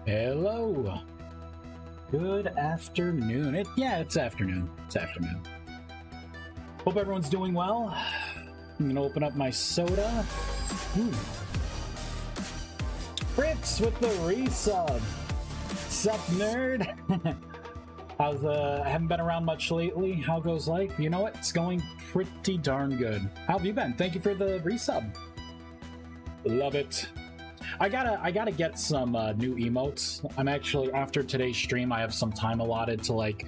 Hello. Good afternoon. It's afternoon. It's afternoon. Hope everyone's doing well. I'm gonna open up my soda. Ooh. Fritz with the resub. Sup, nerd? I haven't been around much lately. How goes life? You know what? It's going pretty darn good. How have you been? Thank you for the resub. Love it. I gotta get some new emotes. I'm actually, after today's stream, I have some time allotted to like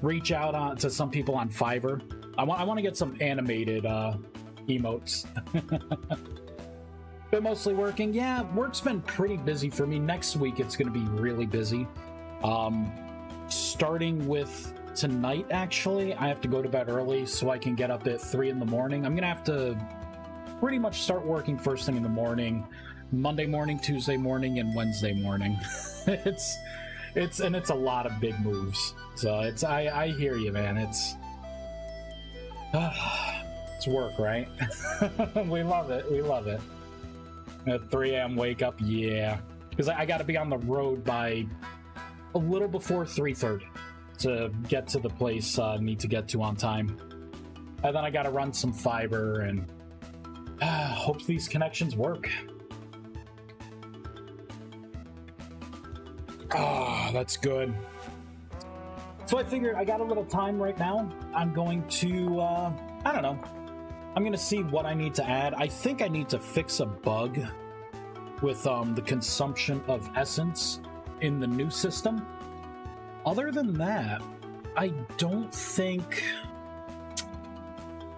reach out to some people on Fiverr. I want to get some animated emotes. Been mostly working. Yeah, work's been pretty busy for me. Next week it's gonna be really busy. Starting with tonight, actually, I have to go to bed early so I can get up at 3 in the morning. I'm gonna have to pretty much start working first thing in the morning. Monday morning, Tuesday morning, and Wednesday morning. it's a lot of big moves. So I hear you, man. It's work, right? We love it. We love it. At 3 a.m. wake up, yeah. Because I got to be on the road by a little before 3:30 to get to the place I need to get to on time. And then I got to run some fiber and hope these connections work. Ah, that's good. So I figured I got a little time right now. I'm going to, I don't know. I'm going to see what I need to add. I think I need to fix a bug with the consumption of essence in the new system. Other than that, I don't think...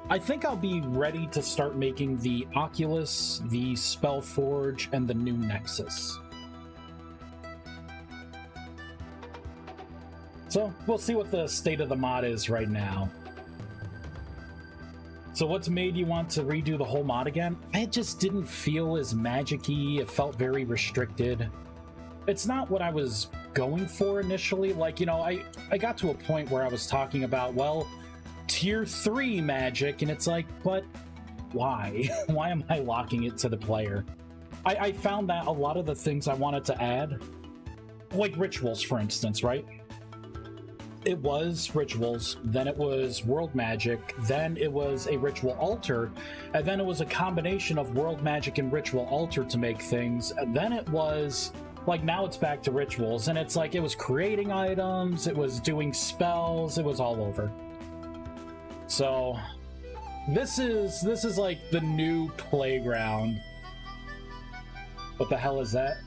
I think I'll be ready to start making the Oculus, the Spellforge, and the new Nexus. So, we'll see what the state of the mod is right now. So what's made you want to redo the whole mod again? It just didn't feel as magic-y. It felt very restricted. It's not what I was going for initially. Like, you know, I got to a point where I was talking about, well, tier 3 magic, and it's like, but why? Why am I locking it to the player? I found that a lot of the things I wanted to add, like rituals, for instance, right? It was rituals, then it was world magic, then it was a ritual altar, and then it was a combination of world magic and ritual altar to make things, and then it was, like, now it's back to rituals, and it's like, it was creating items, it was doing spells, it was all over. So, this is like the new playground. What the hell is that?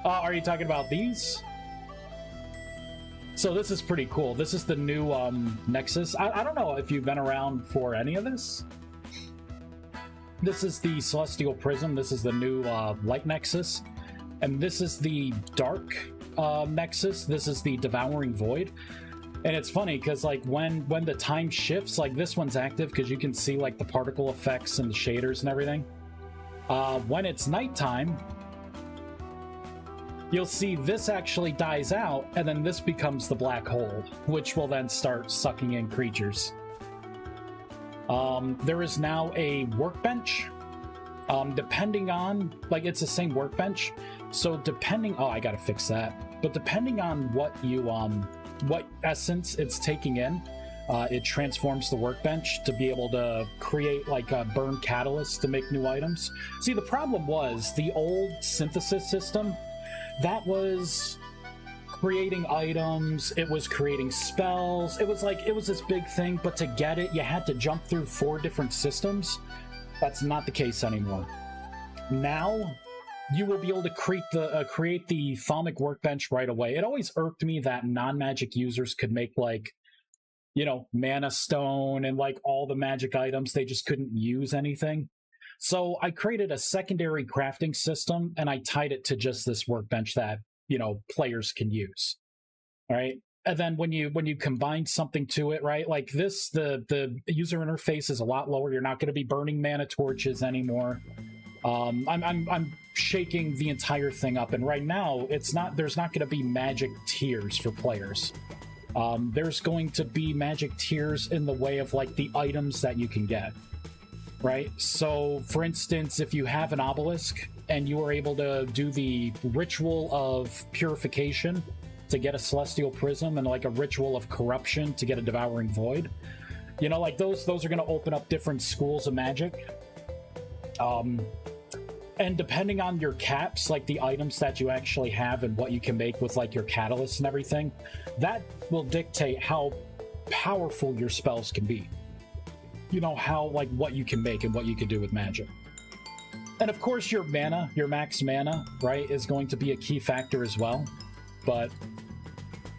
Are you talking about these? So this is pretty cool. This is the new Nexus. I don't know if you've been around for any of this. This is the Celestial Prism. This is the new Light Nexus. And this is the Dark Nexus. This is the Devouring Void. And it's funny because like when the time shifts, like this one's active because you can see like the particle effects and the shaders and everything. When it's nighttime, you'll see this actually dies out, and then this becomes the black hole, which will then start sucking in creatures. There is now a workbench. Depending on, like, it's the same workbench, so depending... Oh, I gotta fix that. But depending on what you, what essence it's taking in, it transforms the workbench to be able to create, like, a burn catalyst to make new items. See, the problem was, the old synthesis system, that was creating items, it was creating spells, it was like, it was this big thing, but to get it, you had to jump through 4 different systems. That's not the case anymore. Now, you will be able to create the thaumic workbench right away. It always irked me that non-magic users could make, like, you know, mana stone and like all the magic items. They just couldn't use anything. So I created a secondary crafting system and I tied it to just this workbench that, you know, players can use. All right. And then when you combine something to it, right, like this, the user interface is a lot lower. You're not going to be burning mana torches anymore. I'm shaking the entire thing up, and right now there's not going to be magic tiers for players. There's going to be magic tiers in the way of like the items that you can get, right? So, for instance, if you have an obelisk and you are able to do the ritual of purification to get a celestial prism, and like a ritual of corruption to get a devouring void, you know, like those are going to open up different schools of magic. And depending on your caps, like the items that you actually have and what you can make with like your catalysts and everything, that will dictate how powerful your spells can be. You know, how, like, what you can make and what you can do with magic. And of course your mana, your max mana, right, is going to be a key factor as well. But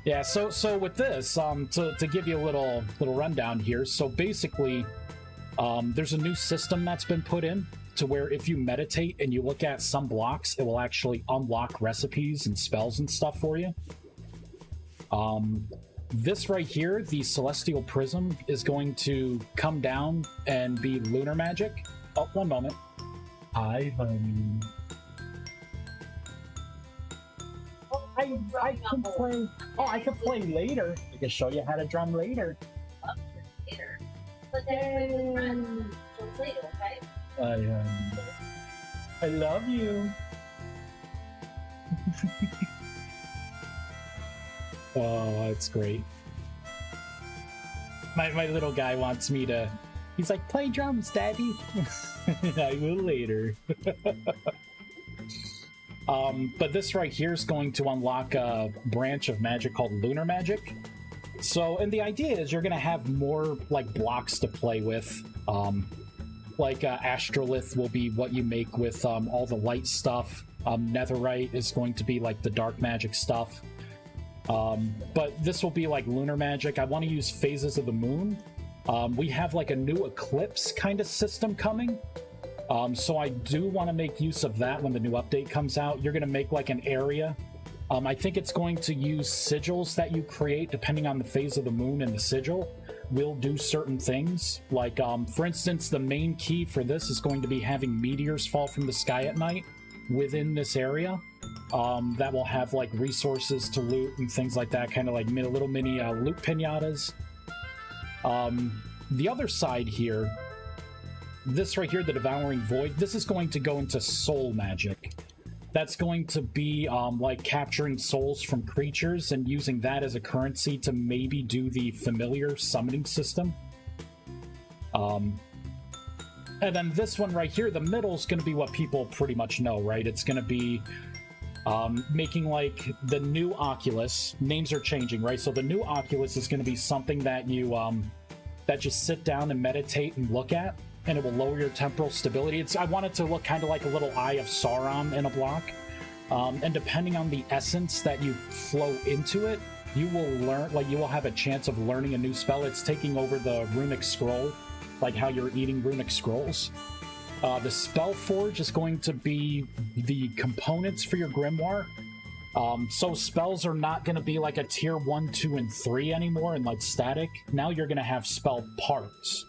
yeah, so with this, to give you a little rundown here, so basically there's a new system that's been put in to where if you meditate and you look at some blocks, it will actually unlock recipes and spells and stuff for you. This right here, the Celestial Prism, is going to come down and be lunar magic. Oh, one moment. Hi, honey. Oh, I can play. Oh, I can play later. I can show you how to drum later. Oh, later. But then later, okay? I love you. Oh, that's great. My little guy wants me to... He's like, play drums, Daddy. I will later. But this right here is going to unlock a branch of magic called lunar magic. So, and the idea is you're going to have more, like, blocks to play with. Astrolith will be what you make with all the light stuff. Netherite is going to be, like, the dark magic stuff. But this will be like lunar magic. I want to use phases of the moon. We have like a new eclipse kind of system coming. So I do want to make use of that when the new update comes out. You're going to make like an area. I think it's going to use sigils that you create depending on the phase of the moon, and the sigil will do certain things. Like, for instance, the main key for this is going to be having meteors fall from the sky at night within this area. That will have like resources to loot and things like that, kind of like little mini loot pinatas. The other side here, this right here, the Devouring Void, this is going to go into soul magic. That's going to be like capturing souls from creatures and using that as a currency to maybe do the familiar summoning system. And then this one right here, the middle, is going to be what people pretty much know, right? It's going to be making like the new Oculus. Names are changing, right? So the new Oculus is going to be something that you sit down and meditate and look at, and it will lower your temporal stability. I want it to look kind of like a little Eye of Sauron in a block. And depending on the essence that you flow into it, you will learn, like, you will have a chance of learning a new spell. It's taking over the runic scroll, like how you're eating runic scrolls. The Spell Forge is going to be the components for your grimoire. So spells are not going to be like a tier 1, 2, and 3 anymore and like static. Now you're going to have spell parts.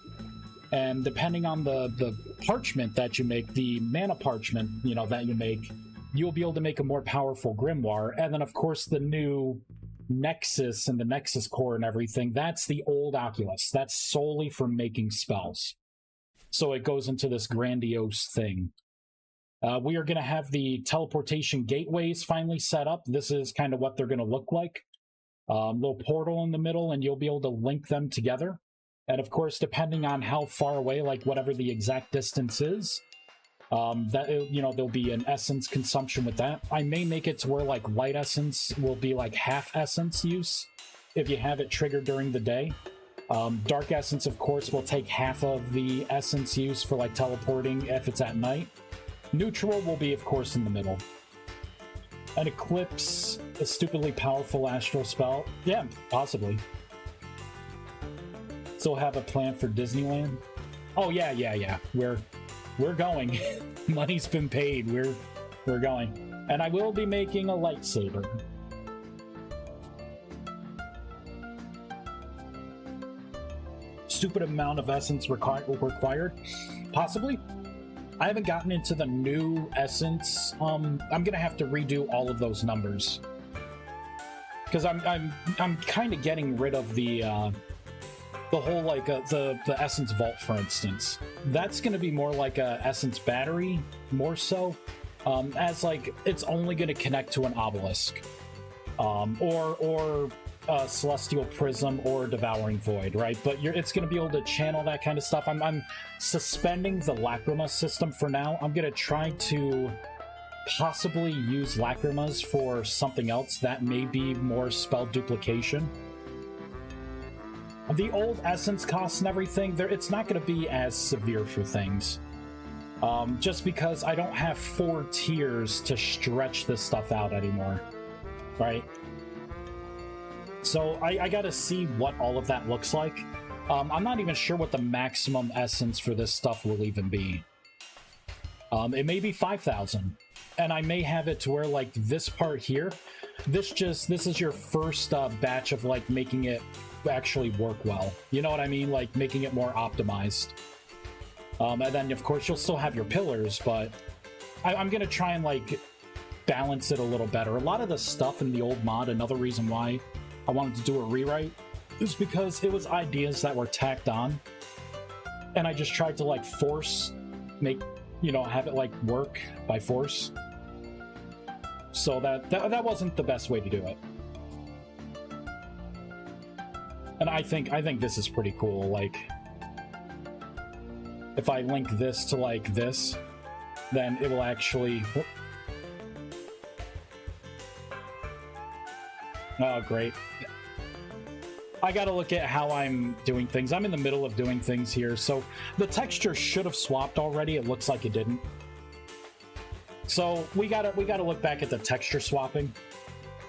And depending on the parchment that you make, the mana parchment, you know, that you make, you'll be able to make a more powerful grimoire. And then, of course, the new Nexus and the Nexus core and everything, that's the old Oculus. That's solely for making spells. So it goes into this grandiose thing. We are going to have the teleportation gateways finally set up. This is kind of what they're going to look like. Little portal in the middle, and you'll be able to link them together. And of course, depending on how far away, like whatever the exact distance is, there'll be an essence consumption with that. I may make it to where like light essence will be like half essence use if you have it triggered during the day. Dark Essence, of course, will take half of the Essence use for like teleporting if it's at night. Neutral will be, of course, in the middle. An Eclipse, a stupidly powerful astral spell. Yeah, possibly. Still have a plan for Disneyland? Oh yeah. We're going. Money's been paid. We're going. And I will be making a lightsaber. Stupid amount of essence required? Possibly. I haven't gotten into the new essence. I'm gonna have to redo all of those numbers. Because I'm kind of getting rid of the whole like the essence vault, for instance. That's going to be more like a essence battery, more so, as like it's only going to connect to an obelisk, or a celestial prism or devouring void, right? But it's going to be able to channel that kind of stuff. I'm suspending the lacrima system for now. I'm going to try to possibly use lacrimas for something else that may be more spell duplication. The old essence costs and everything, it's not going to be as severe for things. Just because I don't have 4 tiers to stretch this stuff out anymore, right? So I got to see what all of that looks like. I'm not even sure what the maximum essence for this stuff will even be. It may be 5,000. And I may have it to where, like, this part here, this is your first batch of, like, making it actually work well. You know what I mean? Like, making it more optimized. And then, of course, you'll still have your pillars, but I'm going to try and, like, balance it a little better. A lot of the stuff in the old mod, another reason why I wanted to do a rewrite, is because it was ideas that were tacked on. And I just tried to, like, have it, like, work by force. So that wasn't the best way to do it. And I think this is pretty cool. Like, if I link this to, like, this, then it will actually... Whoop. Oh, great. I gotta look at how I'm doing things. I'm in the middle of doing things here, so the texture should have swapped already. It looks like it didn't. So we gotta look back at the texture swapping.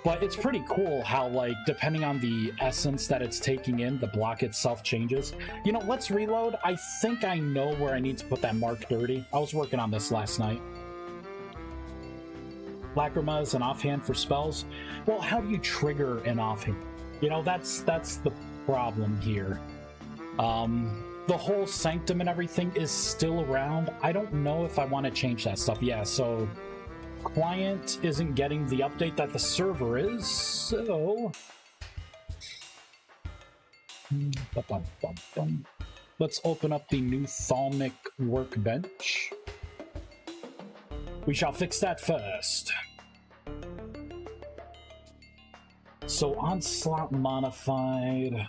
But it's pretty cool how, like, depending on the essence that it's taking in, the block itself changes. You know, let's reload. I think I know where I need to put that mark dirty. I was working on this last night. Lacrima is an offhand for spells. Well, how do you trigger an offhand? You know, that's the problem here. The whole sanctum and everything is still around. I don't know if I want to change that stuff. Yeah, so client isn't getting the update that the server is, so let's open up the new thaumic workbench. We shall fix that first. So onslaught modified.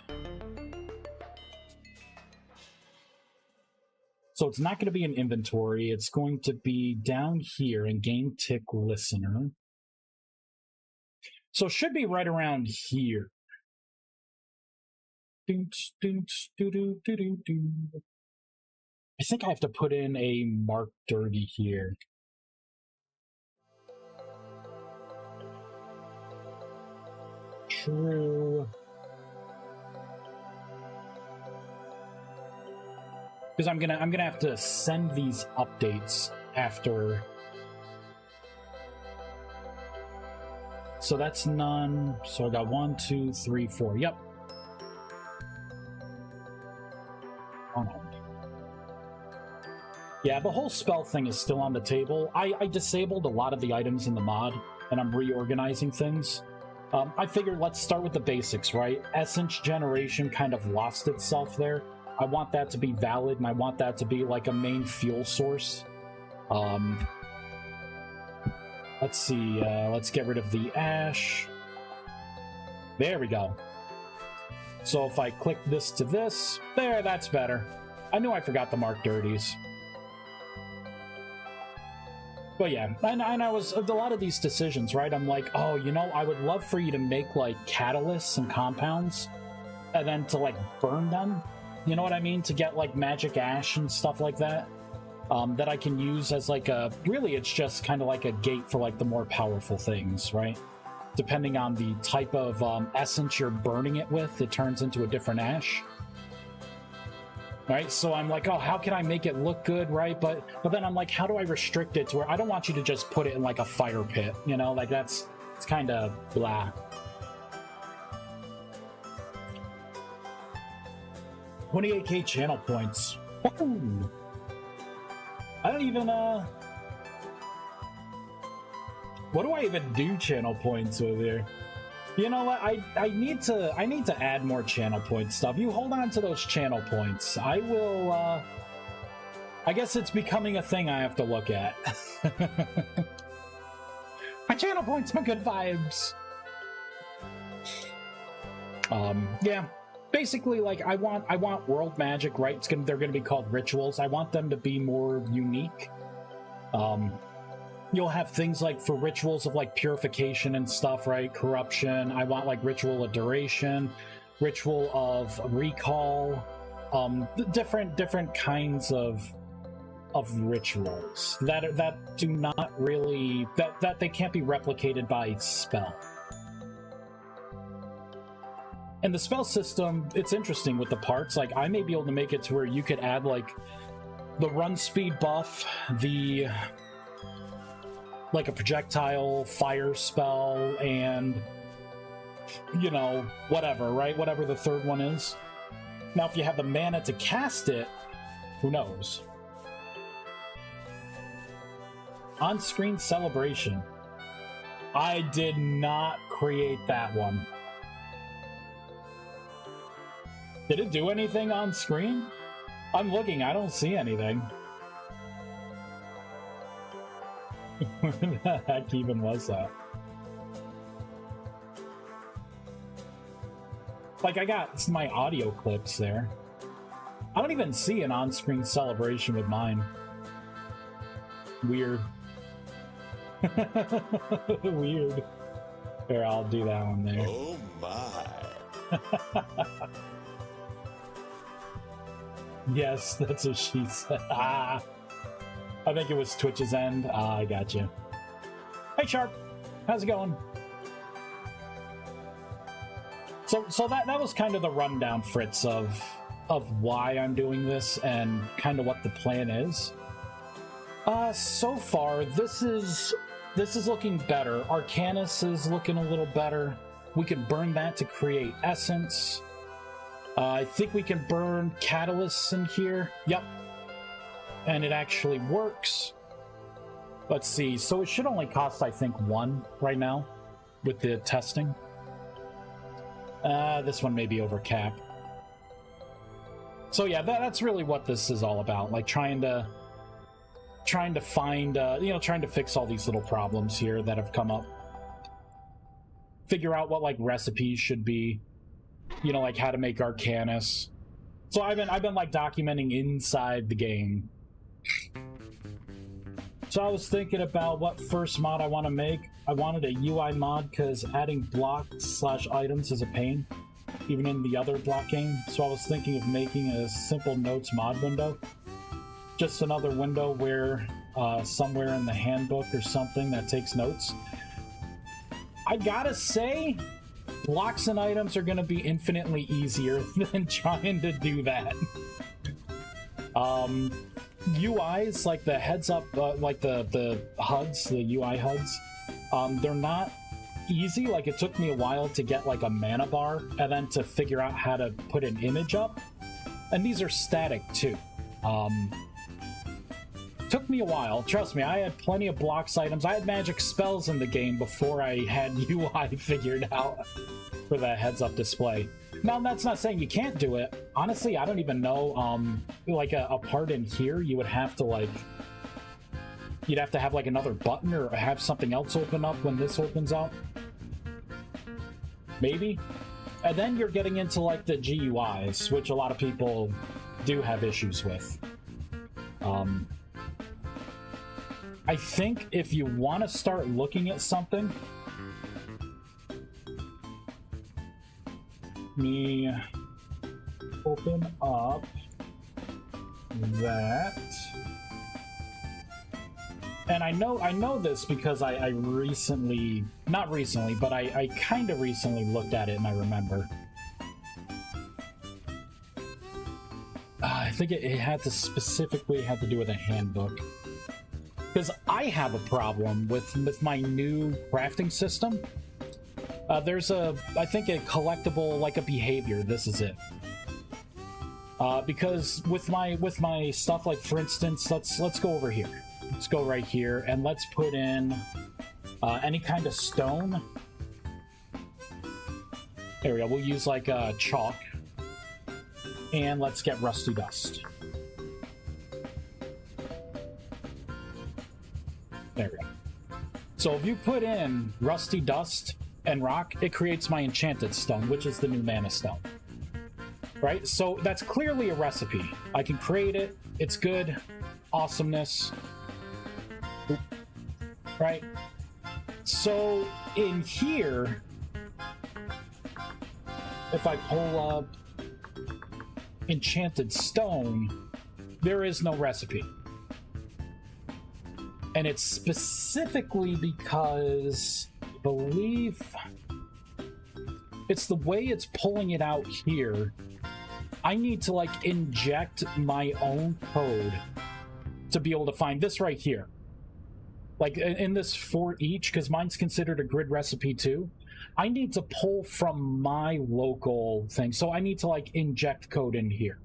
So it's not going to be an inventory. It's going to be down here in game tick listener. So it should be right around here. I think I have to put in a mark dirty here. True. Because I'm gonna have to send these updates after. So that's none. So I got 1, 2, 3, 4. Yep. Oh no. Yeah, the whole spell thing is still on the table. I disabled a lot of the items in the mod, and I'm reorganizing things. I figured let's start with the basics, right? Essence generation kind of lost itself there. I want that to be valid, and I want that to be like a main fuel source. Let's see, let's get rid of the ash. There we go. So if I click this to this, there, that's better. I knew I forgot the mark dirties. But yeah, and I was, a lot of these decisions, right? I'm like, oh, you know, I would love for you to make, like, catalysts and compounds. and then to like burn them. You know what I mean? To get like magic ash and stuff like that. That I can use as like a, really it's just kind of like a gate for like the more powerful things, right? Depending on the type of essence you're burning it with, it turns into a different ash. Right, so I'm like, oh, how can I make it look good, right? But then I'm like, how do I restrict it to where I don't want you to just put it in like a fire pit, you know? Like it's kind of blah. 28k channel points. Woo! I don't even, what do I even do channel points with here? You know what? I need to add more channel point stuff. You hold on to those channel points. I will, I guess it's becoming a thing I have to look at. My channel points, my good vibes. Yeah. Basically, like, I want world magic, right? They're gonna be called rituals. I want them to be more unique. You'll have things like for rituals of like purification and stuff, right? Corruption. I want like ritual of duration, ritual of recall, different kinds of rituals that do not really that they can't be replicated by spell. And the spell system, it's interesting with the parts. Like, I may be able to make it to where you could add, like, the run speed buff, like a projectile, fire spell, and, you know, whatever, right? Whatever the third one is. Now, if you have the mana to cast it, who knows? On-screen celebration. I did not create that one. Did it do anything on screen? I'm looking, I don't see anything. Where the heck even was that? Like, I got my audio clips there. I don't even see an on-screen celebration with mine. Weird. Weird. Here, I'll do that one there. Oh my. Yes, that's what she said. Ah, I think it was Twitch's end. Ah, I got you. Hey, Sharp, how's it going? So that was kind of the rundown, Fritz, of why I'm doing this and kind of what the plan is. So far, this is looking better. Arcanus is looking a little better. We can burn that to create essence. I think we can burn catalysts in here. Yep. And it actually works. Let's see. So it should only cost, I think, 1 right now with the testing. This one may be over cap. So yeah, that's really what this is all about. Like trying to find, trying to fix all these little problems here that have come up. Figure out what like recipes should be. You know, like how to make Arcanus. So I've been like documenting inside the game. So I was thinking about what first mod I want to make. I wanted a UI mod because adding blocks/items is a pain, even in the other block game. So I was thinking of making a simple notes mod window. Just another window where somewhere in the handbook or something that takes notes. I gotta say, blocks and items are going to be infinitely easier than trying to do that. UIs, like the heads up, like the HUDs, the UI HUDs, they're not easy. Like, it took me a while to get like a mana bar and then to figure out how to put an image up. And these are static too. Took me a while. Trust me, I had plenty of blocks items. I had magic spells in the game before I had UI figured out for the heads-up display. Now, that's not saying you can't do it. Honestly, I don't even know. Like a part in here, you would have to like... You'd have to have like another button or have something else open up when this opens up. Maybe. And then you're getting into like the GUIs, which a lot of people do have issues with. I think if you want to start looking at something, open up that. And I know this because I recently, not recently, but I kind of recently looked at it and I remember. I think it had to specifically had to do with a handbook. Because I have a problem with my new crafting system. There's I think a collectible, like a behavior. This is it. Because with my stuff, like for instance, let's go over here. Let's go right here and let's put in any kind of stone. There we go. We'll use like chalk, and let's get rusty dust. There we go. So if you put in rusty dust and rock, it creates my enchanted stone, which is the new mana stone. Right? So that's clearly a recipe. I can create it. It's good. Awesomeness. Right? So in here, if I pull up enchanted stone, there is no recipe. And it's specifically because I believe it's the way it's pulling it out here. I need to like inject my own code to be able to find this right here. Like in this for each, because mine's considered a grid recipe too. I need to pull from my local thing. So I need to like inject code in here.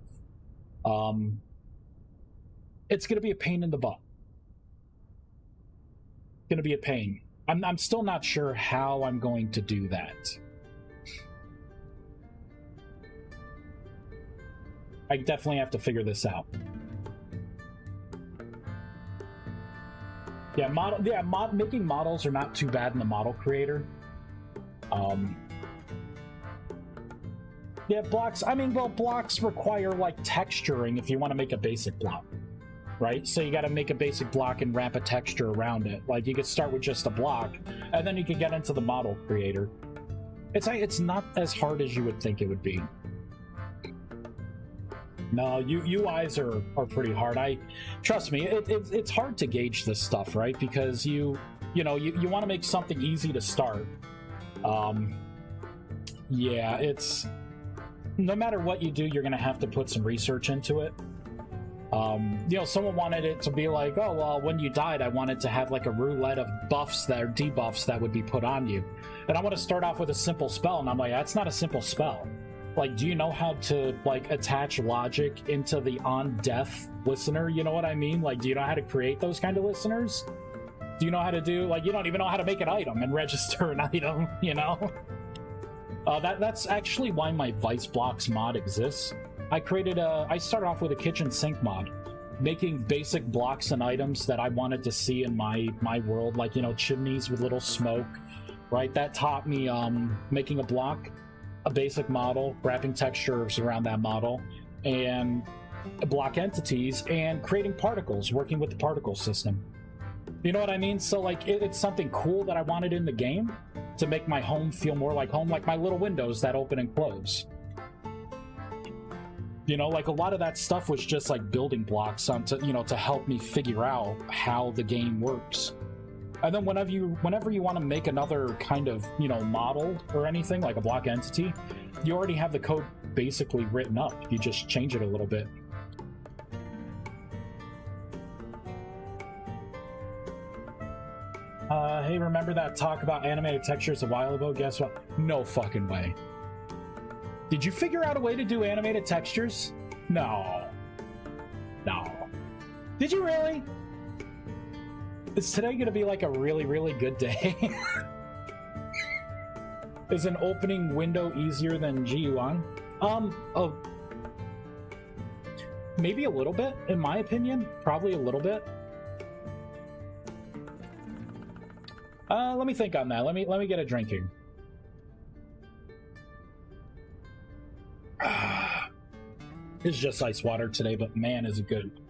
It's going to be a pain in the butt. Going to be a pain. I'm still not sure how I'm going to do that. I definitely have to figure this out. Yeah, making models are not too bad in the model creator. Yeah, blocks. I mean, well, blocks require like texturing if you want to make a basic block, right? So you got to make a basic block and wrap a texture around it. Like you could start with just a block, and then you could get into the model creator. It's not as hard as you would think it would be. No, UIs are pretty hard. Trust me, it's hard to gauge this stuff, right? Because you want to make something easy to start. Yeah, it's no matter what you do, you're gonna have to put some research into it. Someone wanted it to be like, oh well, when you died, I wanted to have like a roulette of buffs that are debuffs that would be put on you, and I want to start off with a simple spell, and I'm like, that's not a simple spell. Like, do you know how to, like, attach logic into the on-death listener? You know what I mean? Like, do you know how to create those kind of listeners? Do you know how to do, like, you don't even know how to make an item and register an item, you know? That's actually why my Vice Blocks mod exists. I started off with a kitchen sink mod, making basic blocks and items that I wanted to see in my world, like, chimneys with little smoke, right? That taught me making a block, a basic model, wrapping textures around that model, and block entities, and creating particles, working with the particle system. You know what I mean? So like it's something cool that I wanted in the game to make my home feel more like home, like my little windows that open and close. Like a lot of that stuff was just like building blocks to help me figure out how the game works. And then whenever you want to make another kind of, model or anything, like a block entity, you already have the code basically written up. You just change it a little bit. Hey, remember that talk about animated textures a while ago? Guess what? No fucking way. Did you figure out a way to do animated textures? No. Did you really? Is today going to be like a really, really good day? Is an opening window easier than GUI? Maybe a little bit, in my opinion. Probably a little bit. Let me think on that. Let me get a drinking. It's just ice water today, but man, is it good.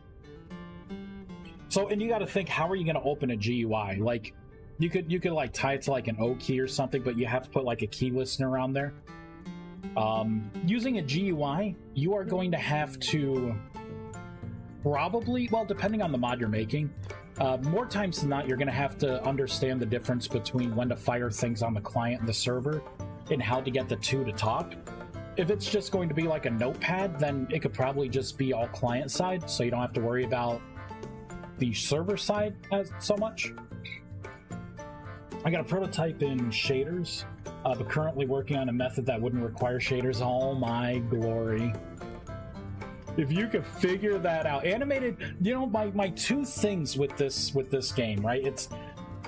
So, and you got to think, how are you going to open a GUI? Like, you could like tie it to like an O key or something, but you have to put like a key listener around there. Using a GUI, you are going to have to probably, well, depending on the mod you're making, more times than not, you're going to have to understand the difference between when to fire things on the client and the server and how to get the two to talk. If it's just going to be like a notepad, then it could probably just be all client side, so you don't have to worry about the server side as so much. I got a prototype in shaders, but currently working on a method that wouldn't require shaders. Oh my glory. If you could figure that out. Animated, you know, my two things with this game, right? It's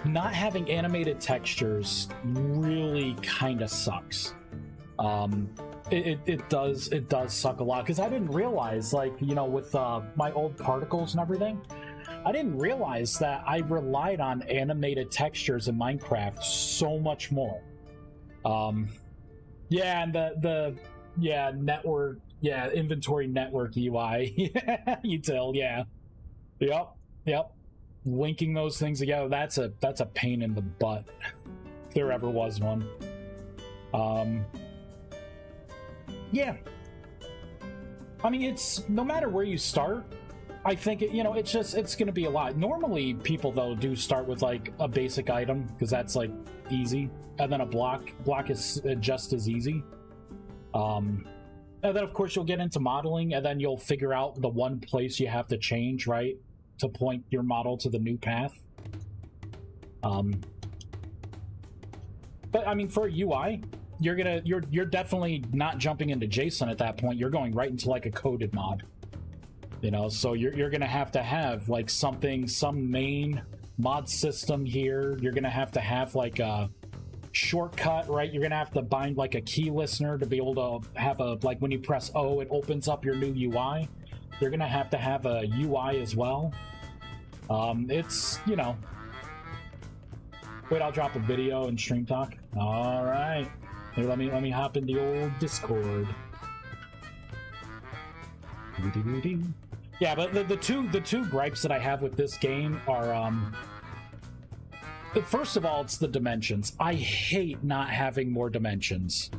not having animated textures really kind of sucks. It does suck a lot, because I didn't realize, like, you know, with my old particles and everything, I didn't realize that I relied on animated textures in Minecraft so much more. Yeah, and the network, yeah, inventory network UI, util, yeah, yep, linking those things together, that's a pain in the butt, if there ever was one. Yeah, I mean, it's no matter where you start, I think you know, it's going to be a lot. Normally people though do start with like a basic item, because that's like easy, and then a block is just as easy. And then of course you'll get into modeling, and then you'll figure out the one place you have to change, right, to point your model to the new path. But I mean, for a UI, you're definitely not jumping into JSON at that point. You're going right into like a coded mod, you know. So you're gonna have like some main mod system here. You're gonna have like a shortcut, right? You're gonna have to bind like a key listener to be able to have a, like, when you press O, it opens up your new UI. You're gonna have a UI as well. It's, you know. Wait, I'll drop a video and stream talk. All right. Here, let me hop in the old Discord. Yeah, but the two gripes that I have with this game are, first of all, it's the dimensions. I hate not having more dimensions,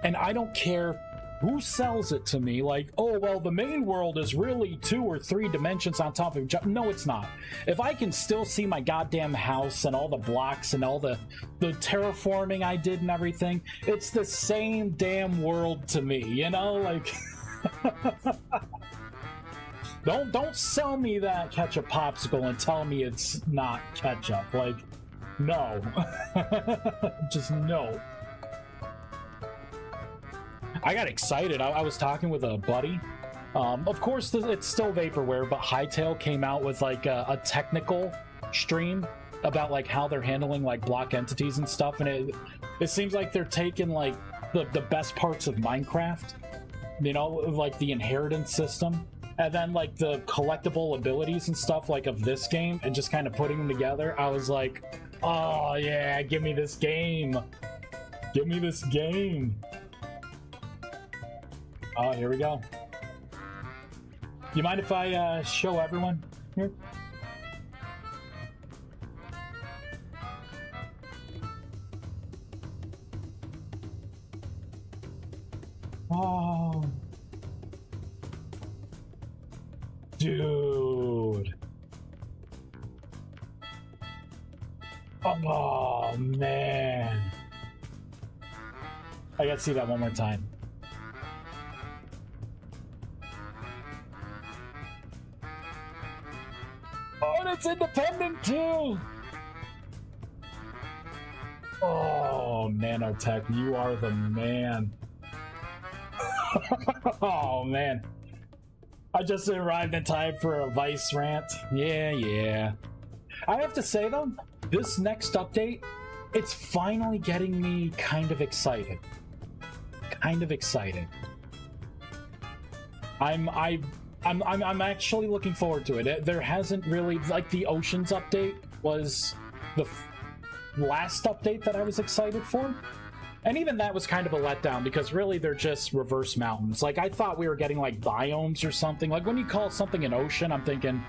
and I don't care who sells it to me, like, oh, well, the main world is really 2 or 3 dimensions on top of each other. No, it's not. If I can still see my goddamn house and all the blocks and all the terraforming I did and everything, it's the same damn world to me, you know? Like, don't sell me that ketchup popsicle and tell me it's not ketchup. Like, no. Just no. I got excited. I was talking with a buddy. Of course, it's still vaporware, but Hightail came out with like a technical stream about like how they're handling like block entities and stuff, and it seems like they're taking like the best parts of Minecraft, you know, like the inheritance system, and then like the collectible abilities and stuff like of this game, and just kind of putting them together. I was like, oh yeah, give me this game. Give me this game. Oh, here we go. You mind if I show everyone here? Oh. Dude. Oh, man. I gotta see that one more time. It's independent too. Oh, Nanotech, you are the man. Oh man, I just arrived in time for a Vice rant. Yeah. I have to say though, this next update, it's finally getting me kind of excited. I'm actually looking forward to it. There hasn't really, like, the Oceans update was the last update that I was excited for, and even that was kind of a letdown, because really they're just reverse mountains. Like, I thought we were getting like biomes or something. Like, when you call something an ocean, I'm thinking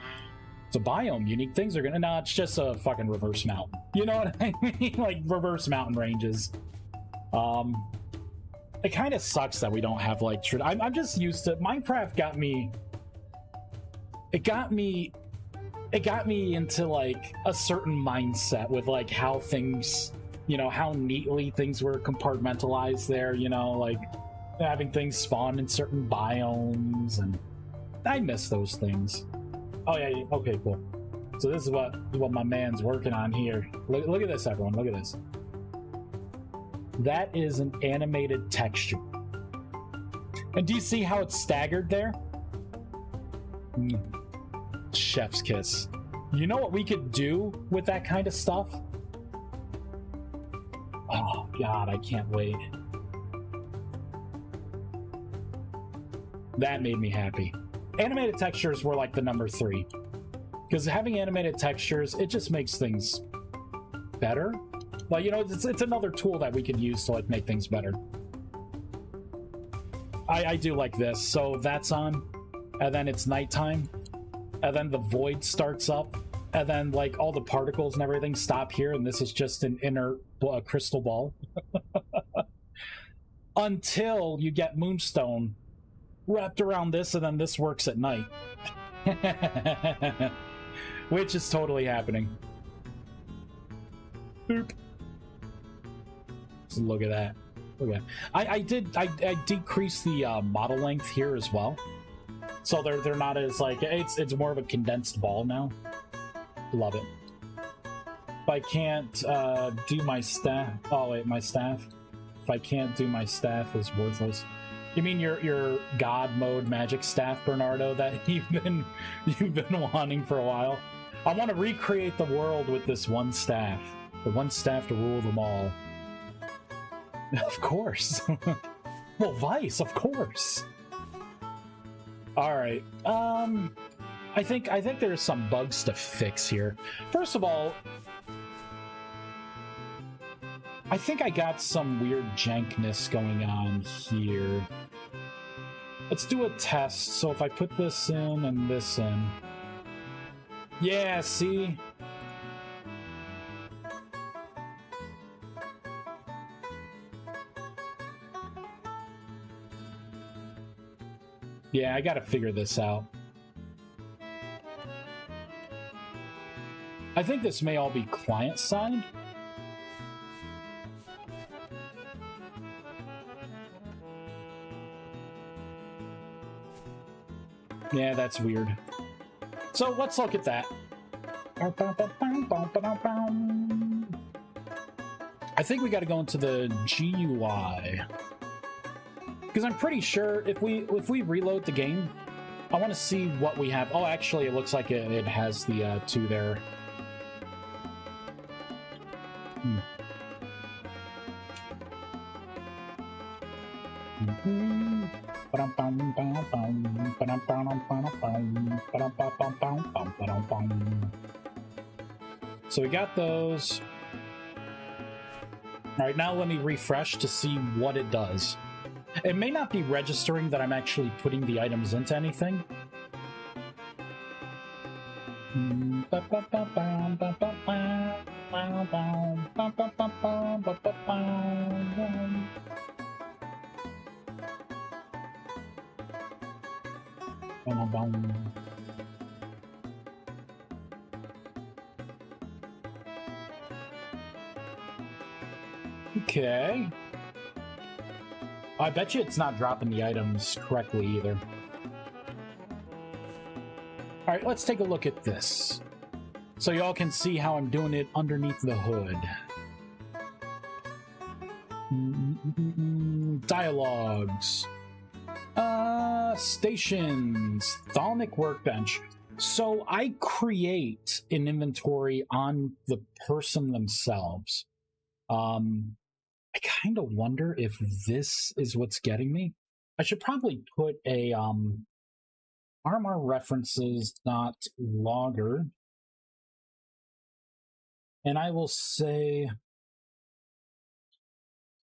it's a biome, unique things are gonna, no, it's just a fucking reverse mountain, you know what I mean? Like reverse mountain ranges. It kind of sucks that we don't have like I'm just used to Minecraft. It got me into like a certain mindset with like how things, you know, how neatly things were compartmentalized there, you know, like having things spawn in certain biomes, and I miss those things. Oh yeah, okay, cool. So this is what my man's working on here. Look at this, everyone. Look at this. That is an animated texture. And do you see how it's staggered there? Chef's kiss. You know what we could do with that kind of stuff? Oh god, I can't wait. That made me happy. Animated textures were like the number 3. Because having animated textures, it just makes things better. Like, you know, it's another tool that we could use to like make things better. I do like this. So that's on, and then it's nighttime, and then the void starts up, and then like all the particles and everything stop here, and this is just an inert crystal ball. Until you get moonstone wrapped around this, and then this works at night. Which is totally happening. Boop. So look at that. Look at that. I decreased the model length here as well. So they're not as like it's more of a condensed ball now. Love it. If I can't do my staff, oh wait, my staff. If I can't do my staff is worthless. You mean your god mode magic staff, Bernardo, that you've been wanting for a while? I want to recreate the world with this one staff. The one staff to rule them all. Of course. Well, Vice, of course. All right. I think there's some bugs to fix here. First of all, I think I got some weird jankness going on here. Let's do a test. So if I put this in and this in. Yeah, see? Yeah, I gotta figure this out. I think this may all be client-side. Yeah, that's weird. So let's look at that. I think we got to go into the GUI, because I'm pretty sure if we reload the game, I want to see what we have. Oh, actually, it looks like it has the 2 there. So we got those. All right, now let me refresh to see what it does. It may not be registering that I'm actually putting the items into anything. Okay. I bet you it's not dropping the items correctly either. All right, let's take a look at this, so y'all can see how I'm doing it underneath the hood. Dialogues. Stations. Thaumic workbench. So I create an inventory on the person themselves. I kind of wonder if this is what's getting me. I should probably put a armor references dot logger, and I will say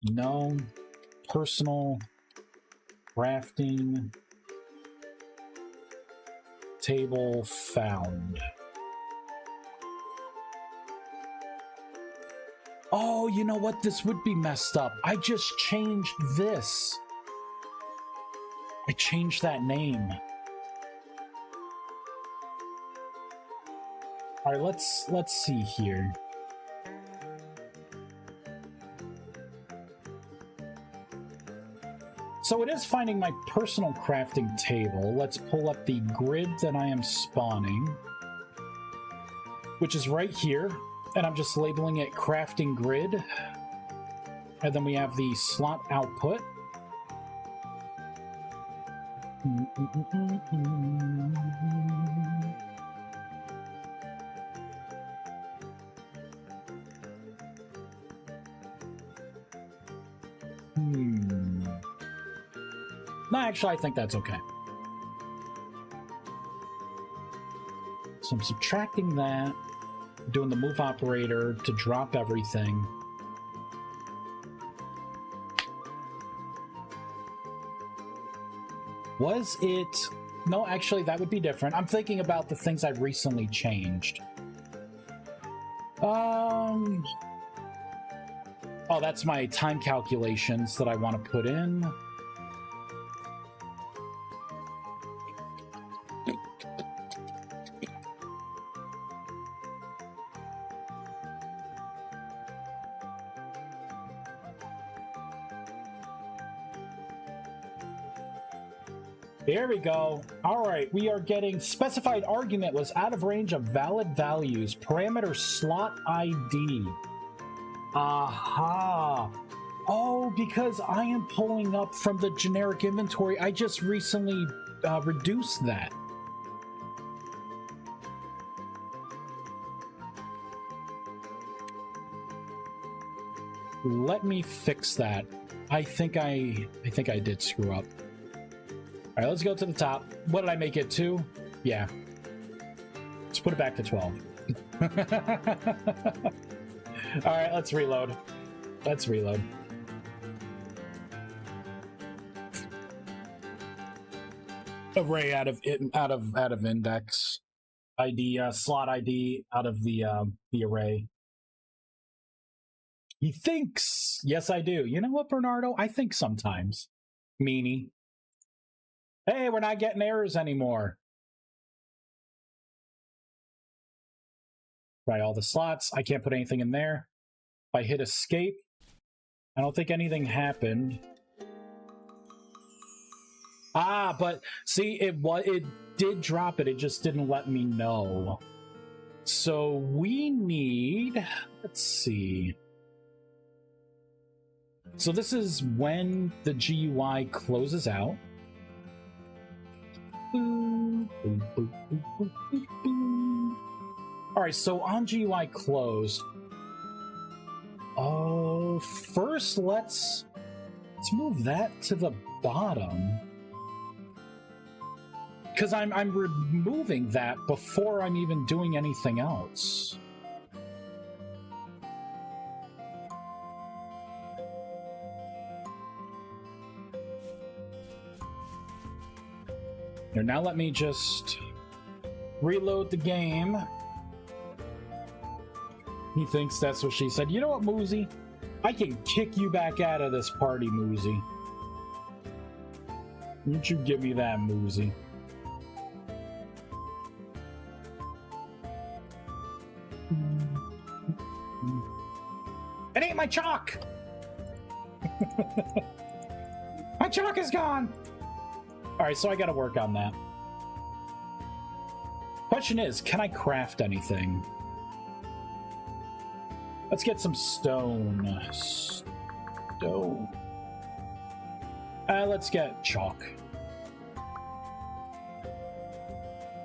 no personal crafting table found. Oh, you know what? This would be messed up. I just changed this. I changed that name. All right, let's see here. So it is finding my personal crafting table. Let's pull up the grid that I am spawning, which is right here. And I'm just labeling it crafting grid. And then we have the slot output. No, actually, I think that's okay. So I'm subtracting that, doing the move operator to drop everything. Was it... No, actually, that would be different. I'm thinking about the things I've recently changed. Oh, that's my time calculations that I want to put in. There we go. All right, we are getting specified argument was out of range of valid values. Parameter slot ID. Aha. Oh, because I am pulling up from the generic inventory. I just recently reduced that. Let me fix that. I think I did screw up. All right, let's go to the top. What did I make it to? Yeah. Let's put it back to 12. All right, let's reload. Let's reload. Array out of index ID, slot ID out of the array. He thinks. Yes, I do. You know what, Bernardo? I think sometimes. Meanie. Hey, we're not getting errors anymore. Try all the slots. I can't put anything in there. If I hit escape, I don't think anything happened. Ah, but see, it did drop it. It just didn't let me know. So we need, let's see. So this is when the GUI closes out. Alright, so on GUI closed. Oh, first let's move that to the bottom. Because I'm removing that before I'm even doing anything else. Here, now let me just reload the game. He thinks that's what she said. You know what, Moozy? I can kick you back out of this party, Moozy. Won't you give me that, Moozy? It ain't my chalk! My chalk is gone! Alright, so I gotta work on that. Question is, can I craft anything? Let's get some stone. Stone. Let's get chalk.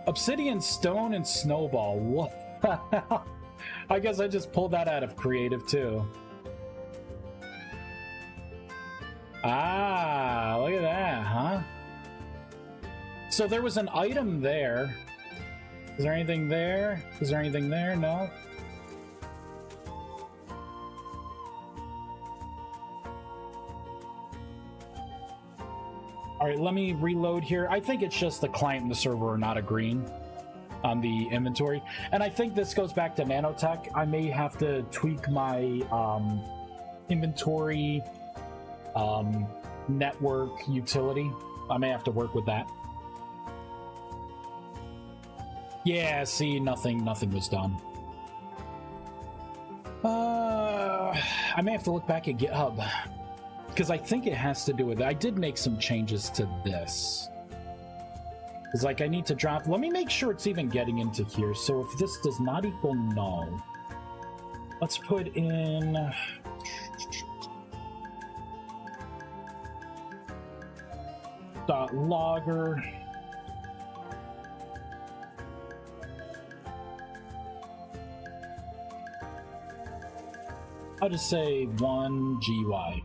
Obsidian, stone, and snowball. What the hell? I guess I just pulled that out of creative too. Ah, look at that, huh? So there was an item there. Is there anything there? Is there anything there? No. All right, let me reload here. I think it's just the client and the server are not agreeing. on the inventory. And I think this goes back to nanotech. I may have to tweak my inventory network utility. I may have to work with that. Yeah, see, nothing was done. I may have to look back at GitHub, because I think it has to do with it. I did make some changes to this. It's like I need to drop... Let me make sure it's even getting into here. So if this does not equal null, let's put in... .logger. I'll just say 1 GY.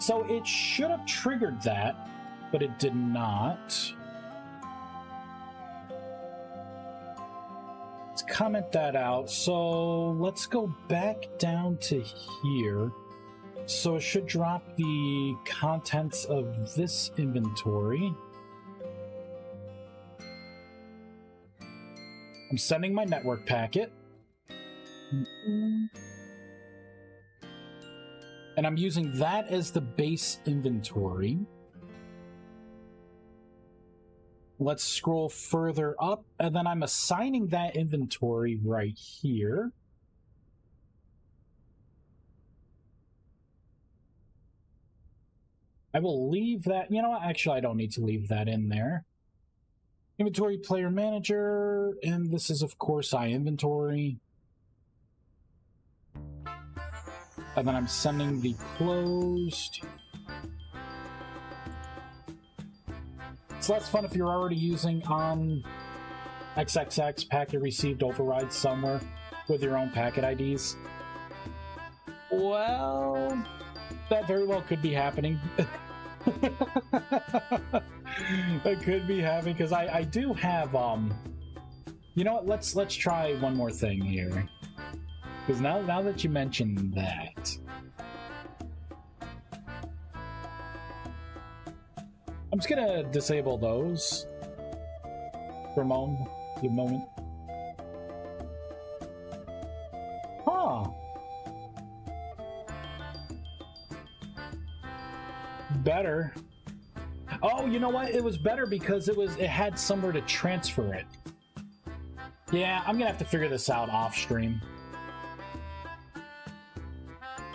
So it should have triggered that, but it did not. Let's comment that out. So let's go back down to here. So it should drop the contents of this inventory. I'm sending my network packet. And I'm using that as the base inventory. Let's scroll further up, and then I'm assigning that inventory right here. I will leave that. You know what? Actually, I don't need to leave that in there. Inventory player manager, and this is, of course, iInventory. And then I'm sending the closed. So that's fun if you're already using on XXX packet received override somewhere with your own packet IDs. Well, that very well could be happening. That could be happening because I do have you know what, let's try one more thing here, because now that you mentioned that, I'm just gonna disable those for a moment. Huh. Better. Oh, you know what? It was better because it had somewhere to transfer it. Yeah, I'm gonna have to figure this out off stream.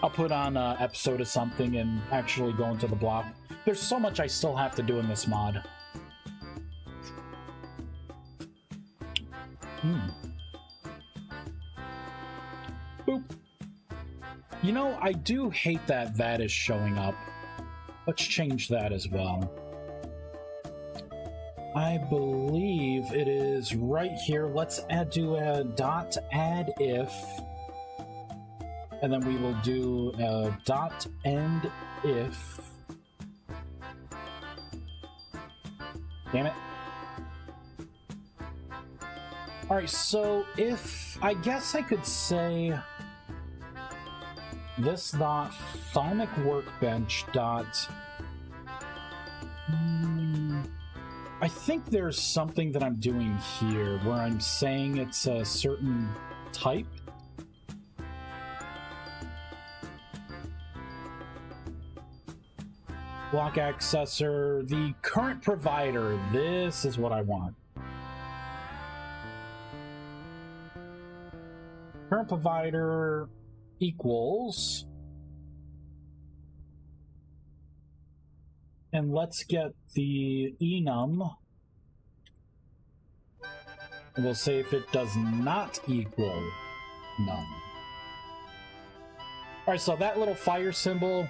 I'll put on an episode of something and actually go into the block. There's so much I still have to do in this mod. Boop. You know, I do hate that that is showing up. Let's change that as well. I believe it is right here. Let's do a .add if, and then we will do a .end if. Damn it. All right, so if I guess I could say this thaumic workbench I think there's something that I'm doing here where I'm saying it's a certain type. Block accessor, the current provider, this is what I want. Current provider equals, and let's get the enum, and we'll say if it does not equal none. Alright, so that little fire symbol,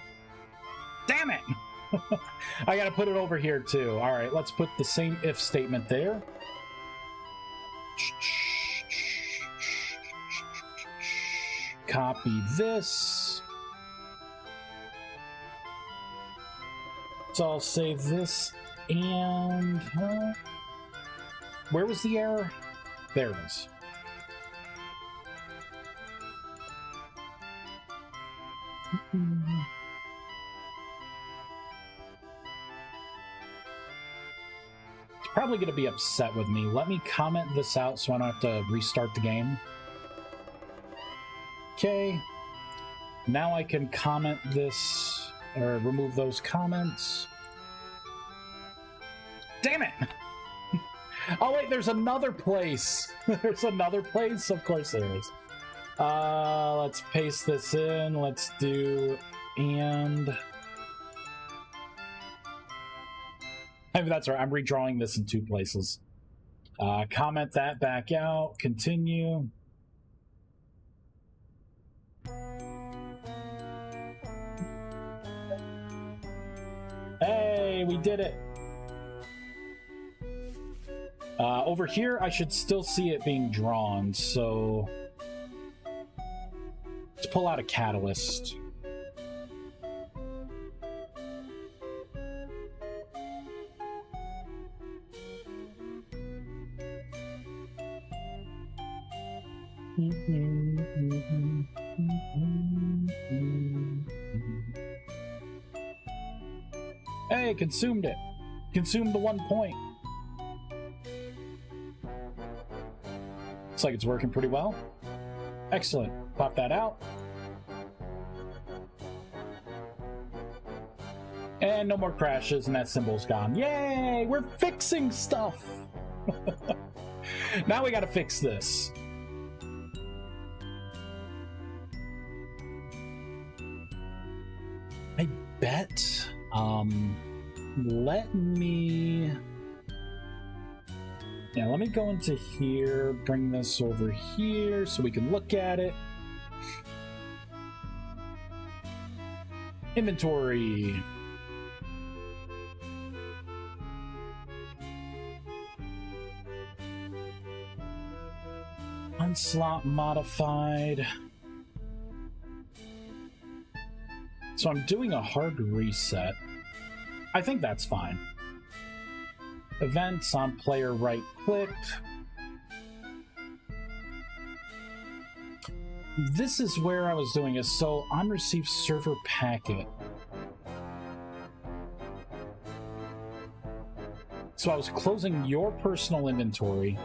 damn it! I gotta put it over here too. Alright, let's put the same if statement there. Copy this. So I'll save this and... where was the error? There it is. Probably going to be upset with me. Let me comment this out so I don't have to restart the game. Okay. Now I can comment this, or remove those comments. Damn it! Oh wait, there's another place. There's another place? Of course there is. Let's paste this in. Let's do and... Maybe that's right. I'm redrawing this in 2 places. Comment that back out. Continue. Hey, we did it. Over here, I should still see it being drawn, so let's pull out a catalyst. Hey, consumed it. Consumed the 1 point. Looks like it's working pretty well. Excellent. Pop that out. And no more crashes, and that symbol's gone. Yay! We're fixing stuff! Now we gotta fix this. I bet, let me go into here, bring this over here so we can look at it. Inventory. Unslot modified. So I'm doing a hard reset. I think that's fine. Events on player right click. This is where I was doing it. So on receive server packet. So I was closing your personal inventory.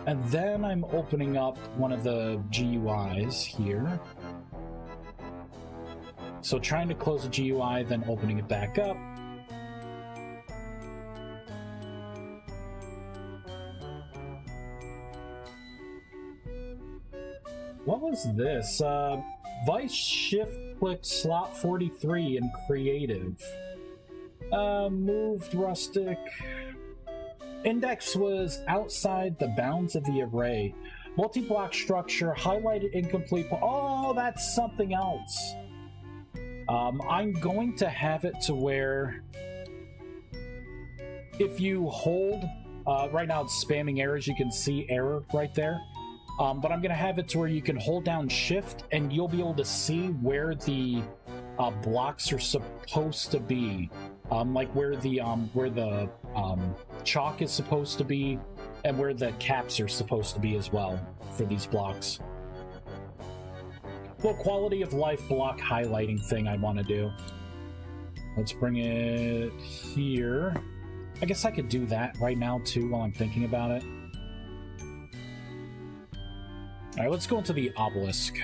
And then I'm opening up one of the GUIs here. So trying to close a GUI, then opening it back up. What was this? Vice shift click slot 43 in creative. Moved rustic. Index was outside the bounds of the array. Multi-block structure, highlighted incomplete. Oh, that's something else. I'm going to have it to where if you hold, right now it's spamming errors, you can see error right there. But I'm going to have it to where you can hold down shift and you'll be able to see where the blocks are supposed to be. Like where the chalk is supposed to be and where the caps are supposed to be as well for these blocks. Well, quality of life block highlighting thing I want to do. Let's bring it here. I guess I could do that right now too while I'm thinking about it. All right, let's go into the obelisk.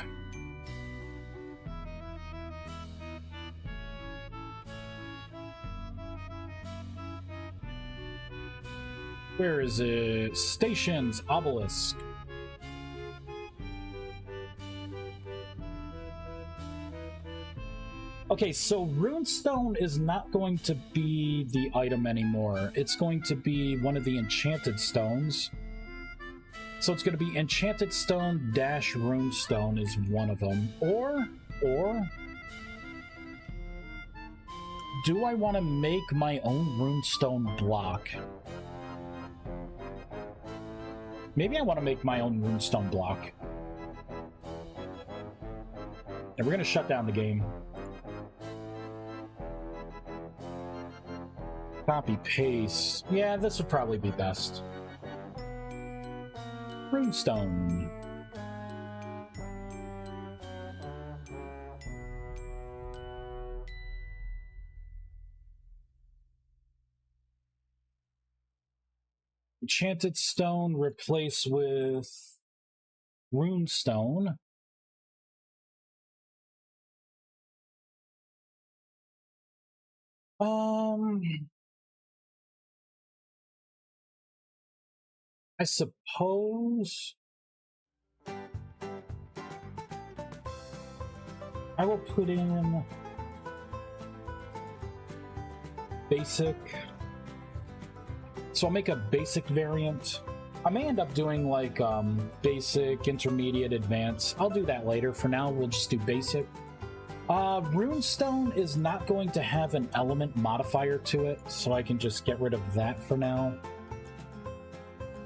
Where is it? Stations, obelisk. Okay, so runestone is not going to be the item anymore. It's going to be one of the enchanted stones. So it's going to be enchanted stone dash runestone is one of them. Or do I want to make my own runestone block? Maybe I want to make my own runestone block. And we're going to shut down the game. Copy paste. Yeah, this would probably be best. Runestone. Enchanted stone replace with rune stone. I suppose I will put in basic. So I'll make a basic variant. I may end up doing like basic, intermediate, advanced. I'll do that later. For now, we'll just do basic. Runestone is not going to have an element modifier to it, so I can just get rid of that for now.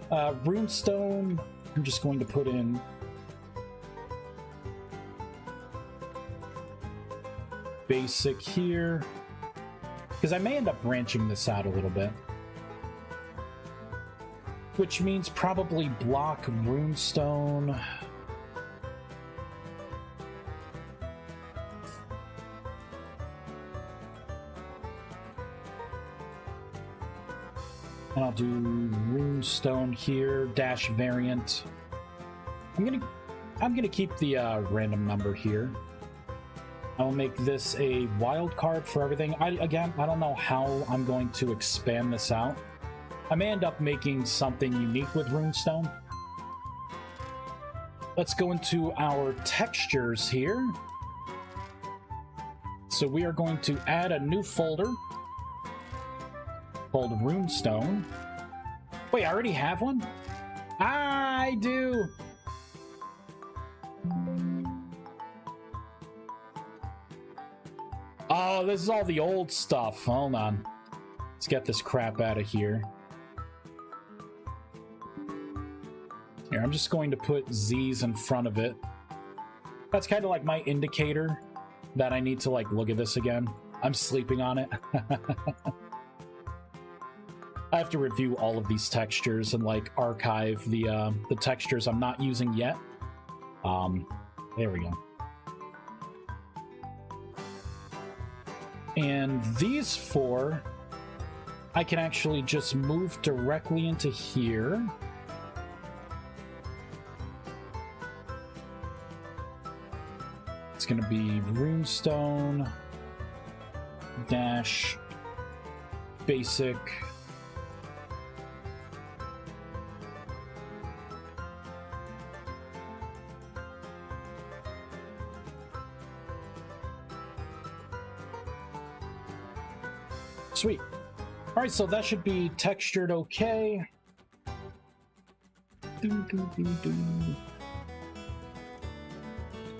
Runestone, I'm just going to put in basic here, because I may end up branching this out a little bit. Which means probably block runestone. And I'll do runestone here, dash variant. I'm gonna keep the random number here. I'll make this a wild card for everything. Again, I don't know how I'm going to expand this out. I may end up making something unique with runestone. Let's go into our textures here. So we are going to add a new folder called runestone. Wait, I already have one? I do! Oh, this is all the old stuff. Hold on. Let's get this crap out of here. Here, I'm just going to put Z's in front of it. That's kind of like my indicator that I need to, like, look at this again. I'm sleeping on it. I have to review all of these textures and, like, archive the textures I'm not using yet. There we go. And these four, I can actually just move directly into here. It's going to be runestone dash basic. Sweet. All right, so that should be textured okay.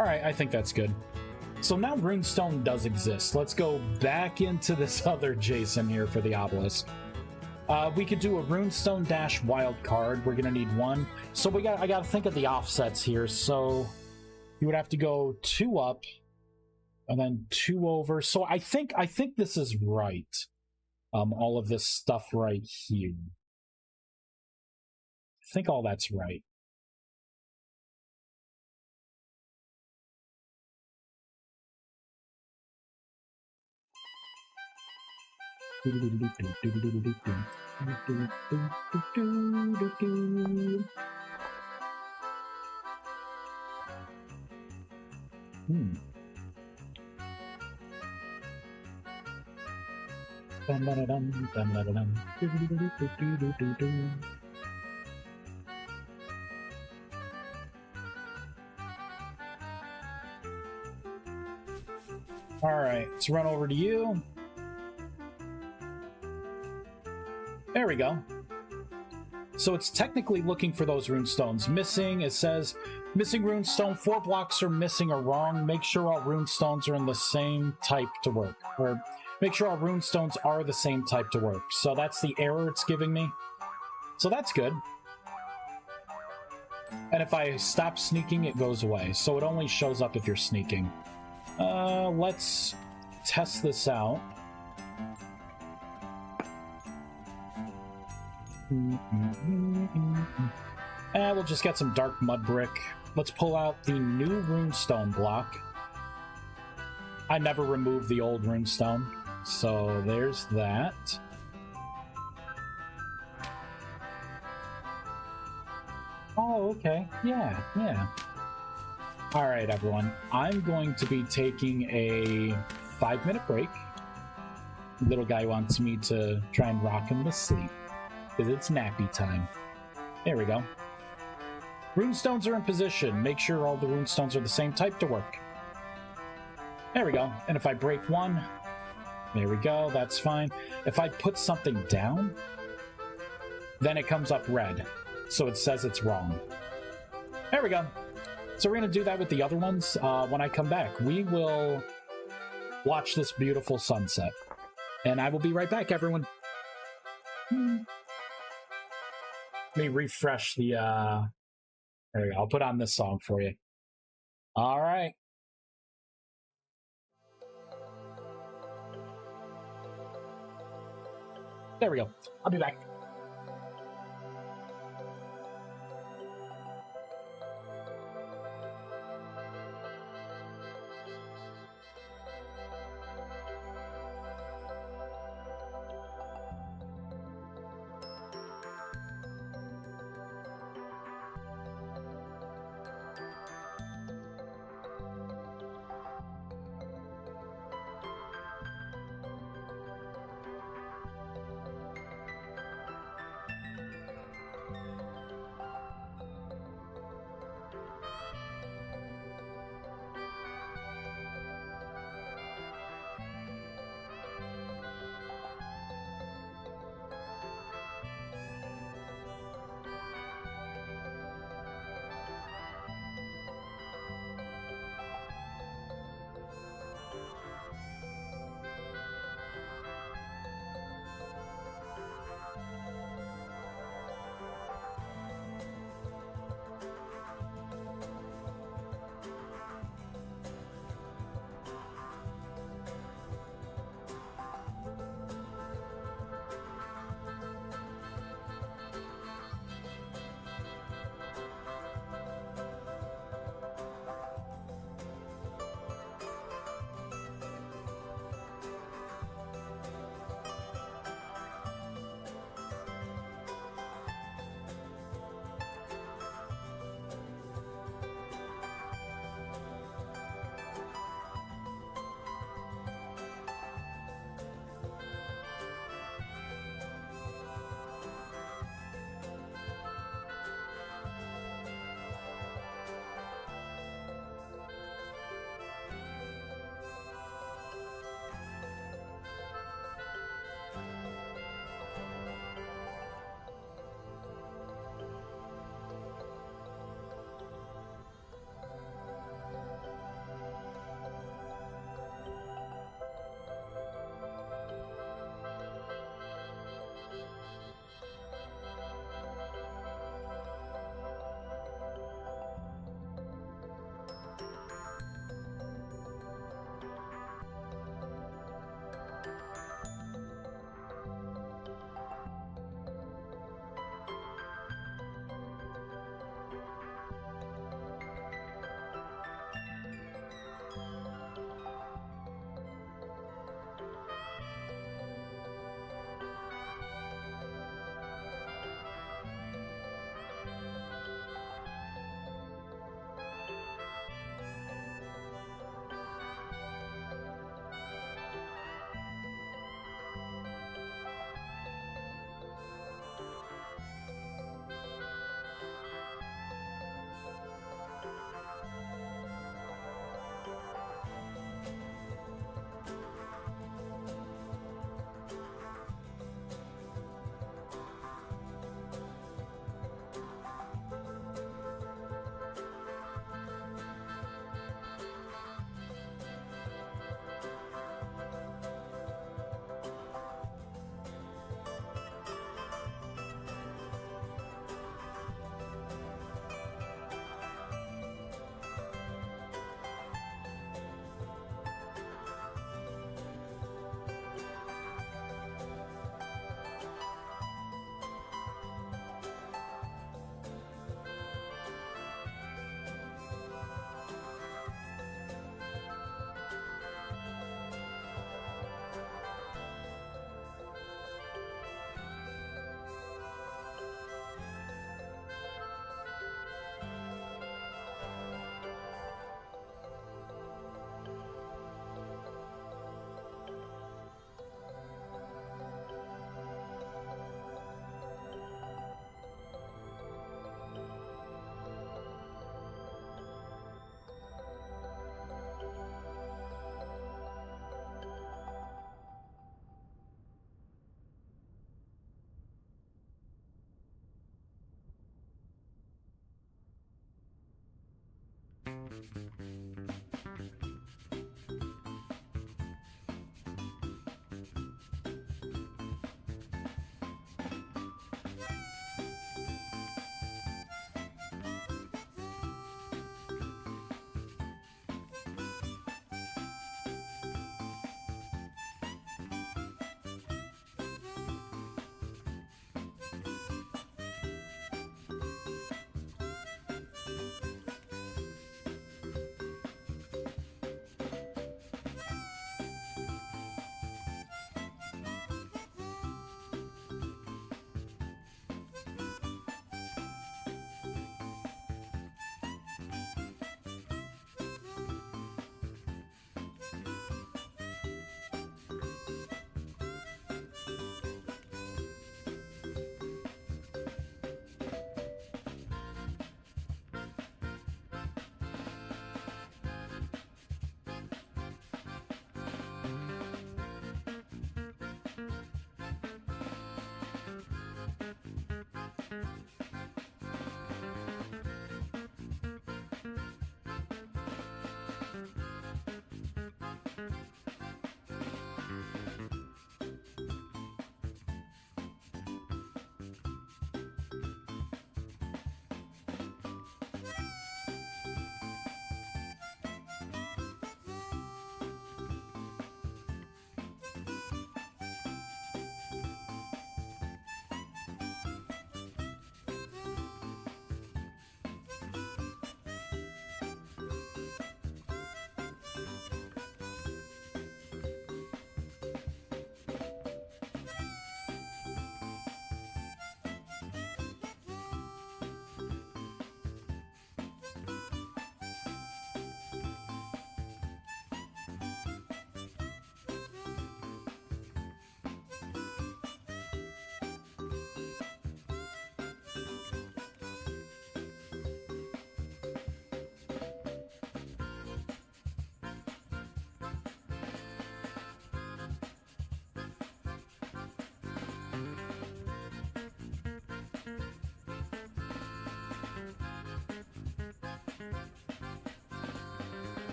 All right, I think that's good. So now runestone does exist. Let's go back into this other JSON here for the obelisk. We could do a runestone dash wildcard. We're gonna need one. So I gotta think of the offsets here. So you would have to go 2 up and then 2 over. So I think this is right. All of this stuff right here. I think all that's right. All right, let's run over to you. There we go. So it's technically looking for those runestones. Missing, it says, missing runestone, 4 blocks are missing or wrong. Make sure all runestones are in the same type to work. Or make sure all runestones are the same type to work. So that's the error it's giving me. So that's good. And if I stop sneaking, it goes away. So it only shows up if you're sneaking. Let's test this out. And we'll just get some dark mud brick. Let's pull out the new runestone block. I never removed the old runestone, so there's that. Oh, okay. Yeah, yeah. All right, everyone. I'm going to be taking a 5-minute break. Little guy wants me to try and rock him to sleep because it's nappy time. There we go. Runestones are in position. Make sure all the runestones are the same type to work. There we go. And if I break one, there we go. That's fine. If I put something down, then it comes up red. So it says it's wrong. There we go. So we're going to do that with the other ones. When I come back, we will watch this beautiful sunset. And I will be right back, everyone. Let me refresh the... There we go. I'll put on this song for you. All right. There we go. I'll be back.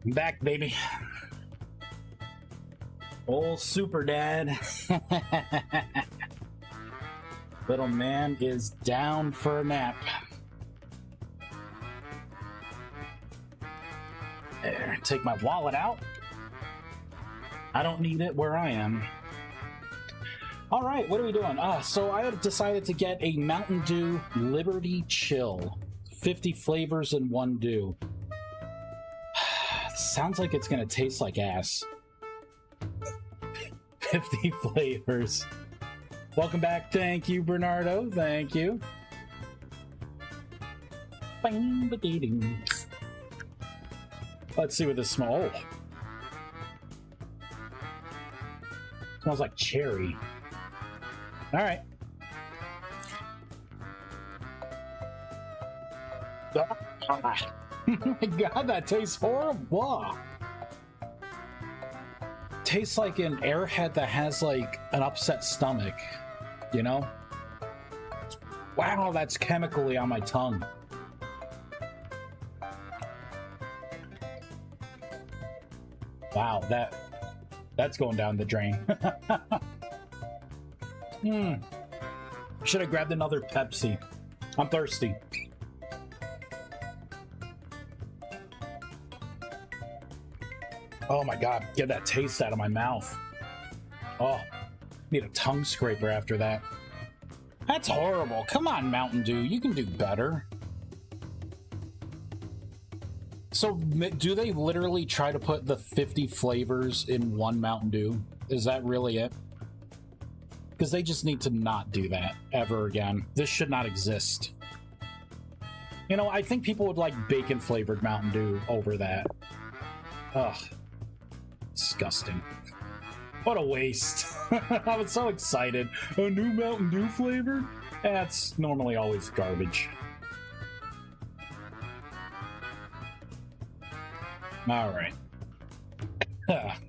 I'm back, baby. Old super dad. Little man is down for a nap. There, take my wallet out. I don't need it where I am. All right, what are we doing? So I have decided to get a Mountain Dew Liberty Chill. 50 flavors in one dew. Sounds like it's gonna taste like ass. 50 flavors. Welcome back. Thank you, Bernardo. Thank you. Let's see what this smells. Oh. Smells like cherry. All right. Oh my god, that tastes horrible. Tastes like an airhead that has like an upset stomach, you know? Wow, that's chemically on my tongue. Wow, that's going down the drain. Should have grabbed another Pepsi. I'm thirsty. Oh my god, get that taste out of my mouth. Oh, need a tongue scraper after that. That's horrible. Come on, Mountain Dew, you can do better. So, do they literally try to put the 50 flavors in one Mountain Dew? Is that really it? Because they just need to not do that ever again. This should not exist. You know, I think people would like bacon-flavored Mountain Dew over that. Ugh. Disgusting. What a waste. I was so excited. A new Mountain Dew flavor? That's normally always garbage. Alright.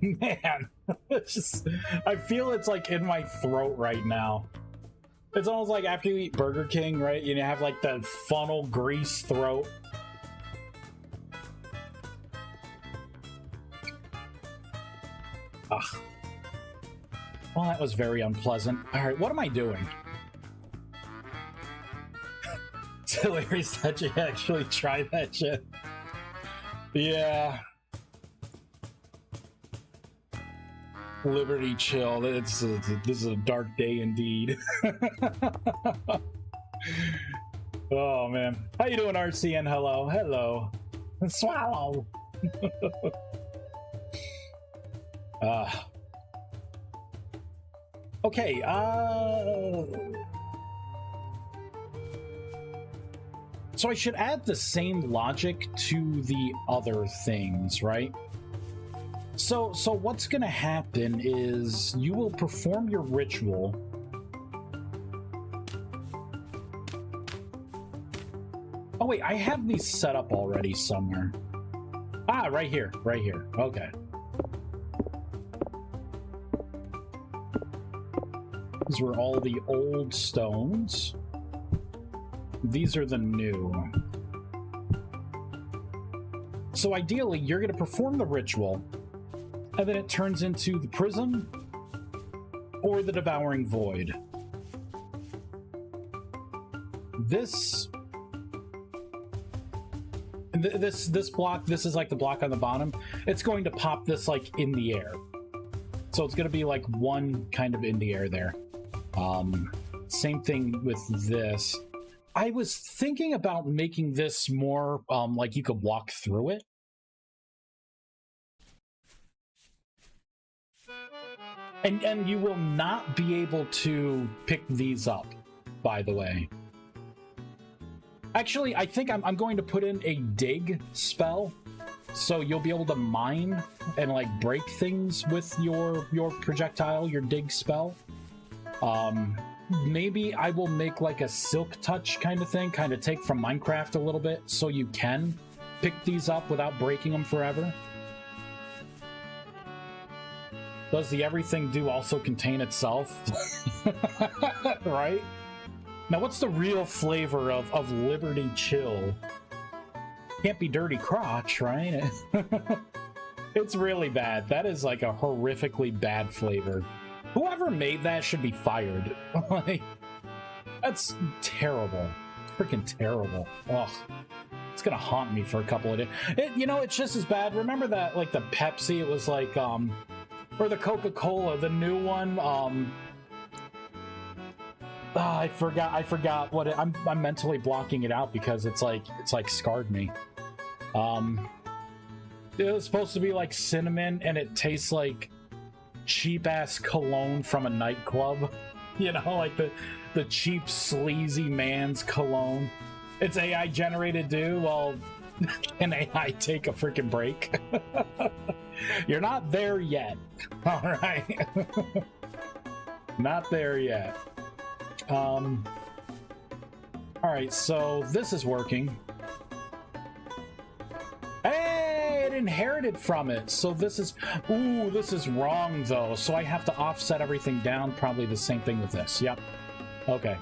Man, it's just, I feel it's like in my throat right now. It's almost like after you eat Burger King, right? You have like the funnel grease throat. Ugh. Well, that was very unpleasant. Alright, what am I doing? It's hilarious that you actually tried that shit. Yeah. Liberty Chill. This is a dark day indeed. Oh man, how you doing, RCN? Hello, hello. Swallow. Okay. So I should add the same logic to the other things, right? So what's going to happen is you will perform your ritual. Oh wait, I have these set up already somewhere. Ah, right here, right here. Okay. These were all the old stones. These are the new. So ideally, you're going to perform the ritual, and then it turns into the prism or the devouring void. This block, this is like the block on the bottom. It's going to pop this like in the air. So it's going to be like one kind of in the air there. Same thing with this. I was thinking about making this more like you could walk through it. And you will not be able to pick these up, by the way. Actually, I think I'm going to put in a dig spell, so you'll be able to mine and like break things with your projectile, your dig spell. Maybe I will make like a silk touch kind of thing, kind of take from Minecraft a little bit, so you can pick these up without breaking them forever. Does the everything do also contain itself? Right? Now, what's the real flavor of Liberty Chill? Can't be dirty crotch, right? It's really bad. That is like a horrifically bad flavor. Whoever made that should be fired. Like, that's terrible. Freaking terrible. Ugh. It's gonna haunt me for a couple of days. You know, it's just as bad. Remember that, like, the Pepsi, it was like, or the Coca-Cola, the new one, I forgot what it, I'm mentally blocking it out because it's like scarred me. It was supposed to be like cinnamon, and it tastes like cheap-ass cologne from a nightclub. You know, like the cheap, sleazy man's cologne. It's AI generated, dude. Well, can AI take a freaking break? You're not there yet. All right. Not there yet. All right, so this is working. Hey, it inherited from it. So this is, ooh, this is wrong though. So I have to offset everything down. Probably the same thing with this. Yep. Okay.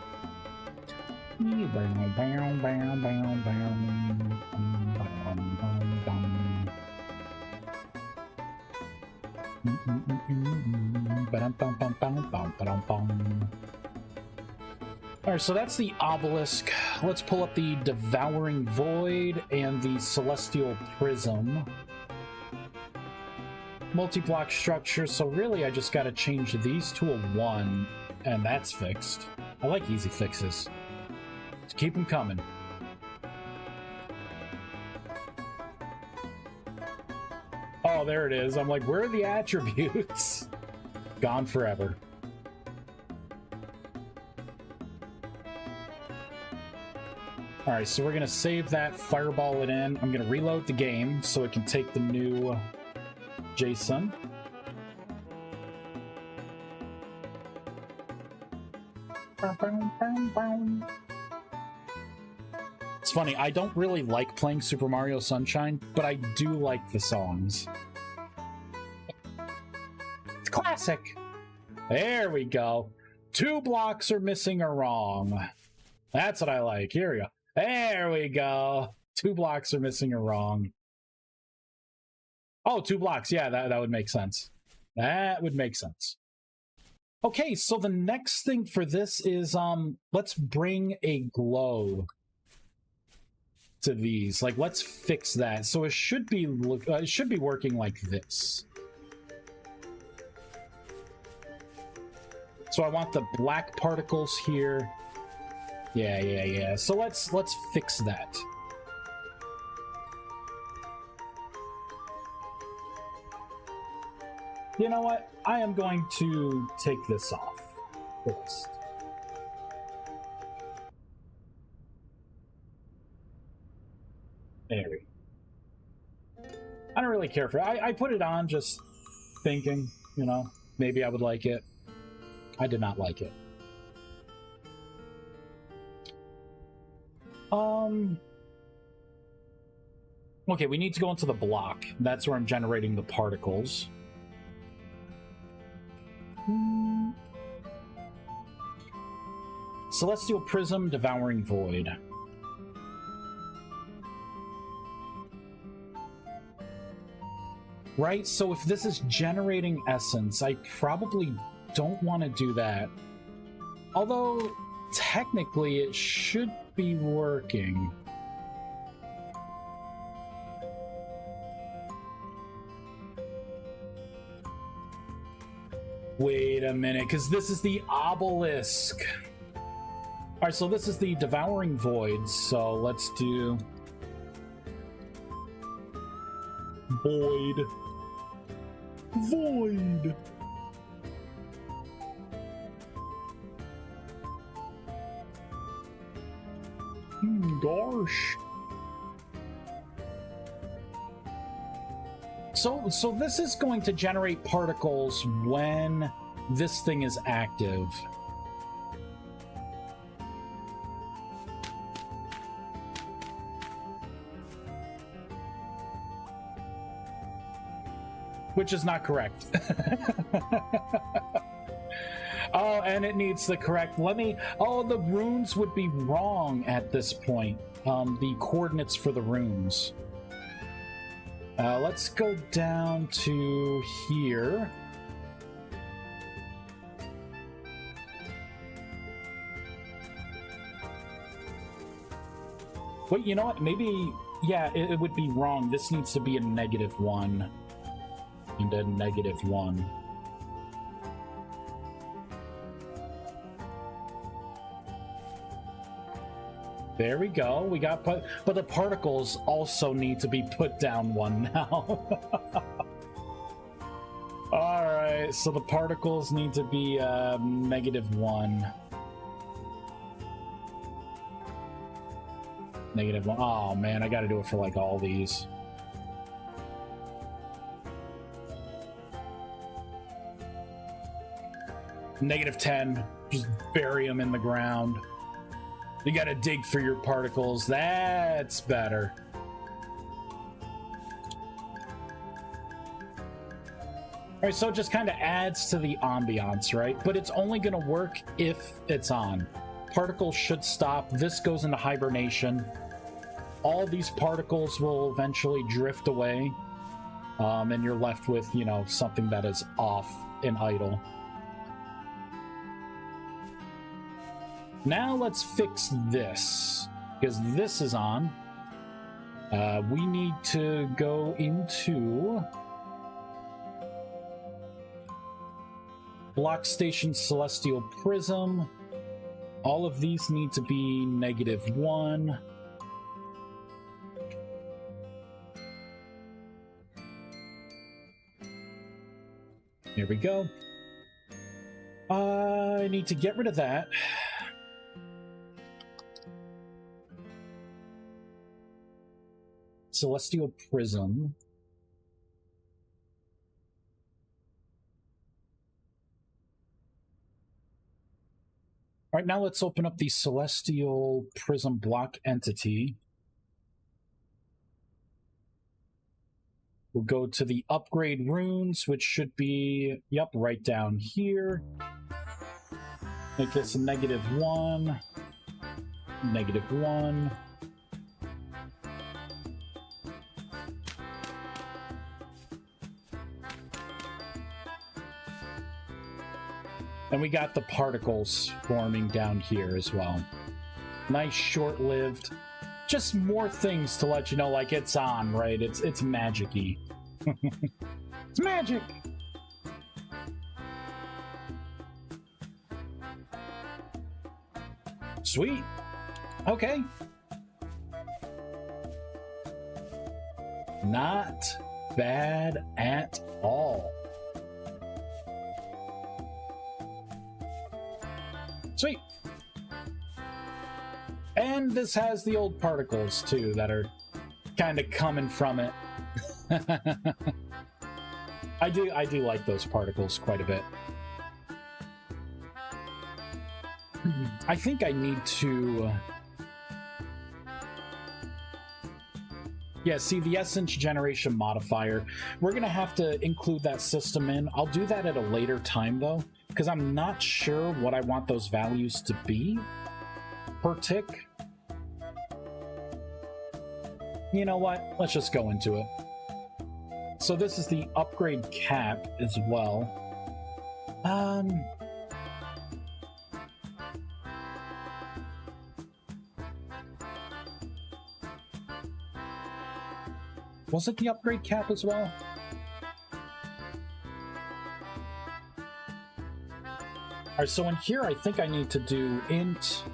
Alright, so that's the obelisk. Let's pull up the Devouring Void and the Celestial Prism. Multi-block structure, so really I just gotta change these to a 1, and that's fixed. I like easy fixes. Just keep them coming. Oh, there it is. I'm like, where are the attributes? Gone forever. Alright, so we're going to save that, fireball it in. I'm going to reload the game so it can take the new JSON. It's funny, I don't really like playing Super Mario Sunshine, but I do like the songs. It's classic! There we go. 2 blocks are missing or wrong. That's what I like. Here we go. There we go. 2 blocks are missing or wrong. Oh, 2 blocks. Yeah, that would make sense. That would make sense. Okay, so the next thing for this is, let's bring a glow to these. Like, let's fix that. So it should be working like this. So I want the black particles here. Yeah. So let's fix that. You know what? I am going to take this off first. There we go. I don't really care for it. I put it on just thinking, you know, maybe I would like it. I did not like it. Okay, we need to go into the block. That's where I'm generating the particles. Celestial Prism, Devouring Void. Right, so if this is generating essence, I probably don't want to do that. Although, technically, it should be working. Wait a minute, because this is the obelisk. Alright, so this is the Devouring Void, so let's do Void. Void. Gosh. So this is going to generate particles when this thing is active. Which is not correct. Oh, and it needs the correct... Oh, the runes would be wrong at this point. The coordinates for the runes. Let's go down to here. Wait, you know what? Maybe, yeah, it would be wrong. This needs to be a -1 and a -1. There we go. We got but the particles also need to be put down 1 now. All right, so the particles need to be -1. -1. Oh man, I got to do it for like all these. -10. Just bury them in the ground. You gotta dig for your particles. That's better. Alright, so it just kind of adds to the ambiance, right? But it's only gonna work if it's on. Particles should stop. This goes into hibernation. All these particles will eventually drift away. And you're left with, you know, something that is off and idle. Now let's fix this, because this is on. We need to go into Block Station Celestial Prism. All of these need to be -1. Here we go. I need to get rid of that. Celestial Prism. All right, now let's open up the Celestial Prism block entity. We'll go to the upgrade runes, which should be, yep, right down here. Make this a -1, -1. And we got the particles forming down here as well. Nice, short-lived. Just more things to let you know, like, it's on, right? It's magic-y. It's magic! Sweet. Okay. Not bad at all. Sweet. And this has the old particles too that are kind of coming from it. I do like those particles quite a bit. I think I need to yeah, see the essence generation modifier. We're gonna have to include that system in. I'll do that at a later time though, because I'm not sure what I want those values to be per tick. You know what? Let's just go into it. So this is the upgrade cap as well. Was it the upgrade cap as well? Alright, so in here I think I need to do int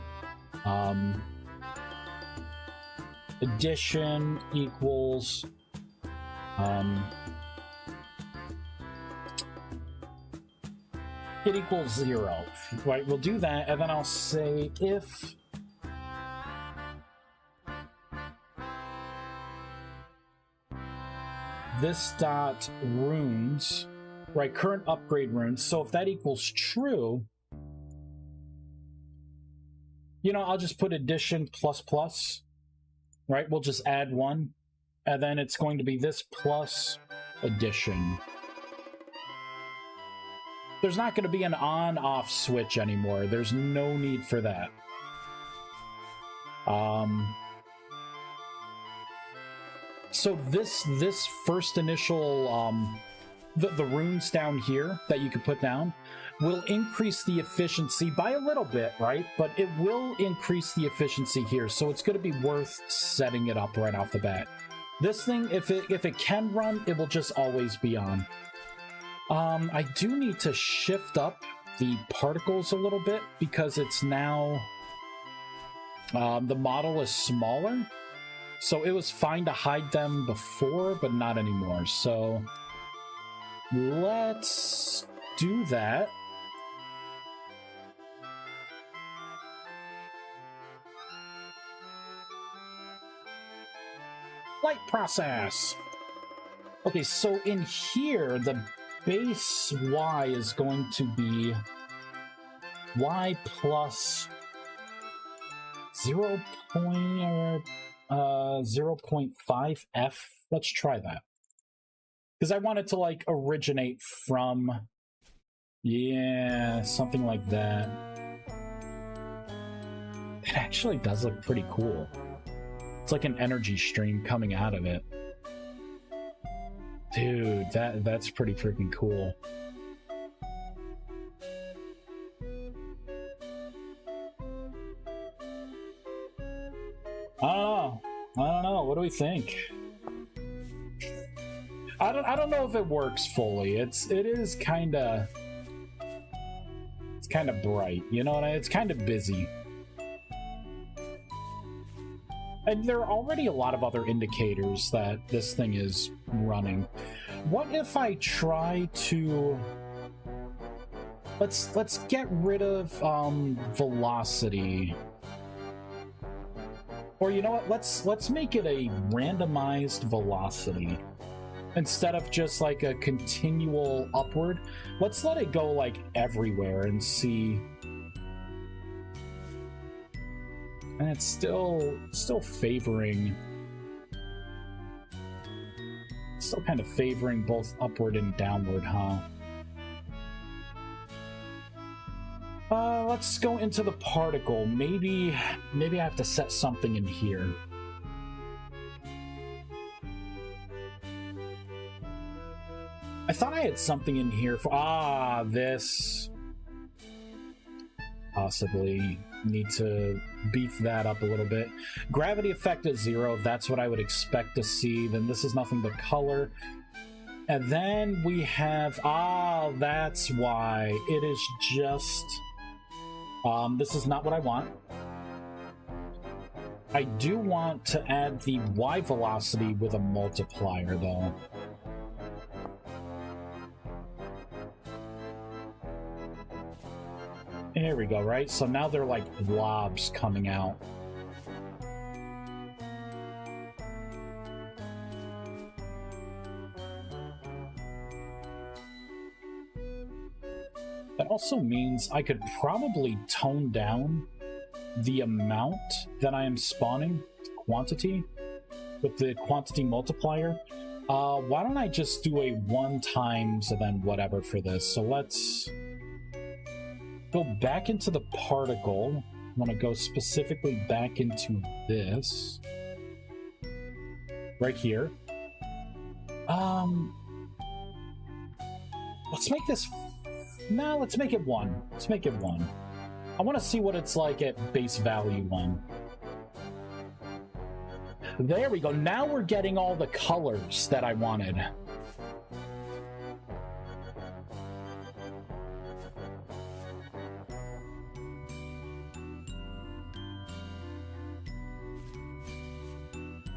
addition equals it equals 0. Right, we'll do that, and then I'll say if this dot runes, right, current upgrade runes, so if that equals true, you know, I'll just put addition ++, right? We'll just add 1, and then it's going to be this plus addition. There's not going to be an on-off switch anymore. There's no need for that. So this first initial the runes down here that you could put down will increase the efficiency by a little bit, right? But it will increase the efficiency here, so it's going to be worth setting it up right off the bat. This thing, if it can run, it will just always be on. I do need to shift up the particles a little bit because it's now the model is smaller. So it was fine to hide them before, but not anymore. So let's do that. Light process. Okay, so in here, the base Y is going to be Y plus 0.5 F. Let's try that. Because I want it to, like, originate from... Yeah, something like that. It actually does look pretty cool. It's like an energy stream coming out of it. Dude, that's pretty freaking cool. I don't know. What do we think? I don't know if it works fully. It is kind of... It's kind of bright, you know what it's kind of busy. And there are already a lot of other indicators that this thing is running. What if I try to... Let's get rid of velocity. Or you know what? Let's make it a randomized velocity. Instead of just like a continual upward, let's let it go like everywhere and see. And it's still favoring, still kind of favoring both upward and downward, huh? Let's go into the particle. Maybe I have to set something in here. I thought I had something in here for... this. Possibly need to beef that up a little bit. Gravity effect is 0. That's what I would expect to see. Then this is nothing but color. And then we have... that's why. It is just... this is not what I want. I do want to add the Y velocity with a multiplier, though. There we go, right? So now they're like blobs coming out. That also means I could probably tone down the amount that I am spawning, quantity, with the quantity multiplier. Why don't I just do a 1 times and then whatever for this? So let's go back into the particle. I want to go specifically back into this. Right here. Let's make this... No, let's make it 1. Let's make it 1. I want to see what it's like at base value 1. There we go. Now we're getting all the colors that I wanted.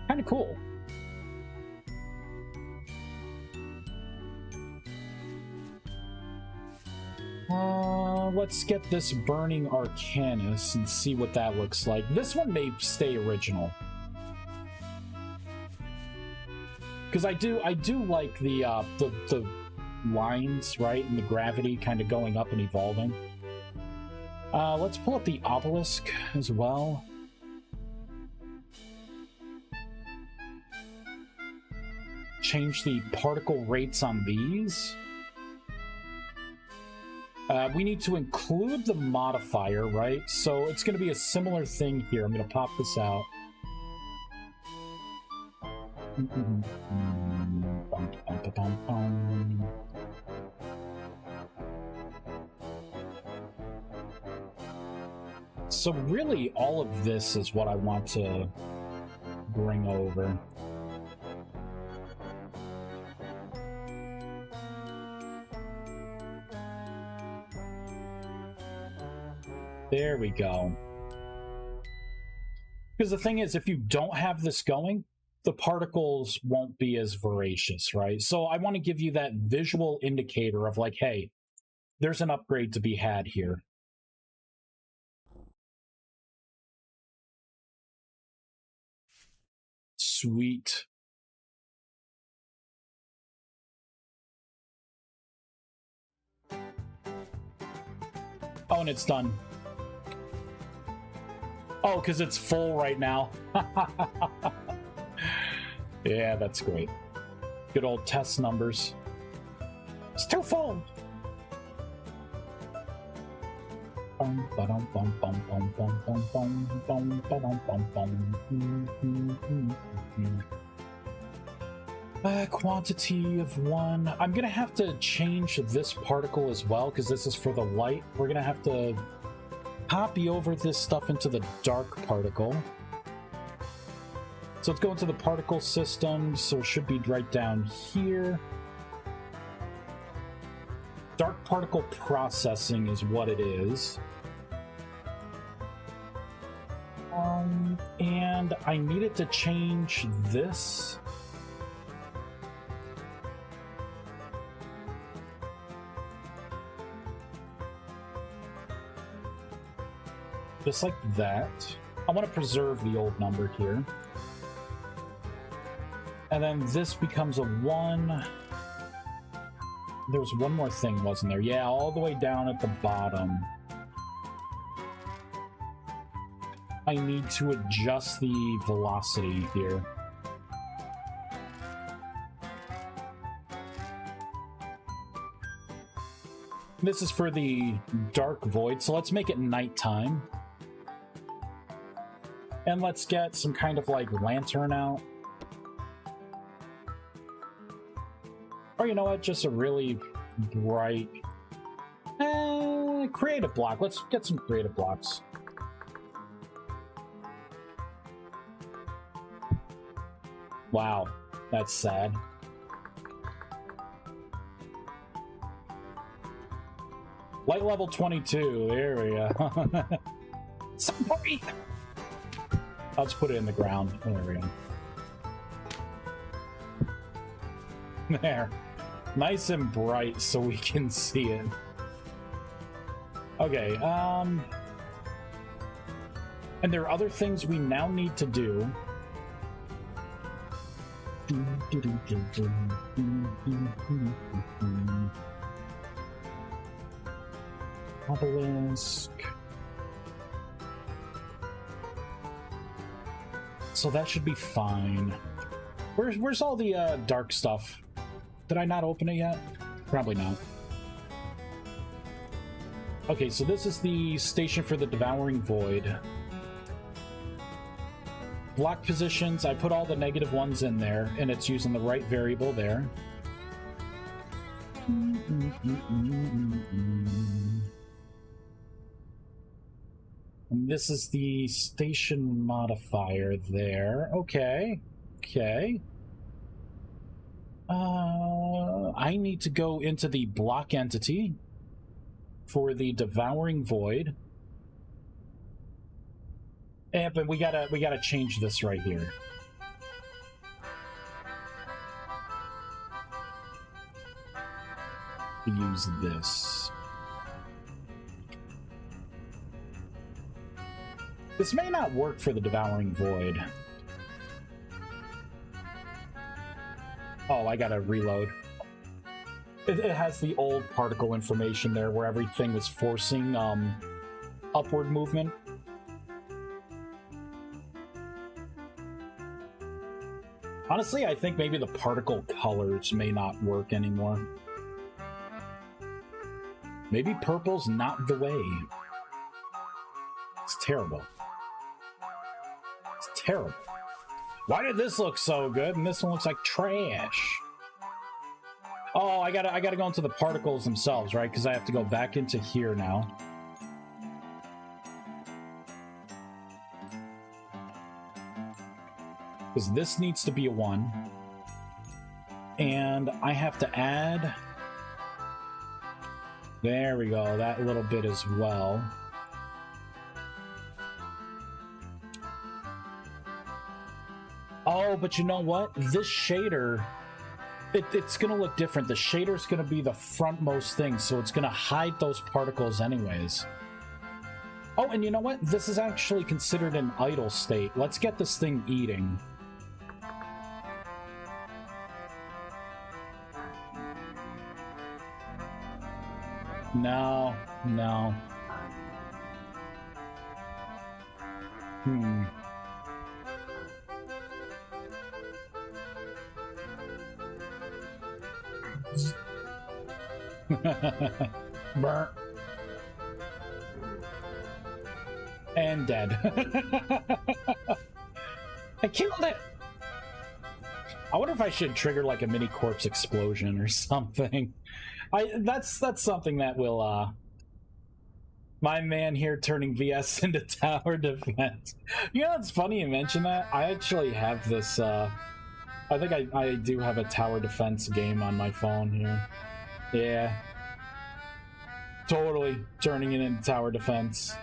Kind of cool. Let's get this Burning Arcanus and see what that looks like. This one may stay original. Because I do like the lines, right? And the gravity kind of going up and evolving. Let's pull up the obelisk as well. Change the particle rates on these. We need to include the modifier, right? So it's going to be a similar thing here. I'm going to pop this out. So really, all of this is what I want to bring over. There we go. Because the thing is, if you don't have this going, the particles won't be as voracious, right? So I want to give you that visual indicator of like, hey, there's an upgrade to be had here. Sweet. Oh, and it's done. Oh, because it's full right now. Yeah, that's great. Good old test numbers. It's too full. Quantity of 1. I'm gonna have to change this particle as well because this is for the light. We're gonna have to copy over this stuff into the dark particle. So let's go into the particle system. So it should be right down here. Dark particle processing is what it is. And I needed to change this. Just like that. I want to preserve the old number here. And then this becomes a 1. There was one more thing, wasn't there? Yeah, all the way down at the bottom. I need to adjust the velocity here. This is for the dark void, so let's make it nighttime. And let's get some kind of like lantern out. Or you know what, just a really bright creative block. Let's get some creative blocks. Wow, that's sad. Light level 22, there we go. Sorry! I'll just put it in the ground. There we go. There. Nice and bright so we can see it. Okay, and there are other things we now need to do. Obelisk. So that should be fine. Where's all the dark stuff? Did I not open it yet? Probably not. Okay, so this is the station for the Devouring Void. Block positions, I put all the negative ones in there, and it's using the right variable there. And this is the station modifier there. Okay. Okay. I need to go into the block entity for the Devouring Void. But we gotta change this right here. Use this. This may not work for the Devouring Void. Oh, I gotta reload. It has the old particle information there where everything was forcing upward movement. Honestly, I think maybe the particle colors may not work anymore. Maybe purple's not the way. It's terrible. It's terrible. Why did this look so good and this one looks like trash? Oh, I gotta go into the particles themselves, right? Because I have to go back into here now. Because this needs to be a 1. And I have to add... There we go, that little bit as well. Oh, but you know what? This shader, it's going to look different. The shader's going to be the frontmost thing, so it's going to hide those particles anyways. Oh, and you know what? This is actually considered an idle state. Let's get this thing eating. No, no. Burnt. And dead. I killed it! I wonder if I should trigger like a mini corpse explosion or something. That's something that will my man here turning VS into tower defense. You know, it's funny you mention that. I actually have this I think I do have a tower defense game on my phone here. Yeah. Totally turning it into tower defense.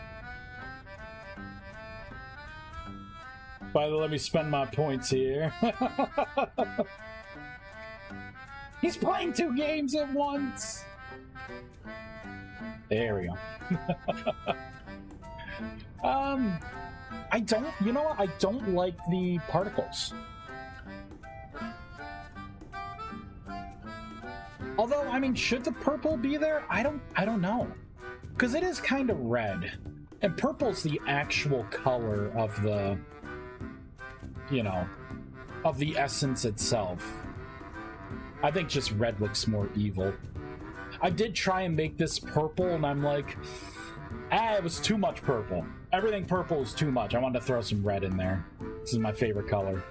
By the way, let me spend my points here. He's playing 2 games at once! There we go. You know what? I don't like the particles. Although, I mean, should the purple be there? I don't know. Because it is kind of red. And purple's the actual color of the, you know, of the essence itself. I think just red looks more evil. I did try and make this purple, and I'm like, it was too much purple. Everything purple is too much. I wanted to throw some red in there. This is my favorite color.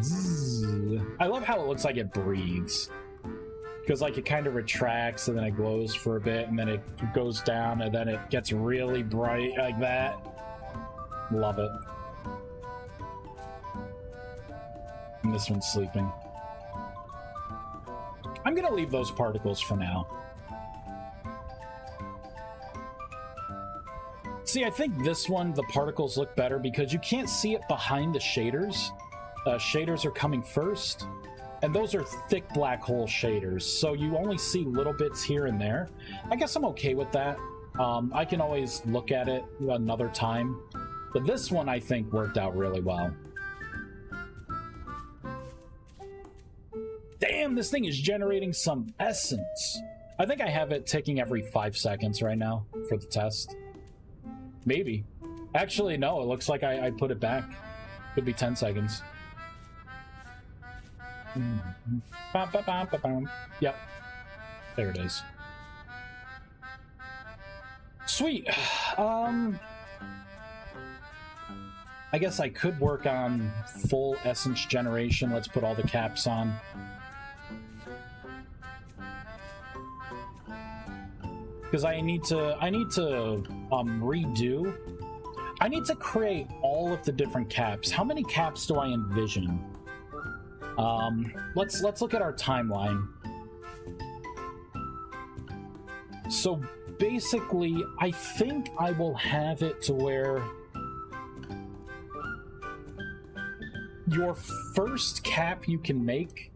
Zzz. I love how it looks like it breathes. Because like it kind of retracts, and then it glows for a bit, and then it goes down, and then it gets really bright like that. Love it. And this one's sleeping. I'm gonna leave those particles for now. See, I think this one, the particles look better because you can't see it behind the shaders. Shaders are coming first, and those are thick black hole shaders, so you only see little bits here and there. I guess I'm okay with that. I can always look at it another time, but this one I think worked out really well. Damn, this thing is generating some essence. I think I have it ticking every 5 seconds right now for the test. Maybe. Actually, no, it looks like I put it back. Could be 10 seconds. Yep. There it is. Sweet. I guess I could work on full essence generation. Let's put all the caps on. Because I need to redo. I need to create all of the different caps. How many caps do I envision? Let's look at our timeline. So basically, I think I will have it to where your first cap you can make.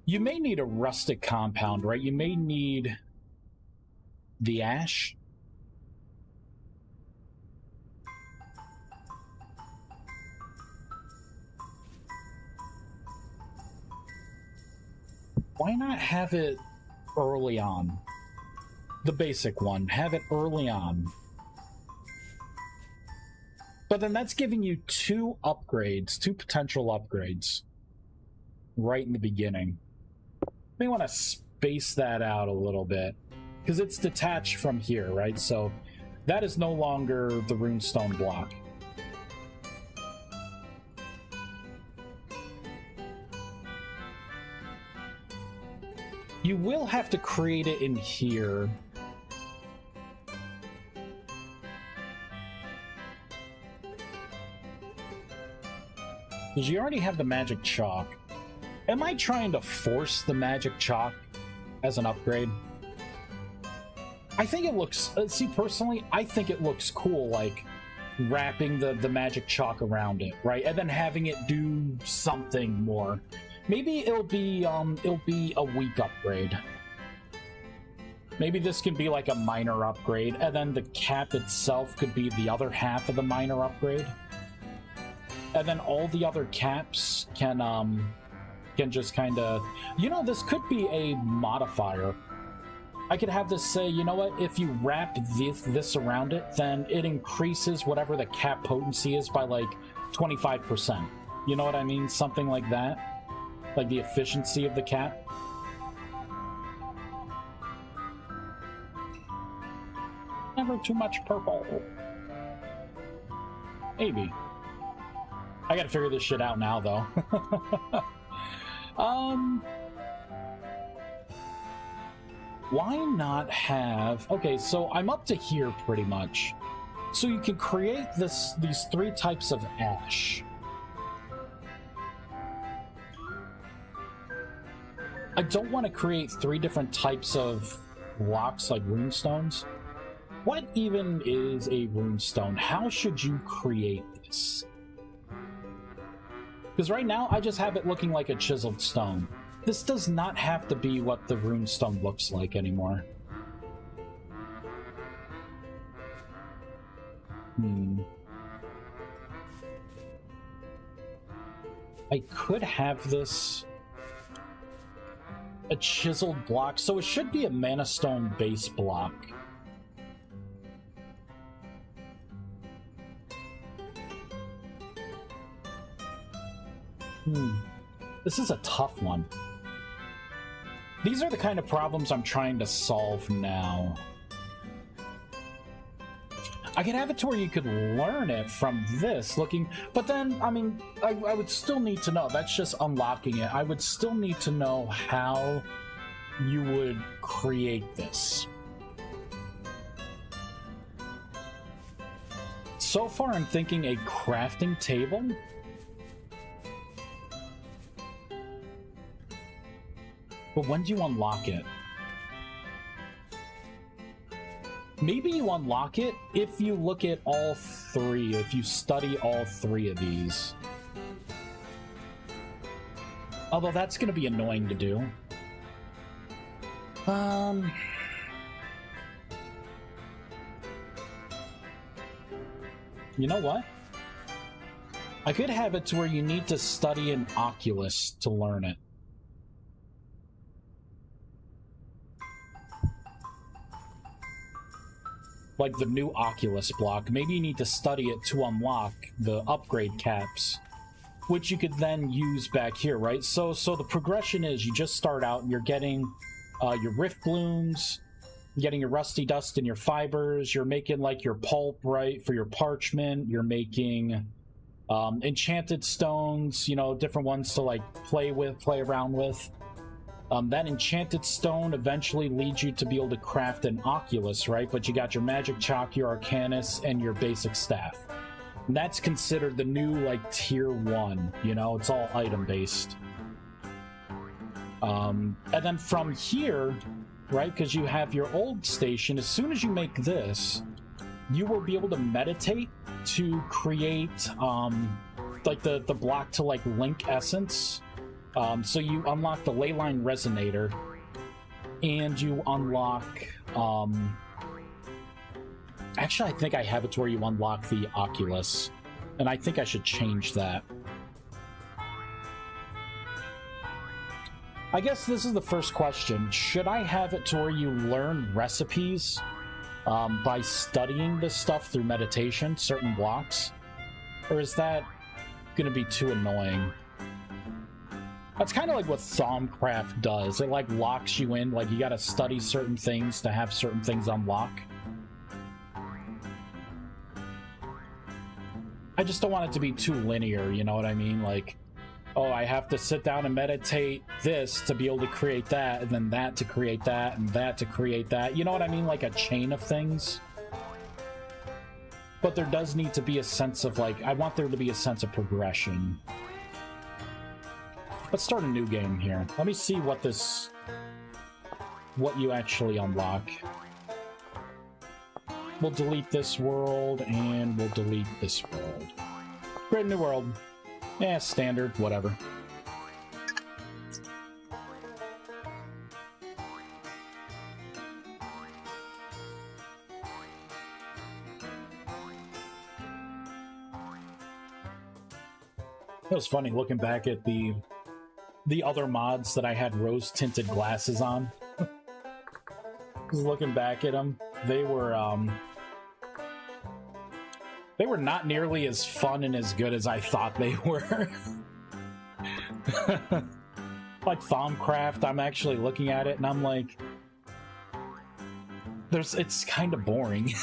You may need a rustic compound, right? You may need the ash. Why not have it early on? The basic one. Have it early on. But then that's giving you 2 upgrades, 2 potential upgrades right in the beginning. May want to space that out a little bit. because it's detached from here, right? So that is no longer the runestone block. You will have to create it in here. Because you already have the magic chalk. Am I trying to force the magic chalk as an upgrade? I think it looks... see, personally, I think it looks cool, like, wrapping the magic chalk around it, right? And then having it do something more. Maybe it'll be a weak upgrade. Maybe this can be like a minor upgrade, and then the cap itself could be the other half of the minor upgrade. And then all the other caps can just kind of... You know, this could be a modifier. I could have this say, you know what, if you wrap this around it, then it increases whatever the cap potency is by like 25%. You know what I mean? Something like that. Like the efficiency of the cap. Never too much purple. Maybe. I gotta figure this shit out now, though. Why not have... Okay, so I'm up to here pretty much. So you can create these 3 types of ash. I don't want to create 3 different types of blocks like runestones. What even is a runestone? How should you create this? Because right now, I just have it looking like a chiseled stone. This does not have to be what the runestone looks like anymore. I could have this a chiseled block, so it should be a mana stone base block. This is a tough one. These are the kind of problems I'm trying to solve now. I could have it to where you could learn it from this looking, but then, I mean, I would still need to know. That's just unlocking it. I would still need to know how you would create this. So far, I'm thinking a crafting table. But when do you unlock it? Maybe you unlock it if you look at all 3, if you study all 3 of these. Although that's going to be annoying to do. You know what? I could have it to where you need to study an Oculus to learn it. Like the new Oculus block. Maybe you need to study it to unlock the upgrade caps, which you could then use back here, right? So the progression is you just start out and you're getting your rift blooms, you're getting your rusty dust in your fibers, you're making like your pulp, right, for your parchment, you're making enchanted stones, you know, different ones to like play around with. That enchanted stone eventually leads you to be able to craft an Oculus, right? But you got your magic chalk, your arcanus, and your basic staff. And that's considered the new, like, tier 1, you know? It's all item-based. And then from here, right, because you have your old station, as soon as you make this, you will be able to meditate to create, like, the block to, like, link essence. So you unlock the Leyline Resonator, and you unlock, actually, I think I have it to where you unlock the Oculus, and I think I should change that. I guess this is the first question. Should I have it to where you learn recipes by studying this stuff through meditation, certain blocks? Or is that going to be too annoying? That's kind of like what Thaumcraft does. It like locks you in, like you gotta study certain things to have certain things unlock. I just don't want it to be too linear, you know what I mean? Like, oh, I have to sit down and meditate this to be able to create that, and then that to create that, and that to create that. You know what I mean? Like a chain of things. But there does need to be a sense of, like, I want there to be a sense of progression. Let's start a new game here. Let me see what you actually unlock. We'll delete this world, and we'll delete this world. Create a new world. Yeah, standard, whatever. It was funny looking back at the other mods that I had rose-tinted glasses on. Just looking back at them, they were not nearly as fun and as good as I thought they were. Like Thaumcraft, I'm actually looking at it and I'm like, it's kind of boring.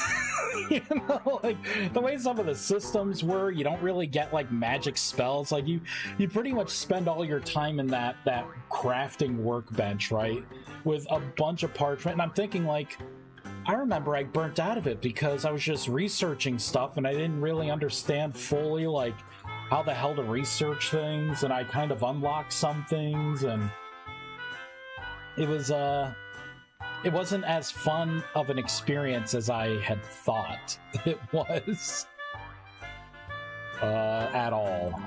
You know, like the way some of the systems were, you don't really get like magic spells. Like you pretty much spend all your time in that crafting workbench, right? With a bunch of parchment. And I'm thinking, like, I remember I burnt out of it because I was just researching stuff and I didn't really understand fully like how the hell to research things, and I kind of unlocked some things, and it wasn't as fun of an experience as I had thought it was. At all.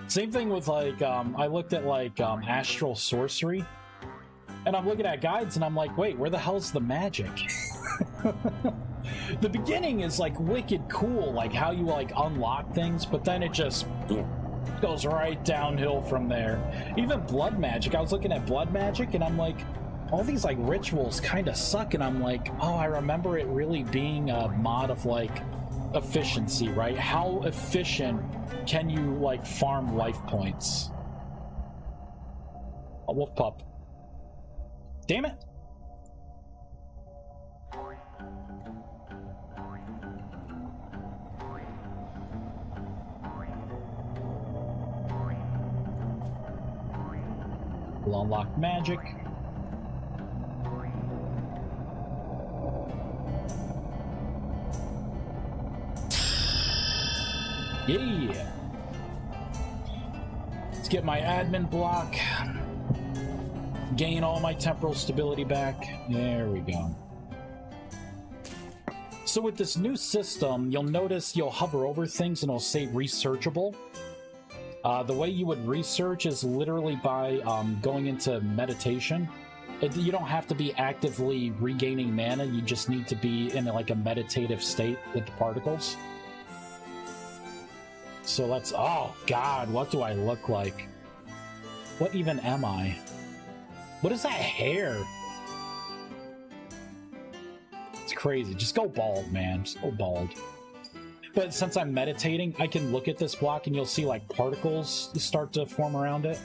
Same thing with, like, I looked at, like, astral sorcery, and I'm looking at guides, and I'm like, wait, where the hell's the magic? The beginning is, like, wicked cool, like, how you, like, unlock things, but then it just goes right downhill from there. Even blood magic, I was looking at blood magic, and I'm like, all these, like, rituals kind of suck, and I'm like, oh, I remember it really being a mod of, like, efficiency, right? How efficient can you, like, farm life points? A wolf pup. Damn it! We'll unlock magic. Yeah! Let's get my admin block. Gain all my temporal stability back. There we go. So with this new system, you'll notice you'll hover over things and it'll say researchable. The way you would research is literally by going into meditation. You don't have to be actively regaining mana, you just need to be in like a meditative state with the particles. So let's... oh god, what do I look like? What even am I? What is that hair? It's crazy. Just go bald, man. Just go bald. But since I'm meditating, I can look at this block and you'll see like particles start to form around it.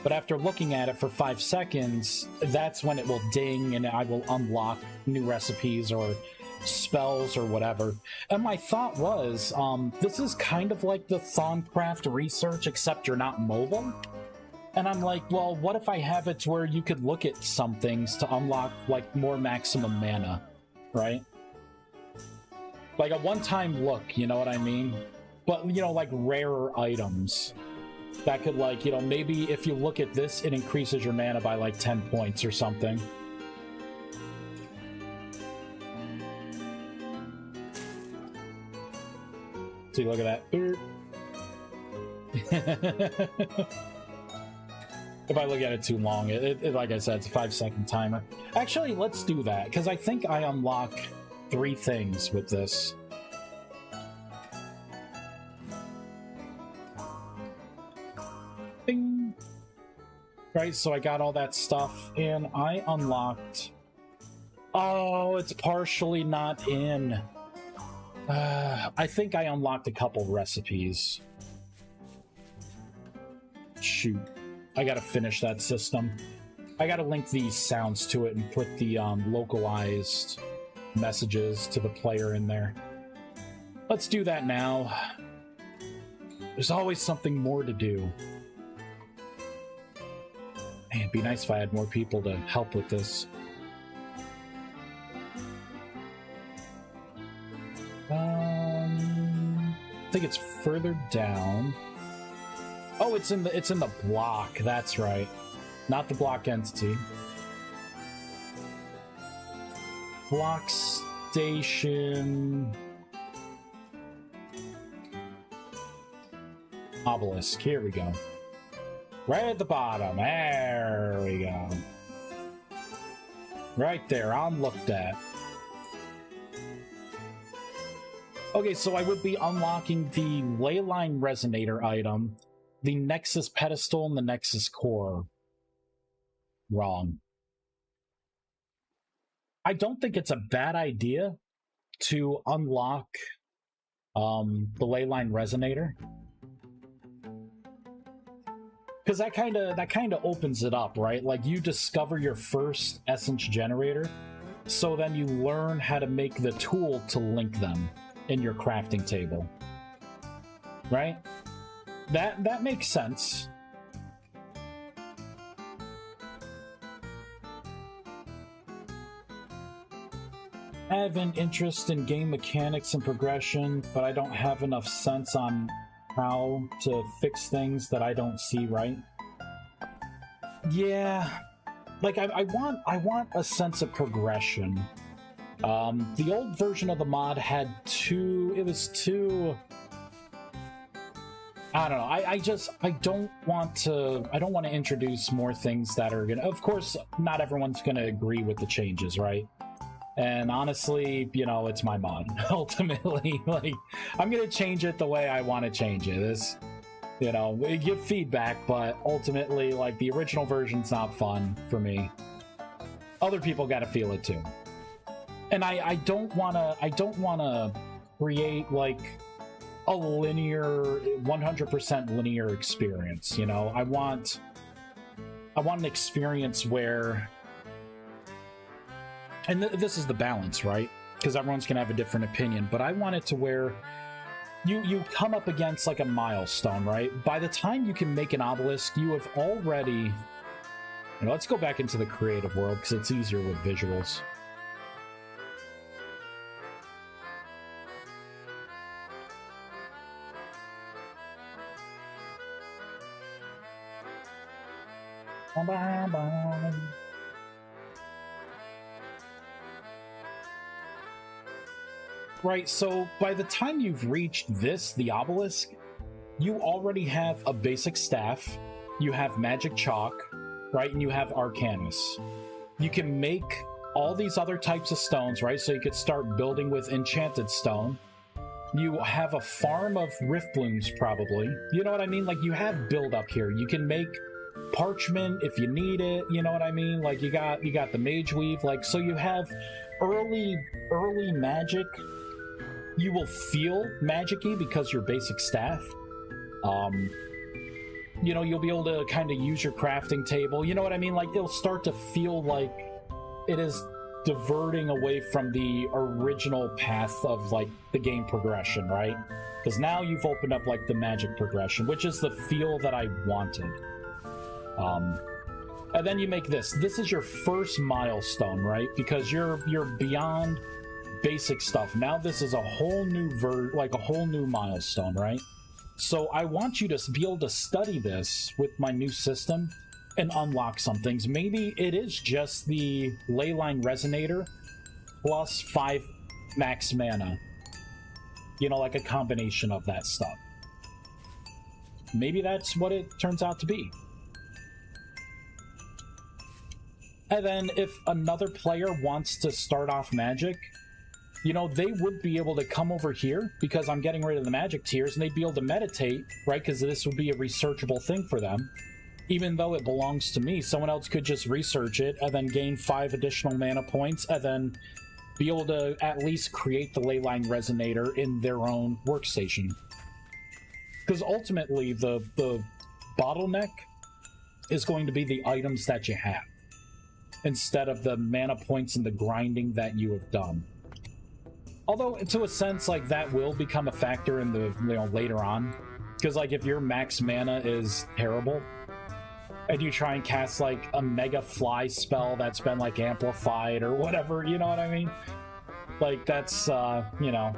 But after looking at it for 5 seconds, that's when it will ding and I will unlock new recipes or spells or whatever. And my thought was, this is kind of like the Thaumcraft research, except you're not mobile. And I'm like, well, what if I have it to where you could look at some things to unlock like more maximum mana, right? Like a one-time look, you know what I mean? But, you know, like rarer items. That could, like, you know, maybe if you look at this, it increases your mana by like 10 points or something. See, look at that. If I look at it too long, it like I said, it's a 5-second timer. Actually, let's do that, because I think I unlock 3 things with this. Bing! Right, so I got all that stuff, and I unlocked... oh, it's partially not in. I think I unlocked a couple recipes. shoot. I gotta finish that system. I gotta link these sounds to it and put the localized messages to the player in there. Let's do that now. There's always something more to do. Man, it'd be nice if I had more people to help with this. I think it's further down. Oh, it's in the block. That's right. Not the block entity. Block station. Obelisk. Here we go. Right at the bottom. There we go. Right there. I'm looked at. Okay, so I would be unlocking the Leyline Resonator item, the Nexus Pedestal, and the Nexus Core. Wrong. I don't think it's a bad idea to unlock the Leyline Resonator, because that kind of opens it up, right? Like, you discover your first essence generator, so then you learn how to make the tool to link them in your crafting table, right? That makes sense. I have an interest in game mechanics and progression, but I don't have enough sense on how to fix things that I don't see right. Yeah, like I want a sense of progression. The old version of the mod had I don't know. I don't want to introduce more things that are gonna, of course, not everyone's gonna agree with the changes, right? And honestly, you know, it's my mod. Ultimately, like, I'm gonna change it the way I want to change it. It's, you know, give feedback, but ultimately, like, the original version's not fun for me. Other people gotta feel it too. And I don't wanna create like a linear, 100% linear experience. You know, I want an experience where, and this is the balance, right? Because everyone's gonna have a different opinion, but I want it to where you come up against like a milestone, right? By the time you can make an obelisk, you have already, you know, let's go back into the creative world because it's easier with visuals. Right, so by the time you've reached this, the obelisk, you already have a basic staff, you have magic chalk, right, and you have arcanus. You can make all these other types of stones, right, so you could start building with enchanted stone. You have a farm of rift blooms, probably. You know what I mean? Like, you have build up here. You can make parchment if you need it, you know what I mean? Like, you got the mage weave, like, so you have early magic. You will feel magic-y because you're basic staff. You know, you'll be able to kind of use your crafting table, you know what I mean? Like, it'll start to feel like it is diverting away from the original path of, like, the game progression, right? Because now you've opened up, like, the magic progression, which is the feel that I wanted. And then you make this. This is your first milestone, right? Because you're beyond basic stuff. Now this is a whole new a whole new milestone, right? So I want you to be able to study this with my new system and unlock some things. Maybe it is just the Leyline Resonator plus 5 max mana. You know, like a combination of that stuff. Maybe that's what it turns out to be. And then if another player wants to start off magic, you know, they would be able to come over here because I'm getting rid of the magic tiers, and they'd be able to meditate, right? Because this would be a researchable thing for them. Even though it belongs to me, someone else could just research it and then gain 5 additional mana points and then be able to at least create the Leyline Resonator in their own workstation. Because ultimately, the bottleneck is going to be the items that you have, instead of the mana points and the grinding that you have done. Although, to a sense, like, that will become a factor in the, you know, later on. Because, like, if your max mana is terrible, and you try and cast, like, a mega fly spell that's been, like, amplified or whatever, you know what I mean? Like, that's, you know,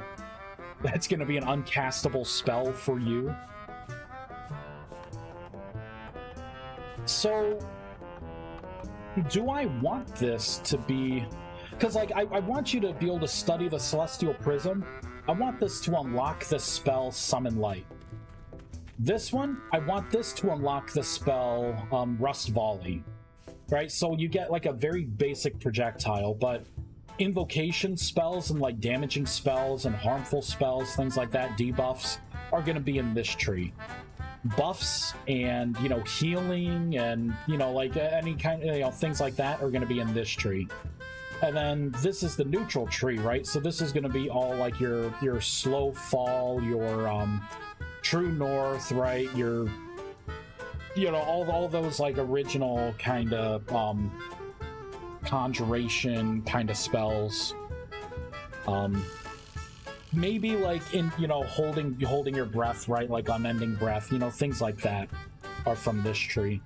that's gonna be an uncastable spell for you. So, do I want this to be... Because, like, I want you to be able to study the Celestial Prism. I want this to unlock the spell Summon Light. This one, I want this to unlock the spell Rust Volley. Right? So you get, like, a very basic projectile, but invocation spells and, like, damaging spells and harmful spells, things like that, debuffs, are going to be in this tree. Buffs and, you know, healing and, you know, like, any kind of, you know, things like that are going to be in this tree. And then this is the neutral tree, right? So this is going to be all like your slow fall, your true north, right? Your, you know, all those like original kind of conjuration kind of spells. Maybe like in, you know, holding your breath, right? Like unending breath, you know, things like that are from this tree.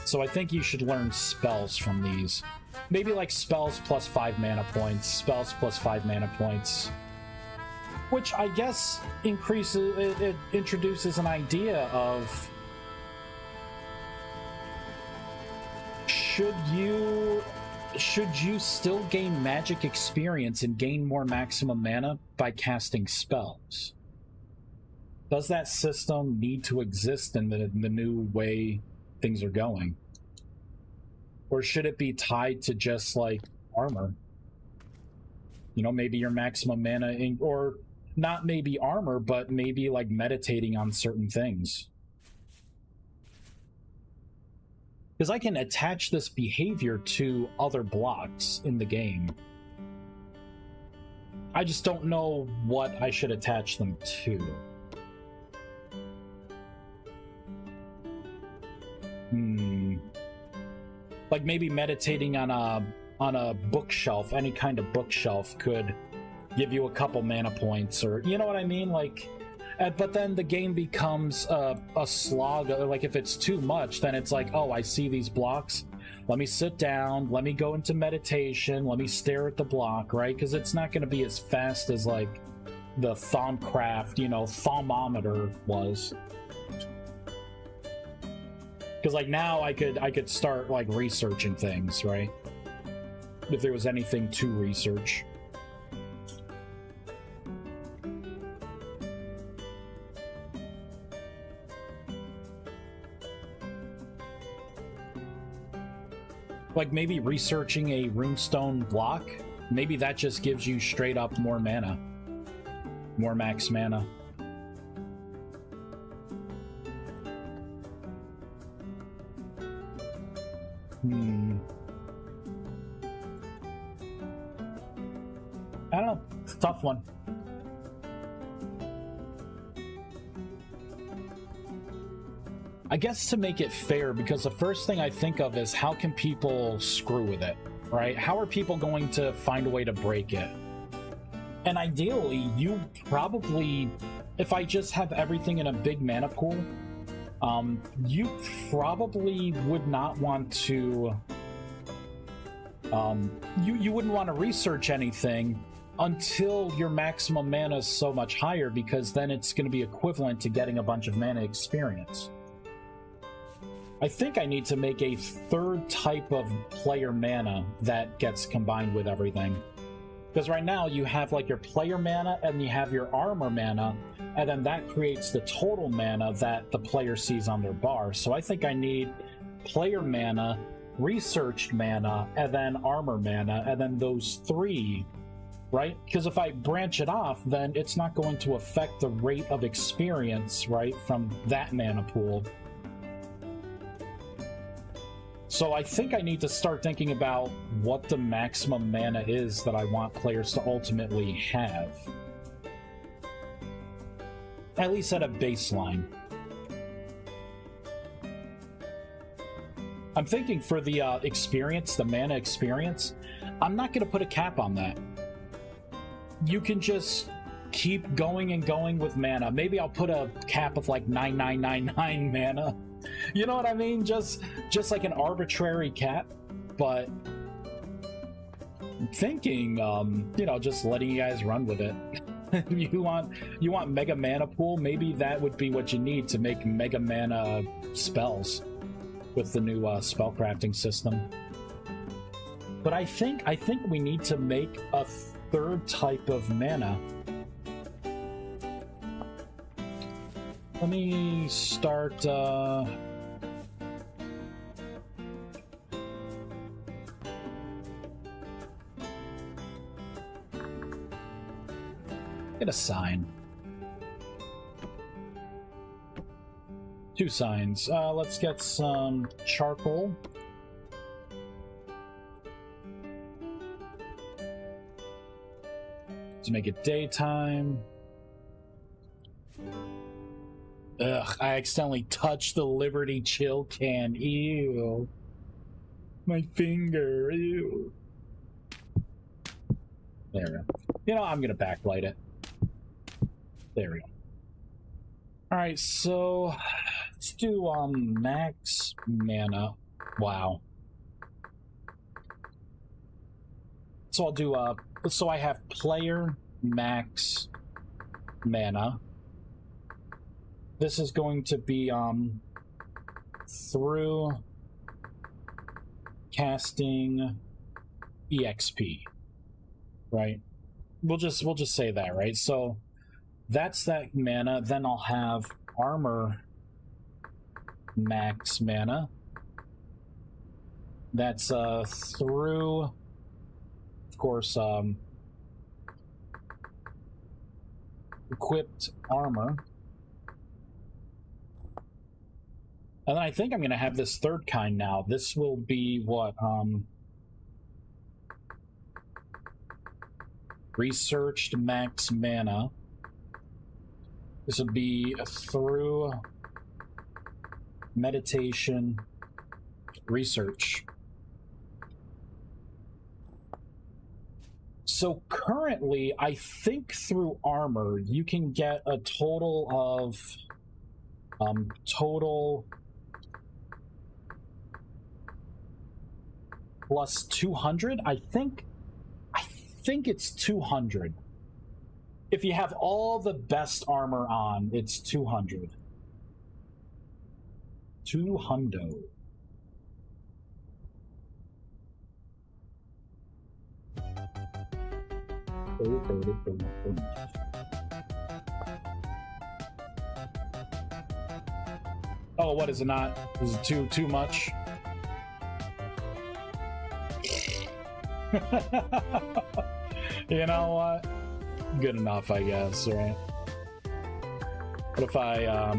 So I think you should learn spells from these. Maybe like spells plus 5 mana points, spells plus 5 mana points. Which I guess increases, it introduces an idea of... Should you still gain magic experience and gain more maximum mana by casting spells? Does that system need to exist in the new way things are going? Or should it be tied to just, like, armor? You know, maybe your maximum mana, or not maybe armor, but maybe, like, meditating on certain things. Because I can attach this behavior to other blocks in the game. I just don't know what I should attach them to. Like maybe meditating on a bookshelf, any kind of bookshelf, could give you a couple mana points, or you know what I mean? Like, but then the game becomes a slog. Like if it's too much, then it's like, oh, I see these blocks. Let me sit down. Let me go into meditation. Let me stare at the block, right? Because it's not going to be as fast as like the Thaumcraft, you know, thaumometer was. Because like now I could start like researching things, right? If there was anything to research. Like maybe researching a runestone block, maybe that just gives you straight up more mana. More max mana. I don't know. It's a tough one. I guess to make it fair, because the first thing I think of is how can people screw with it, right? How are people going to find a way to break it? And ideally, you probably, if I just have everything in a big mana pool, you probably would not want to, you wouldn't want to research anything until your maximum mana is so much higher, because then it's going to be equivalent to getting a bunch of mana experience. I think I need to make a third type of player mana that gets combined with everything. Because right now you have like your player mana and you have your armor mana, and then that creates the total mana that the player sees on their bar. So I think I need player mana, researched mana, and then armor mana, and then those three, right? Because if I branch it off, then it's not going to affect the rate of experience, right, from that mana pool. So I think I need to start thinking about what the maximum mana is that I want players to ultimately have. At least at a baseline. I'm thinking for the experience, the mana experience, I'm not going to put a cap on that. You can just keep going and going with mana. Maybe I'll put a cap of like 9999 mana. You know what I mean? Just like an arbitrary cap. But I'm thinking, you know, just letting you guys run with it. you want mega mana pool? Maybe that would be what you need to make mega mana spells with the new spell crafting system. But I think we need to make a third type of mana. Let me start get a sign. 2 signs. Let's get some charcoal. To make it daytime. Ugh, I accidentally touched the Liberty Chill can. Ew. My finger. Ew. There we go. You know, I'm gonna backlight it. There we go. Alright, so let's do max mana. Wow. So I'll do so I have player max mana. This is going to be through casting EXP. Right? We'll just say that, right? So that's that mana. Then I'll have armor max mana. That's through, of course, equipped armor. And then I think I'm going to have this third kind now. This will be what? Researched max mana. This would be through meditation research. So currently, I think through armor, you can get a total of total plus 200. I think it's 200. If you have all the best armor on, it's 200. 200. Oh, what is it not? Is it too much? You know what? Good enough, I guess, right? What if I,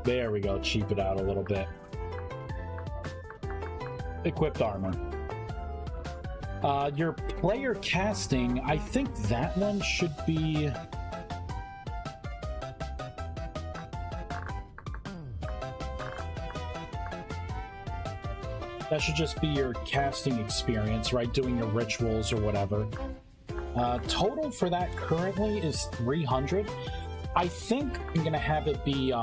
there we go, cheap it out a little bit. Equipped armor. Your player casting, I think that one should be... That should just be your casting experience, right? Doing your rituals or whatever. Total for that currently is 300. I think I'm gonna have it be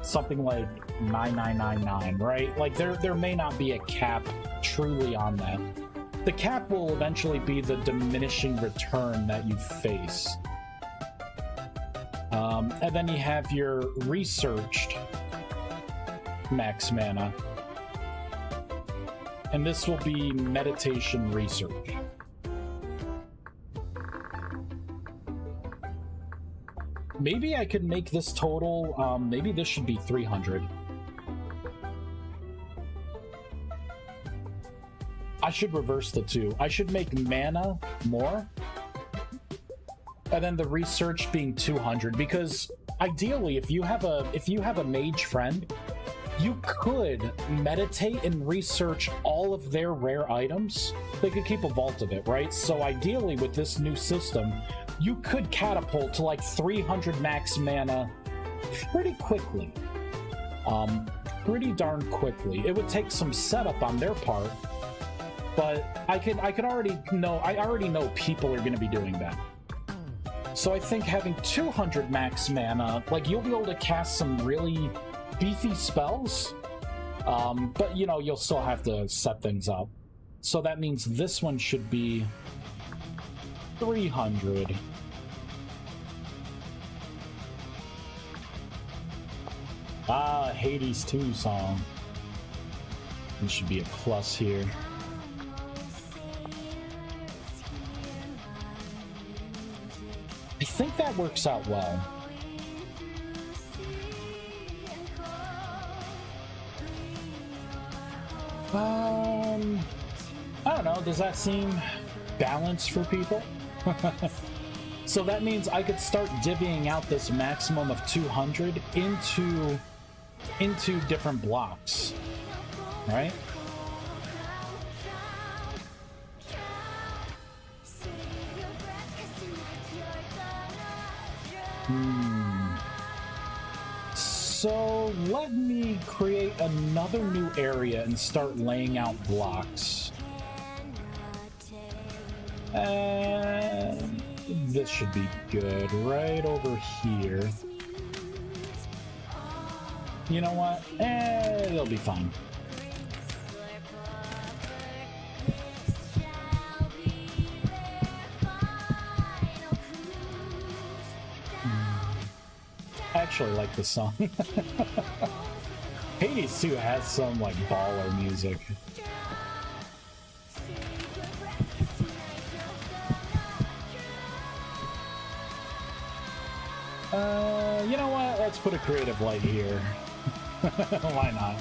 something like 9999, right? Like there may not be a cap truly on that. The cap will eventually be the diminishing return that you face. And then you have your researched max mana. And this will be meditation research. Maybe I could make this total, maybe this should be 300. I should reverse the two. I should make mana more, and then the research being 200, because ideally, if you have a mage friend, you could meditate and research all of their rare items. They could keep a vault of it, right? So ideally with this new system, you could catapult to like 300 max mana pretty quickly. Pretty darn quickly. It would take some setup on their part, but I already know people are going to be doing that. So I think having 200 max mana, like, you'll be able to cast some really beefy spells, but you know, you'll still have to set things up. So that means this one should be 300. Ah, Hades 2 song. It should be a plus here. I think that works out well. I don't know, does that seem balanced for people? So that means I could start divvying out this maximum of 200 into different blocks, right? So let me create another new area and start laying out blocks. And this should be good right over here. You know what? It'll be fine. I actually like the song. Hades 2 has some like baller music. You know what? Let's put a creative light here. Why not?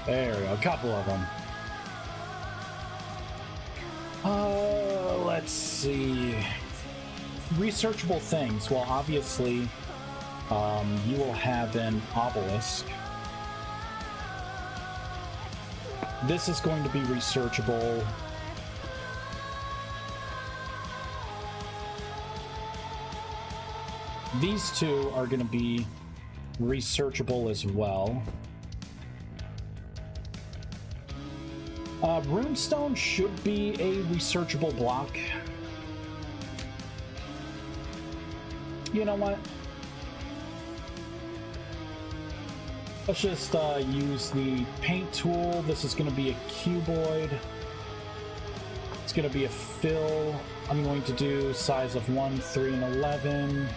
There we go. A couple of them. Let's see. Researchable things. Well, obviously, you will have an obelisk. This is going to be researchable. These two are going to be researchable as well. Runestone should be a researchable block. You know what? Let's just use the paint tool. This is going to be a cuboid. It's going to be a fill. I'm going to do size of 1, 3, and 11.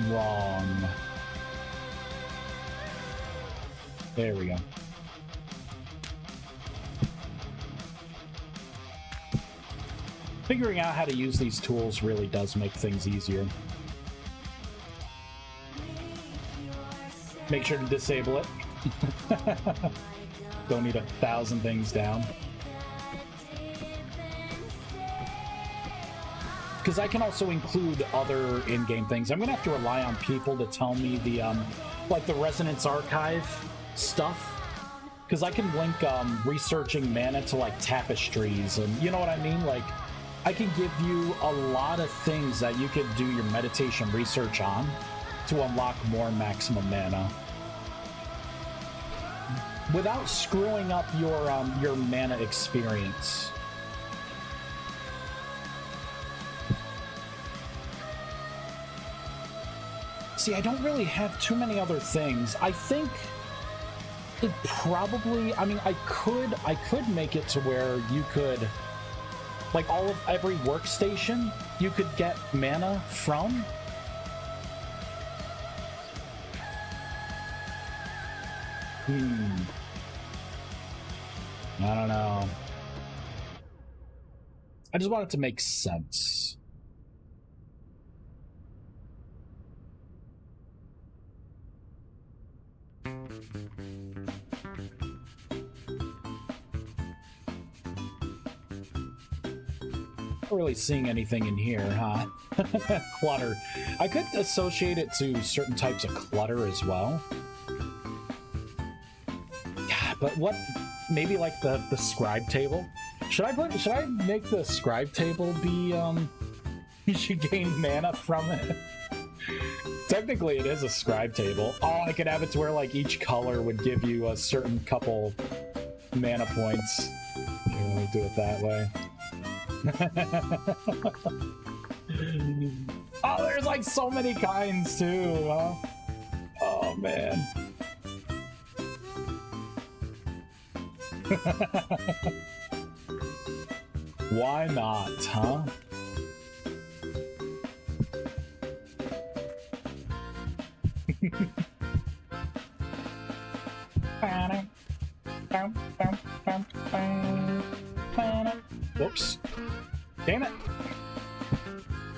Wrong. There we go. Figuring out how to use these tools really does make things easier. Make sure to disable it. Don't need 1,000 things down. Because I can also include other in-game things. I'm gonna have to rely on people to tell me the like the Resonance Archive stuff, because I can link researching mana to like tapestries, and you know what I mean. Like, I can give you a lot of things that you could do your meditation research on to unlock more maximum mana without screwing up your mana experience. See, I don't really have too many other things. I think it probably, I mean, I could make it to where you could, like, every workstation you could get mana from. I don't know. I just want it to make sense. Not really seeing anything in here, huh? Clutter. I could associate it to certain types of clutter as well. Yeah, but what? Maybe like the scribe table? Should I make the scribe table be you should gain mana from it? Technically it is a scribe table. Oh, I could have it to where like each color would give you a certain couple mana points. Yeah, we'll do it that way. Oh, there's like so many kinds too, huh? Oh man. Why not, huh? Whoops. Damn it.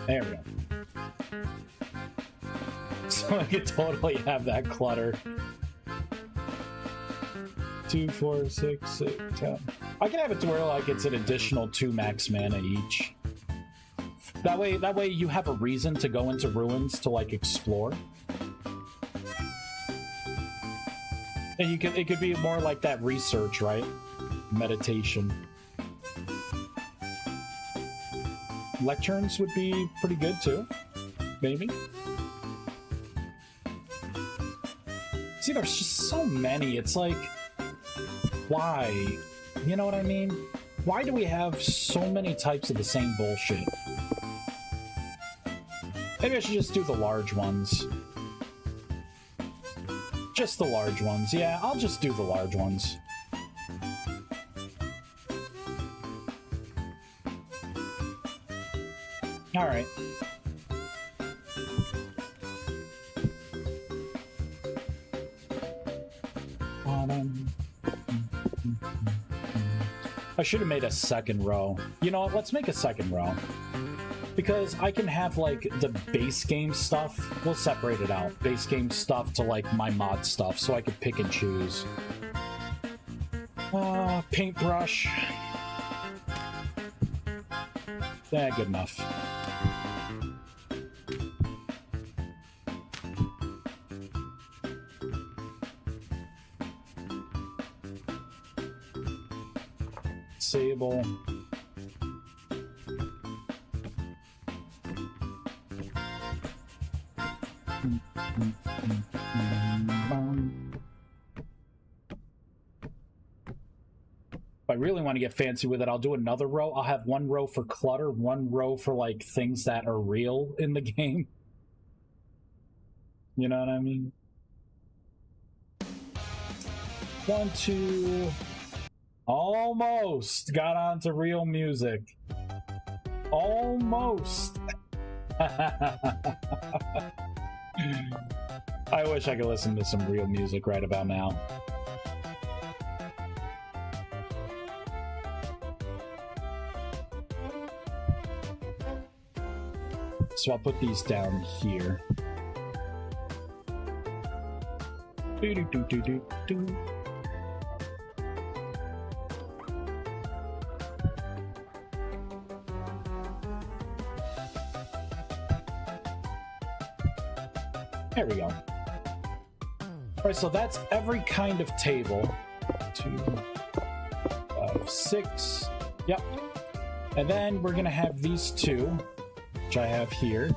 There we go. So I could totally have that clutter. 2, 4, 6, 6, 10. I can have it to where like it's an additional 2 max mana each. That way you have a reason to go into ruins to like explore. And it could be more like that research, right? Meditation. Lecterns would be pretty good too. Maybe. See, there's just so many. It's like, why? You know what I mean? Why do we have so many types of the same bullshit? Maybe I should just do the large ones. Just the large ones. Yeah, I'll just do the large ones. All right. I should have made a second row. You know what? Let's make a second row. Because I can have, like, the base game stuff. We'll separate it out. Base game stuff to, like, my mod stuff, so I could pick and choose. Paintbrush. Yeah, good enough. Sable. If I really want to get fancy with it, I'll do another row. I'll have one row for clutter, one row for like things that are real in the game. You know what I mean? 1, 2. Almost got onto real music. Almost. I wish I could listen to some real music right about now. So I'll put these down here. Do-do-do-do-do-do. There we go. Alright, so that's every kind of table. 2, 5, 6. Yep. And then we're gonna have these two, which I have here.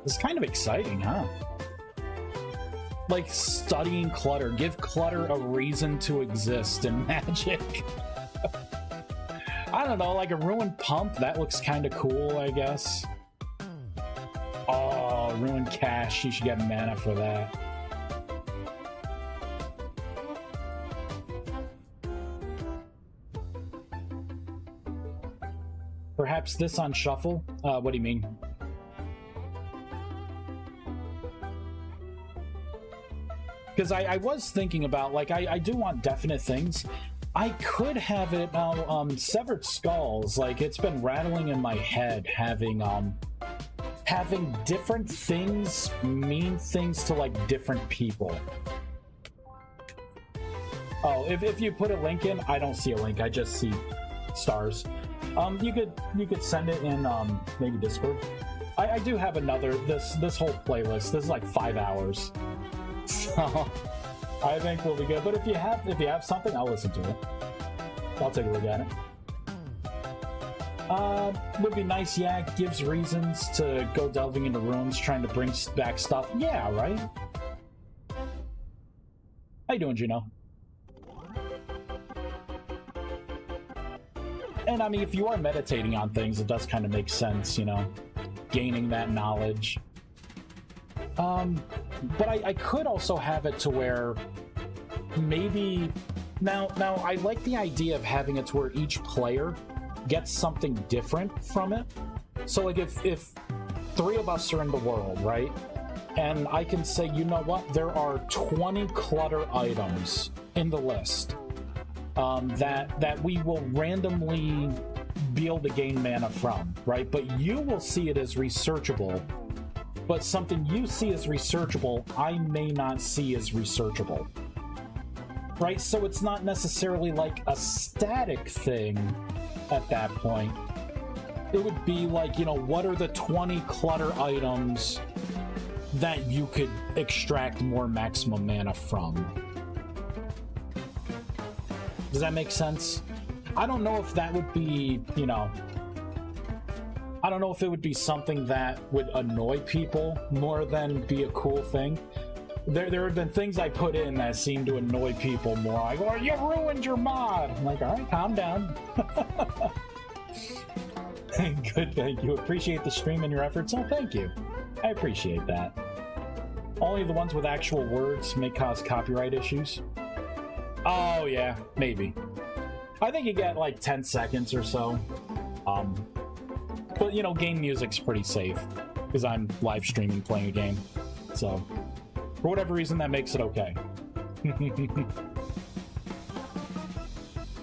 It's kind of exciting, huh? Like studying clutter. Give clutter a reason to exist in Magic. I don't know, like a ruined pump, that looks kind of cool, I guess. Oh, ruined cache, you should get mana for that. Perhaps this on shuffle? What do you mean? Because I was thinking about, like, I do want definite things. I could have it Severed Skulls. Like, it's been rattling in my head having different things mean things to like different people. Oh, if you put a link in, I don't see a link. I just see stars. You could send it in maybe Discord. I do have another this whole playlist. This is like 5 hours, so I think we'll be good. But if you have something, I'll listen to it. I'll take a look at it. Would be nice, yeah. Gives reasons to go delving into ruins, trying to bring back stuff. Yeah, right? How you doing, Gino? And I mean, if you are meditating on things, it does kind of make sense, you know, gaining that knowledge. But I could also have it to where maybe... Now, I like the idea of having it to where each player gets something different from it. So, like, if 3 of us are in the world, right? And I can say, you know what? There are 20 clutter items in the list that we will randomly be able to gain mana from, right? But you will see it as researchable. But something you see as researchable, I may not see as researchable. Right? So it's not necessarily like a static thing at that point. It would be like, you know, what are the 20 clutter items that you could extract more maximum mana from? Does that make sense? I don't know if that would be, you know... I don't know if it would be something that would annoy people more than be a cool thing. There have been things I put in that seem to annoy people more. Like, oh, you ruined your mod! I'm like, alright, calm down. Good, thank you. Appreciate the stream and your efforts. Oh, thank you. I appreciate that. Only the ones with actual words may cause copyright issues. Oh, yeah, maybe. I think you get like 10 seconds or so. But, you know, game music's pretty safe because I'm live streaming playing a game. So, for whatever reason, that makes it okay.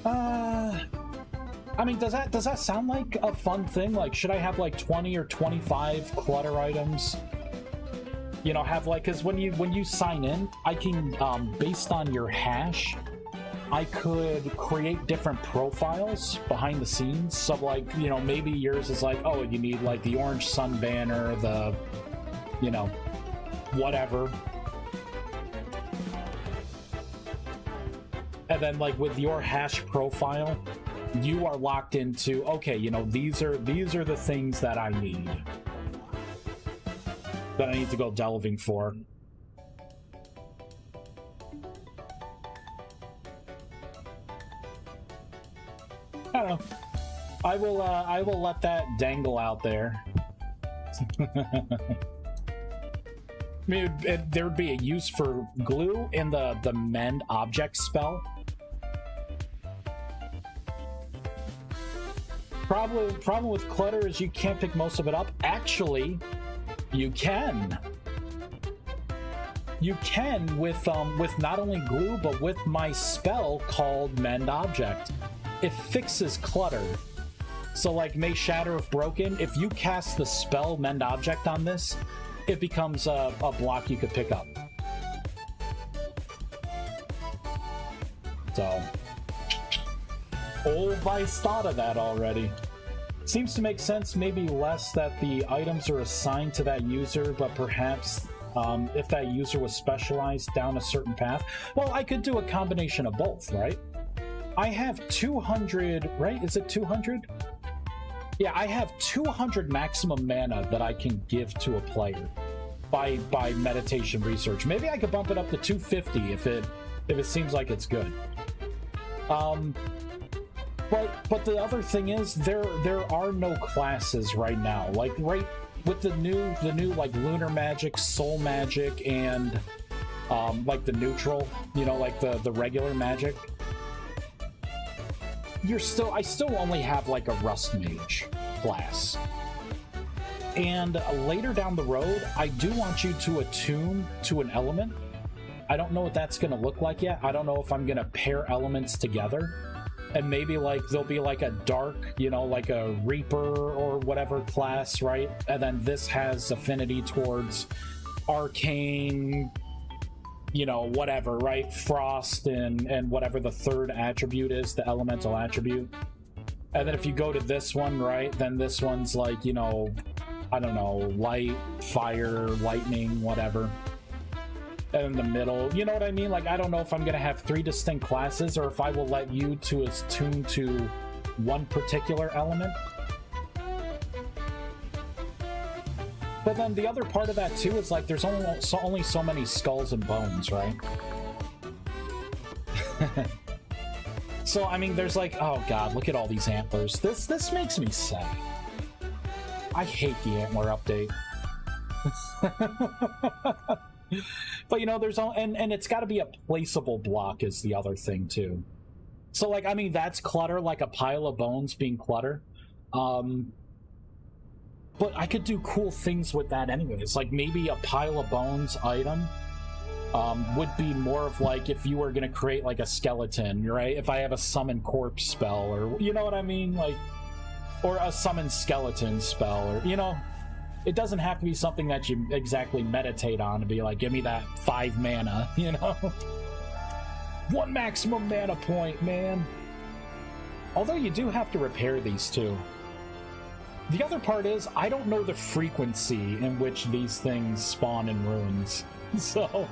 I mean, does that sound like a fun thing? Like, should I have like 20 or 25 clutter items? You know, have like, because when you sign in, I can, based on your hash, I could create different profiles behind the scenes. So, like, you know, maybe yours is like, oh, you need like the orange sun banner, the, you know, whatever. And then, like, with your hash profile, you are locked into, okay, you know, these are the things that I need. That I need to go delving for. I don't know. I will let that dangle out there. I mean, there would be a use for glue in the mend object spell. Problem with clutter is you can't pick most of it up. Actually, you can. You can with not only glue, but with my spell called Mend Object. It fixes clutter. So, like, may shatter if broken. If you cast the spell Mend Object on this, it becomes a block you could pick up. So, old Vice thought of that already. Seems to make sense, maybe less that the items are assigned to that user, but perhaps if that user was specialized down a certain path. Well, I could do a combination of both, right? I have 200, right? Is it 200? Yeah, I have 200 maximum mana that I can give to a player by meditation research. Maybe I could bump it up to 250 if it seems like it's good. But the other thing is there are no classes right now. Like right with the new like lunar magic, soul magic, and like the neutral, you know, like the regular magic. I still only have like a rust mage class. And later down the road, I do want you to attune to an element. I don't know what that's going to look like yet. I don't know if I'm going to pair elements together. And maybe like there'll be like a dark, you know, like a Reaper or whatever class, right? And then this has affinity towards arcane, you know, whatever, right? Frost and whatever the third attribute is, the elemental attribute. And then if you go to this one, right, then this one's like, you know, I don't know, light, fire, lightning, whatever. And in the middle, you know what I mean? Like, I don't know if I'm gonna have 3 distinct classes or if I will let you to attune to one particular element. But then the other part of that too is like there's only so many skulls and bones, right? So I mean, there's like, oh god, look at all these antlers. This makes me sad. I hate the antler update. But you know, there's all and it's got to be a placeable block is the other thing too. So like, I mean, that's clutter, like a pile of bones being clutter. But I could do cool things with that anyways. Like maybe a pile of bones item would be more of like if you were going to create like a skeleton, right? If I have a summon corpse spell or, you know what I mean? Like, or a summon skeleton spell or, you know, it doesn't have to be something that you exactly meditate on to be like, give me that 5 mana, you know? 1 maximum mana point, man. Although you do have to repair these too. The other part is, I don't know the frequency in which these things spawn in ruins. So...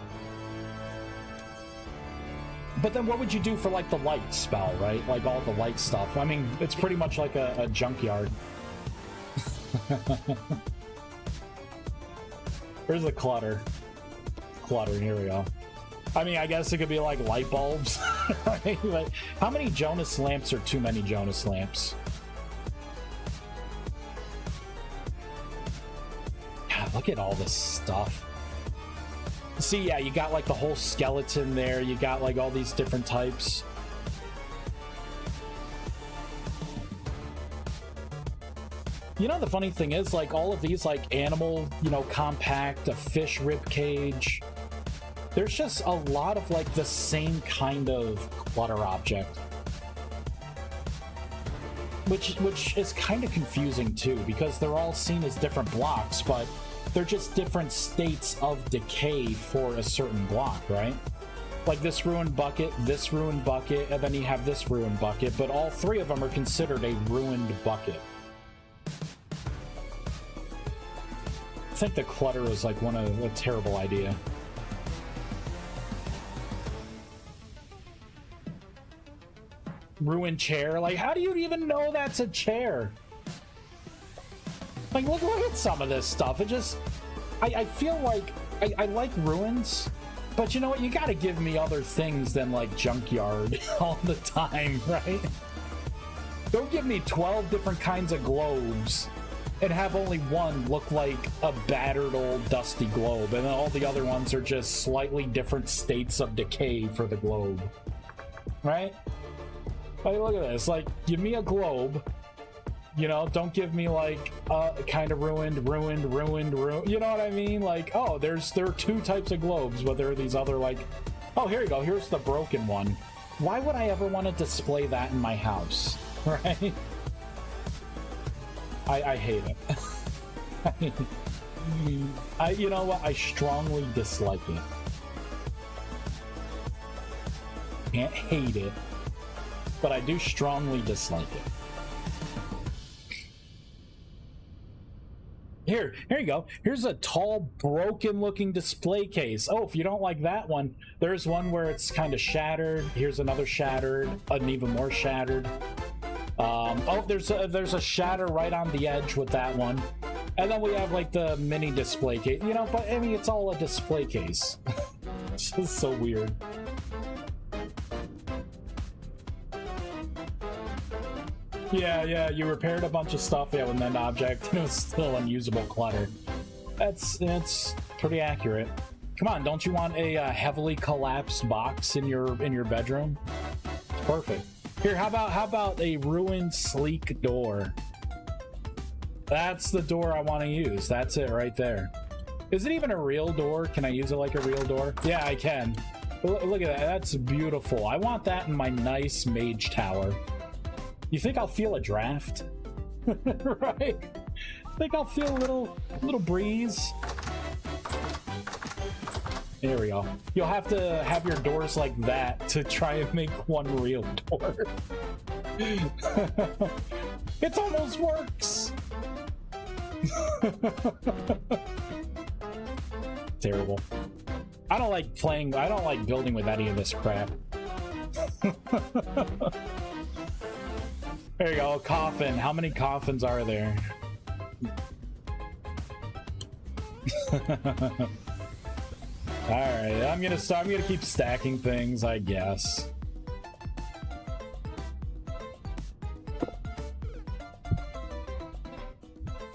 But then what would you do for, like, the light spell, right? Like, all the light stuff. I mean, it's pretty much like a junkyard. Where's the clutter? Clutter, here we go. I mean, I guess it could be, like, light bulbs. Right? Like, how many Jonas lamps are too many Jonas lamps? Look at all this stuff. See, yeah, you got like the whole skeleton there. You got like all these different types. You know, the funny thing is, like, all of these, like, animal, you know, compact, a fish rib cage. There's just a lot of, like, the same kind of clutter object. Which is kind of confusing, too, because they're all seen as different blocks, but they're just different states of decay for a certain block, right? Like this ruined bucket, and then you have this ruined bucket, but all 3 of them are considered a ruined bucket. I think the clutter is like a terrible idea. Ruined chair, like how do you even know that's a chair? Like, look at some of this stuff. It just... I feel like... I like ruins, but you know what? You gotta give me other things than, like, junkyard all the time, right? Don't give me 12 different kinds of globes and have only one look like a battered old dusty globe, and then all the other ones are just slightly different states of decay for the globe. Right? Like, look at this. Like, give me a globe... You know, don't give me like kind of ruined. You know what I mean? Like, oh, there are 2 types of globes, but there are these other like, oh, here you go. Here's the broken one. Why would I ever want to display that in my house? Right? I hate it. You know what? I strongly dislike it. Can't hate it, but I do strongly dislike it. Here you go. Here's a tall, broken-looking display case. Oh, if you don't like that one, there's one where it's kind of shattered. Here's another shattered, an even more shattered. Oh, there's a shatter right on the edge with that one. And then we have, like, the mini display case. You know, but, I mean, it's all a display case. It's just so weird. Yeah, you repaired a bunch of stuff, yeah, with an object, and it was still unusable clutter. That's pretty accurate. Come on, don't you want a heavily collapsed box in your bedroom? Perfect. Here, how about a ruined sleek door? That's the door I want to use. That's it right there. Is it even a real door? Can I use it like a real door? Yeah, I can. Look at that. That's beautiful. I want that in my nice mage tower. You think I'll feel a draft? Right? Think I'll feel a little breeze? There we go. You'll have to have your doors like that to try and make one real door. It almost works! Terrible. I don't like building with any of this crap. There you go, coffin. How many coffins are there? Alright, I'm gonna keep stacking things, I guess.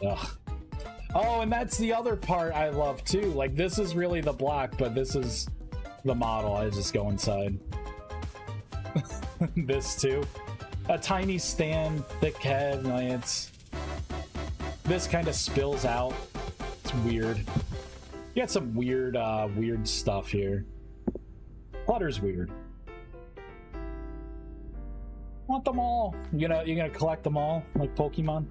Ugh. Oh, and that's the other part I love too. Like, this is really the block, but this is the model. I just go inside. This too. A tiny stand, thick head, like this kind of spills out. It's weird. You got some weird, weird stuff here. Clutter's weird. Want them all? You're gonna collect them all like Pokemon?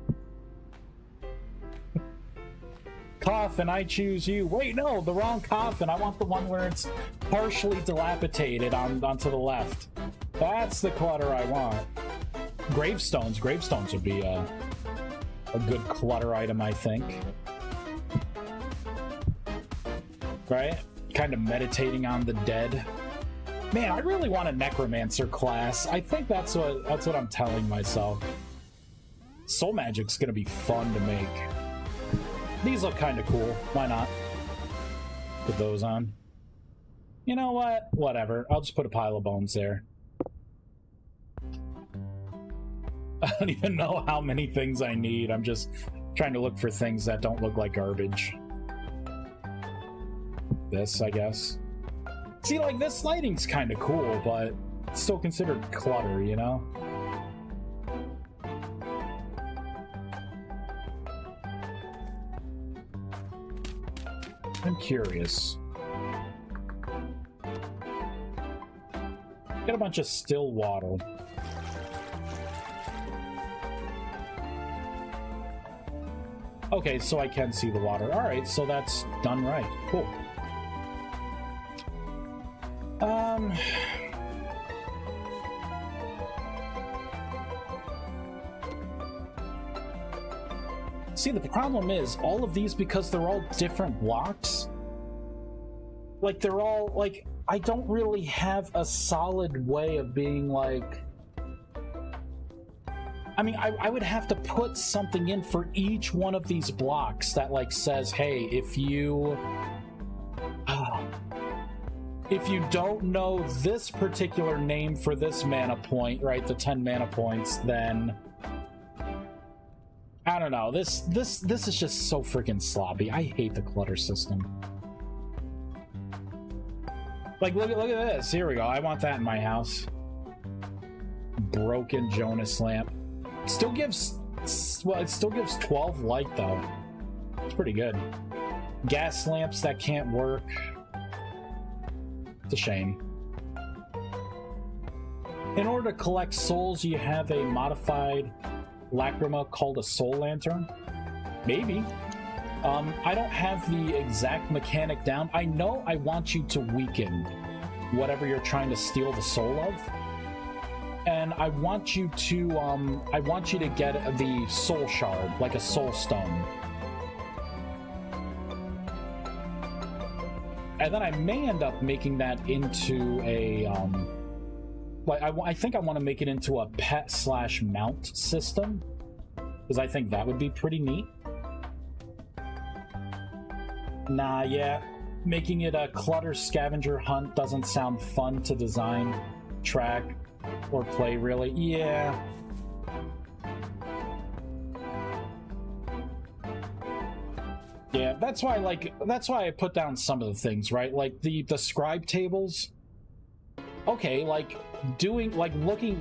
Coffin, I choose you. Wait, no, the wrong coffin. I want the one where it's partially dilapidated onto the left. That's the clutter I want. Gravestones. Gravestones would be a good clutter item, I think. Right? Kind of meditating on the dead. Man, I really want a necromancer class. I think that's what I'm telling myself. Soul Magic's gonna be fun to make. These look kind of cool. Why not? Put those on. You know what? Whatever. I'll just put a pile of bones there. I don't even know how many things I need. I'm just trying to look for things that don't look like garbage. This, I guess. See, like, this lighting's kind of cool, but it's still considered clutter, you know? I'm curious. Get a bunch of still water. Okay, so I can see the water. Alright, so that's done right. Cool. See, the problem is, all of these, because they're all different blocks, like, they're all, like, I don't really have a solid way of being, like... I mean, I would have to put something in for each one of these blocks that, like, says, hey, if you don't know this particular name for this mana point, right, the 10 mana points, then... I don't know. This is just so freaking sloppy. I hate the clutter system. Like, look at this. Here we go. I want that in my house. Broken Jonas lamp. Still gives... Well, it still gives 12 light, though. It's pretty good. Gas lamps that can't work. It's a shame. In order to collect souls, you have a modified lacrima called a soul lantern. Maybe. I don't have the exact mechanic down. I know I want you to weaken whatever you're trying to steal the soul of. And I want you to get the soul shard, like a soul stone. And then I may end up making that into a, like, I think I want to make it into a pet/mount system, because I think that would be pretty neat. Nah, yeah, making it a clutter scavenger hunt doesn't sound fun to design, track, or play, really. Yeah. Yeah, that's why I put down some of the things, right? Like the scribe tables. Okay, like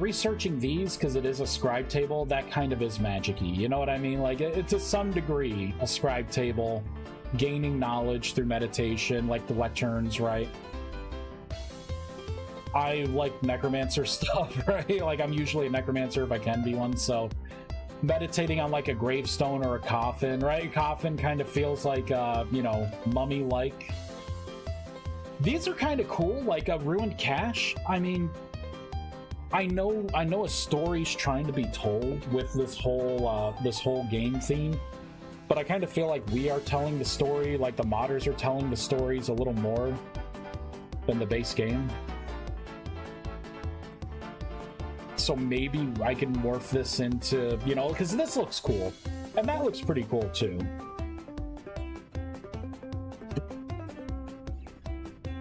researching these, because it is a scribe table, that kind of is magic-y, you know what I mean? Like, it, to some degree, a scribe table, gaining knowledge through meditation, like the lecterns, right? I like necromancer stuff, right? Like, I'm usually a necromancer if I can be one, so meditating on, like, a gravestone or a coffin, right? Coffin kind of feels like, you know, mummy-like. These are kind of cool, like a ruined cache. I mean, I know a story's trying to be told with this whole game theme, but I kind of feel like we are telling the story, like the modders are telling the stories a little more than the base game. So maybe I can morph this into, you know, because this looks cool, and that looks pretty cool too.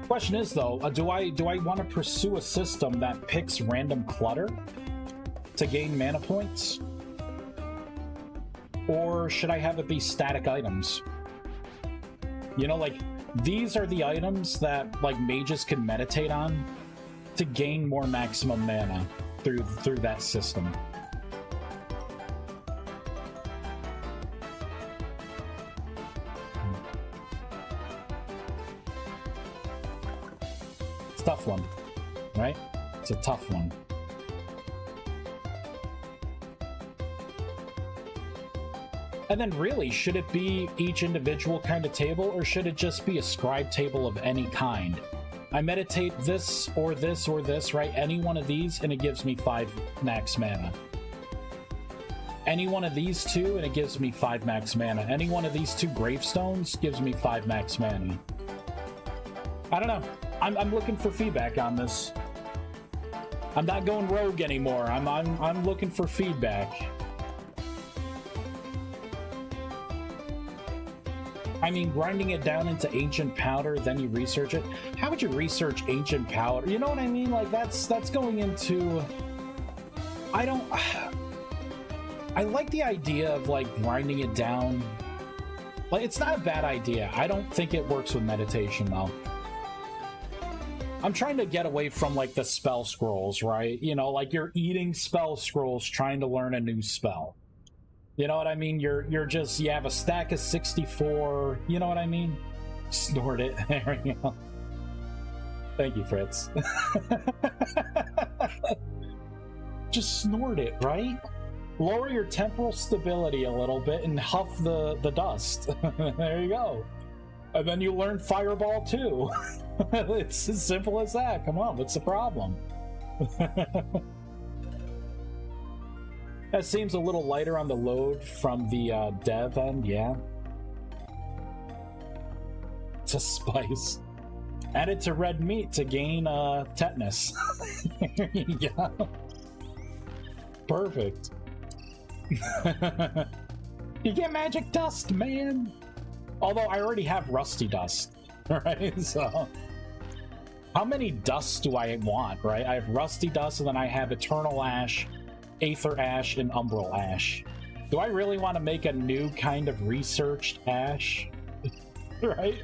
Question is though, do I want to pursue a system that picks random clutter to gain mana points? Or should I have it be static items? You know, like, these are the items that, like, mages can meditate on to gain more maximum mana through that system. It's a tough one, right? It's a tough one. And then really, should it be each individual kind of table, or should it just be a scribe table of any kind? I meditate this or this or this, right? Any one of these, and it gives me 5 max mana. Any one of these two, and it gives me 5 max mana. Any one of these 2 gravestones gives me 5 max mana. I don't know. I'm looking for feedback on this. I'm not going rogue anymore. I'm looking for feedback. I mean, grinding it down into ancient powder, then you research it. How would you research ancient powder? You know what I mean? Like, that's going into... I like the idea of, like, grinding it down. Like, it's not a bad idea. I don't think it works with meditation, though. I'm trying to get away from, like, the spell scrolls, right? You know, like, you're eating spell scrolls trying to learn a new spell. You know what I mean? You have a stack of 64. You know what I mean? Snort it. There we go. Thank you, Fritz. Just snort it, right? Lower your temporal stability a little bit and huff the dust. There you go. And then you learn Fireball too. It's as simple as that. Come on, what's the problem? That seems a little lighter on the load from the dev end, yeah. To spice. Add it to red meat to gain tetanus. Yeah. Perfect. You get magic dust, man! Although I already have rusty dust, right? So... how many dusts do I want, right? I have rusty dust, and then I have eternal ash, Aether Ash, and Umbral Ash. Do I really want to make a new kind of researched ash? Right?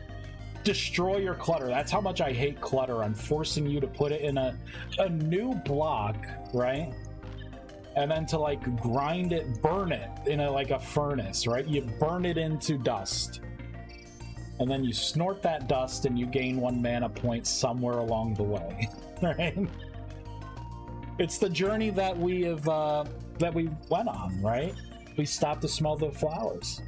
Destroy your clutter. That's how much I hate clutter. I'm forcing you to put it in a new block, right? And then to, like, grind it, burn it in a furnace, right? You burn it into dust. And then you snort that dust and you gain 1 mana point somewhere along the way, right? It's the journey that we have that we went on, right? We stopped to smell the flowers.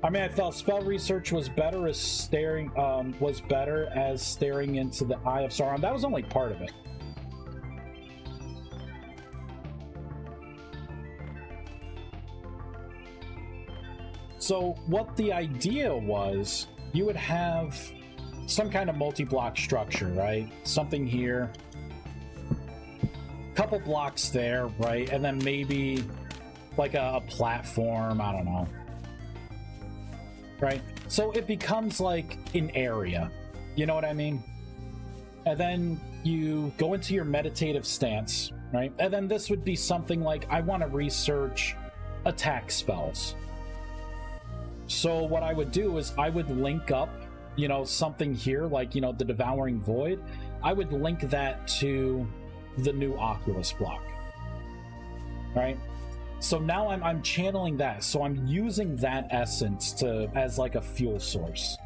I mean, I thought spell research was better as staring into the Eye of Sauron. That was only part of it. So what the idea was, you would have some kind of multi-block structure, right? Something here, couple blocks there, right? And then maybe like a platform, I don't know. Right? So it becomes like an area. You know what I mean? And then you go into your meditative stance, right? And then this would be something like, I want to research attack spells. So what I would do is I would link up, you know, something here, like, you know, the Devouring Void. I would link that to the new Oculus block, right? So now I'm channeling that. So I'm using that essence as like a fuel source.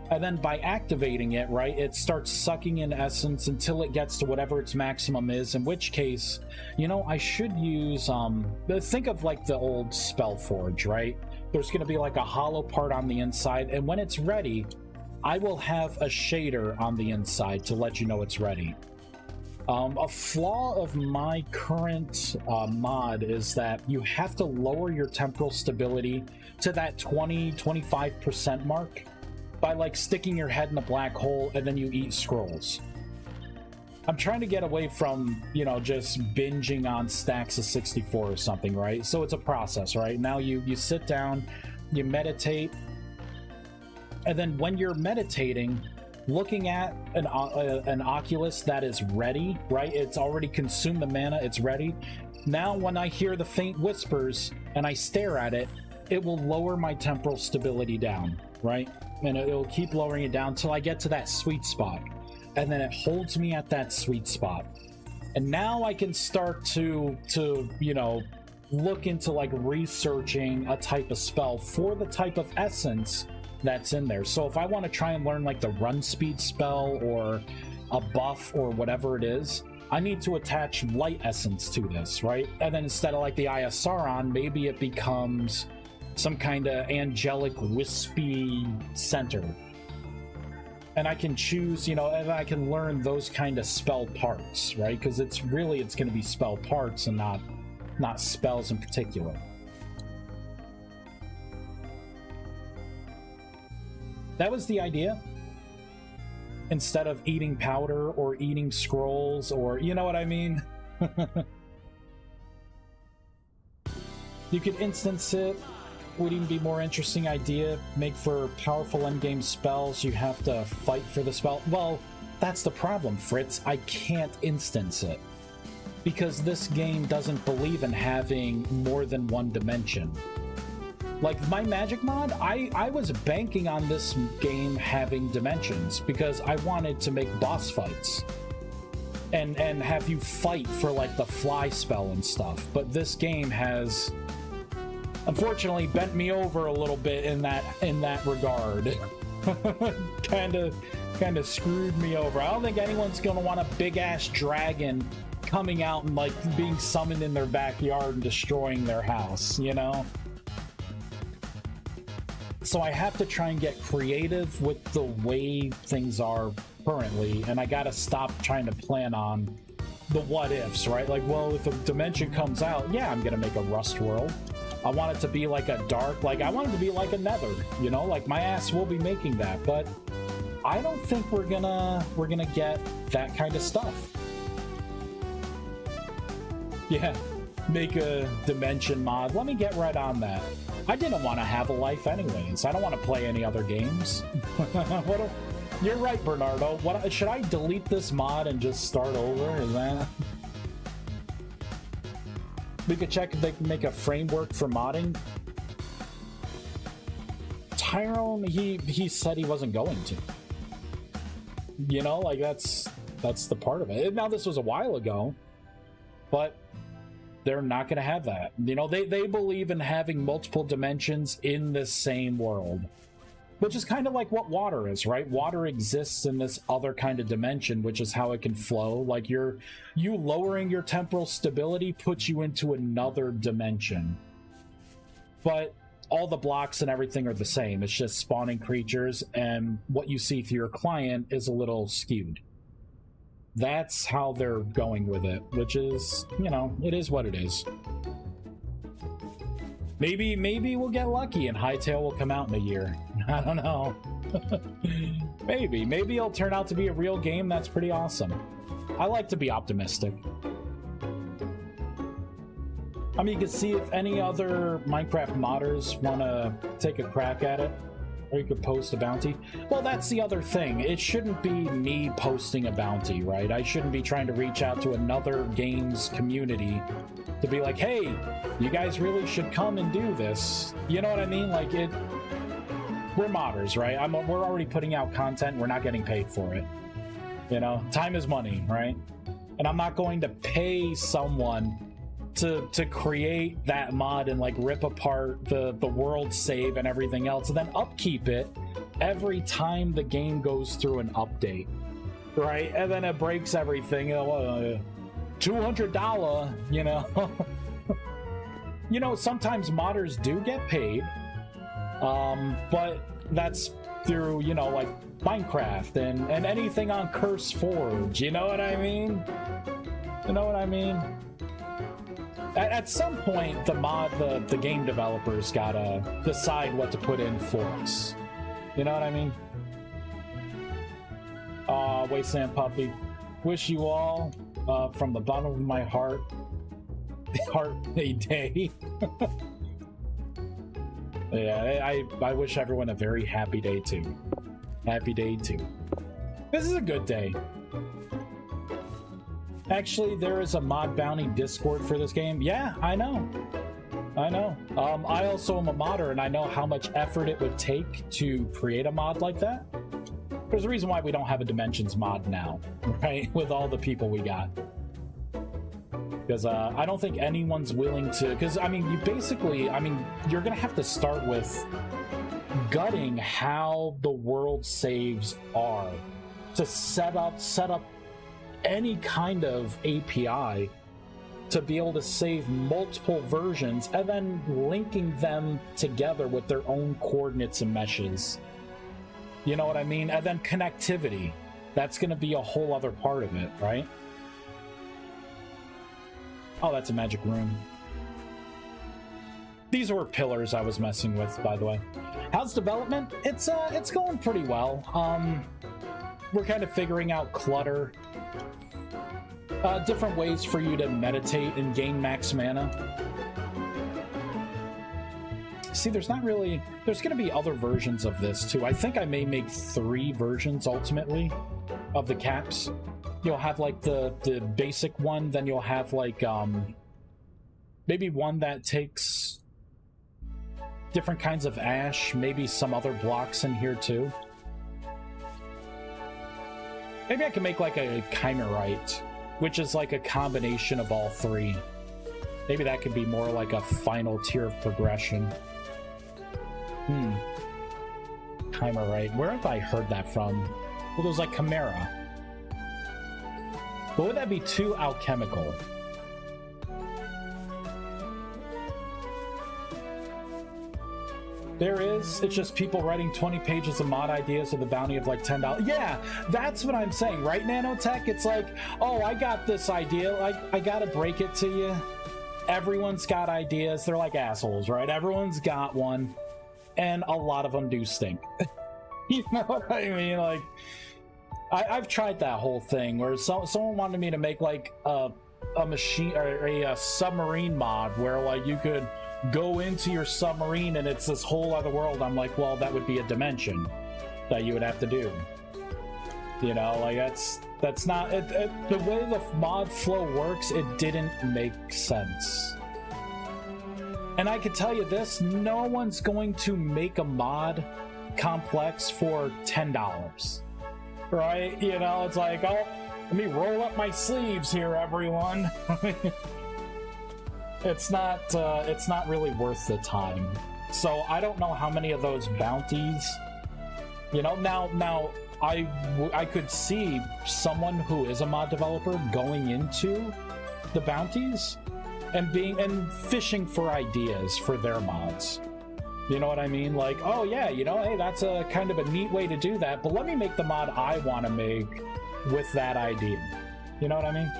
And then by activating it, right, it starts sucking in essence until it gets to whatever its maximum is, in which case, you know, I should use, think of like the old Spellforge, right? There's going to be like a hollow part on the inside, and when it's ready, I will have a shader on the inside to let you know it's ready. A flaw of my current mod is that you have to lower your temporal stability to that 20-25% mark by like sticking your head in a black hole and then you eat scrolls. I'm trying to get away from, you know, just binging on stacks of 64 or something, right? So it's a process, right? Now you sit down, you meditate, and then when you're meditating, looking at an Oculus that is ready, right? It's already consumed the mana, it's ready. Now when I hear the faint whispers and I stare at it, it will lower my temporal stability down, right? And it'll keep lowering it down till I get to that sweet spot. And then it holds me at that sweet spot. And now I can start to you know, look into like researching a type of spell for the type of essence that's in there. So if I want to try and learn like the run speed spell or a buff or whatever it is, I need to attach light essence to this, right? And then instead of like the Eye of Sauron, maybe it becomes some kind of angelic wispy center. And I can choose, you know, and I can learn those kind of spell parts, right? Because it's going to be spell parts and not spells in particular. That was the idea. Instead of eating powder or eating scrolls or, you know what I mean? You could instance it. Would even be more interesting idea. Make for powerful endgame spells. You have to fight for the spell. Well, that's the problem, Fritz. I can't instance it. Because this game doesn't believe in having more than one dimension. Like, my magic mod, I was banking on this game having dimensions because I wanted to make boss fights. And have you fight for, like, the fly spell and stuff. But this game has, unfortunately, bent me over a little bit in that regard. kind of screwed me over. I don't think anyone's gonna want a big-ass dragon coming out and, like, being summoned in their backyard and destroying their house, you know? So I have to try and get creative with the way things are currently, and I gotta stop trying to plan on the what ifs, right? Like, well, if a dimension comes out, yeah, I'm gonna make a Rust world. I want it to be like a dark, like, I want it to be like a Nether, you know? Like, my ass will be making that, but I don't think we're gonna get that kind of stuff. Yeah, make a dimension mod. Let me get right on that. I didn't want to have a life anyways. I don't want to play any other games. You're right, Bernardo. Should I delete this mod and just start over? Is that... We could check if they can make a framework for modding. Tyrone, he said he wasn't going to. You know, like, that's the part of it. Now, this was a while ago, but they're not going to have that. You know, they believe in having multiple dimensions in the same world, which is kind of like what water is, right? Water exists in this other kind of dimension, which is how it can flow. Like, you lowering your temporal stability puts you into another dimension. But all the blocks and everything are the same. It's just spawning creatures, and what you see through your client is a little skewed. That's how they're going with it, which is, you know, it is what it is. Maybe we'll get lucky and Hytale will come out in a year. I don't know. Maybe it'll turn out to be a real game that's pretty awesome. I like to be optimistic. I mean, you can see if any other Minecraft modders want to take a crack at it. Or you could post a bounty. Well, that's the other thing. It shouldn't be me posting a bounty, right? I shouldn't be trying to reach out to another games community to be like, hey, you guys really should come and do this. You know what I mean? Like, we're modders, right? We're already putting out content. We're not getting paid for it. You know, time is money, right? And I'm not going to pay someone to create that mod and like rip apart the world save and everything else and then upkeep it every time the game goes through an update, right? And then it breaks everything. $200, you know. You know, sometimes modders do get paid, but that's through, you know, like Minecraft and anything on Curse Forge. You know what I mean? You know what I mean? At some point, the game developers gotta decide what to put in for us. You know what I mean? Wasteland Puppy. Wish you all, from the bottom of my heart a day. Yeah, I wish everyone a very happy day too. Happy day too. This is a good day. Actually, there is a mod bounty Discord for this game. Yeah, I know. I know. I also am a modder, and I know how much effort it would take to create a mod like that. There's a reason why we don't have a Dimensions mod now, right? With all the people we got. Because I don't think anyone's willing to... Because, I mean, you basically... I mean, you're going to have to start with gutting how the world saves are to set up any kind of API to be able to save multiple versions and then linking them together with their own coordinates and meshes. You know what I mean? And then connectivity. That's going to be a whole other part of it, right? Oh, that's a magic room. These were pillars I was messing with, by the way. How's development? It's going pretty well. We're kind of figuring out clutter. Different ways for you to meditate and gain max mana. See, there's not really... There's going to be other versions of this, too. I think I may make 3 versions, ultimately, of the caps. You'll have, like, the basic one, then you'll have, like, maybe one that takes different kinds of ash, maybe some other blocks in here, too. Maybe I can make, like, a chimerite, which is, like, a combination of all 3. Maybe that could be more like a final tier of progression. Chimerite. Where have I heard that from? Well, it was like Chimera. But would that be too alchemical? There is. It's just people writing 20 pages of mod ideas with a bounty of like $10. Yeah, that's what I'm saying, right, Nanotech? It's like, oh, I got this idea. I gotta break it to you. Everyone's got ideas. They're like assholes, right? Everyone's got one. And a lot of them do stink. You know what I mean? Like, I've tried that whole thing where someone wanted me to make like a machine or a submarine mod where like you could go into your submarine and it's this whole other world. I'm like, well, that would be a dimension that you would have to do. You know, like that's not the way the mod flow works. It didn't make sense. And I can tell you this, no one's going to make a mod complex for $10, right? You know, it's like, oh, let me roll up my sleeves here, everyone. It's not really worth the time. So I don't know how many of those bounties, you know, now I could see someone who is a mod developer going into the bounties and fishing for ideas for their mods. You know what I mean? Like, oh yeah, you know, hey, that's a kind of a neat way to do that, but let me make the mod I want to make with that idea. You know what I mean?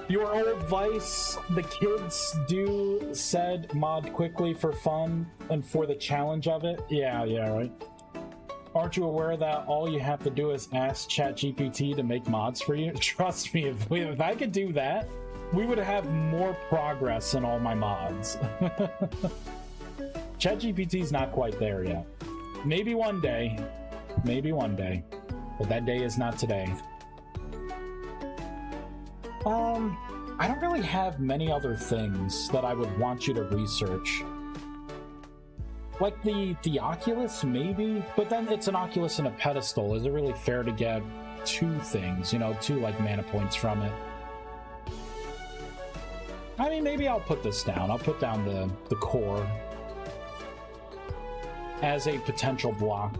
Your old Vice, the kids do said mod quickly for fun and for the challenge of it. Yeah, right. Aren't you aware that all you have to do is ask ChatGPT to make mods for you? Trust me, if I could do that, we would have more progress in all my mods. ChatGPT's not quite there yet. Maybe one day, but that day is not today. I don't really have many other things that I would want you to research. Like the Oculus, maybe? But then it's an Oculus and a pedestal. Is it really fair to get 2 things, you know, 2 like mana points from it? I mean, maybe I'll put this down. I'll put down the core as a potential block.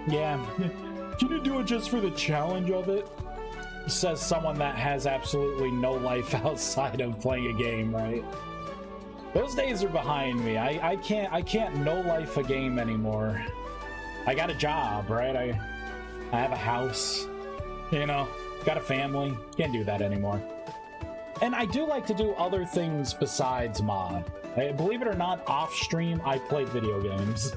Yeah. Can you do it just for the challenge of it? Says someone that has absolutely no life outside of playing a game, right? Those days are behind me. I can't no life a game anymore. I got a job, right? I have a house, you know, got a family. Can't do that anymore. And I do like to do other things besides mod. Believe it or not, off stream, I play video games.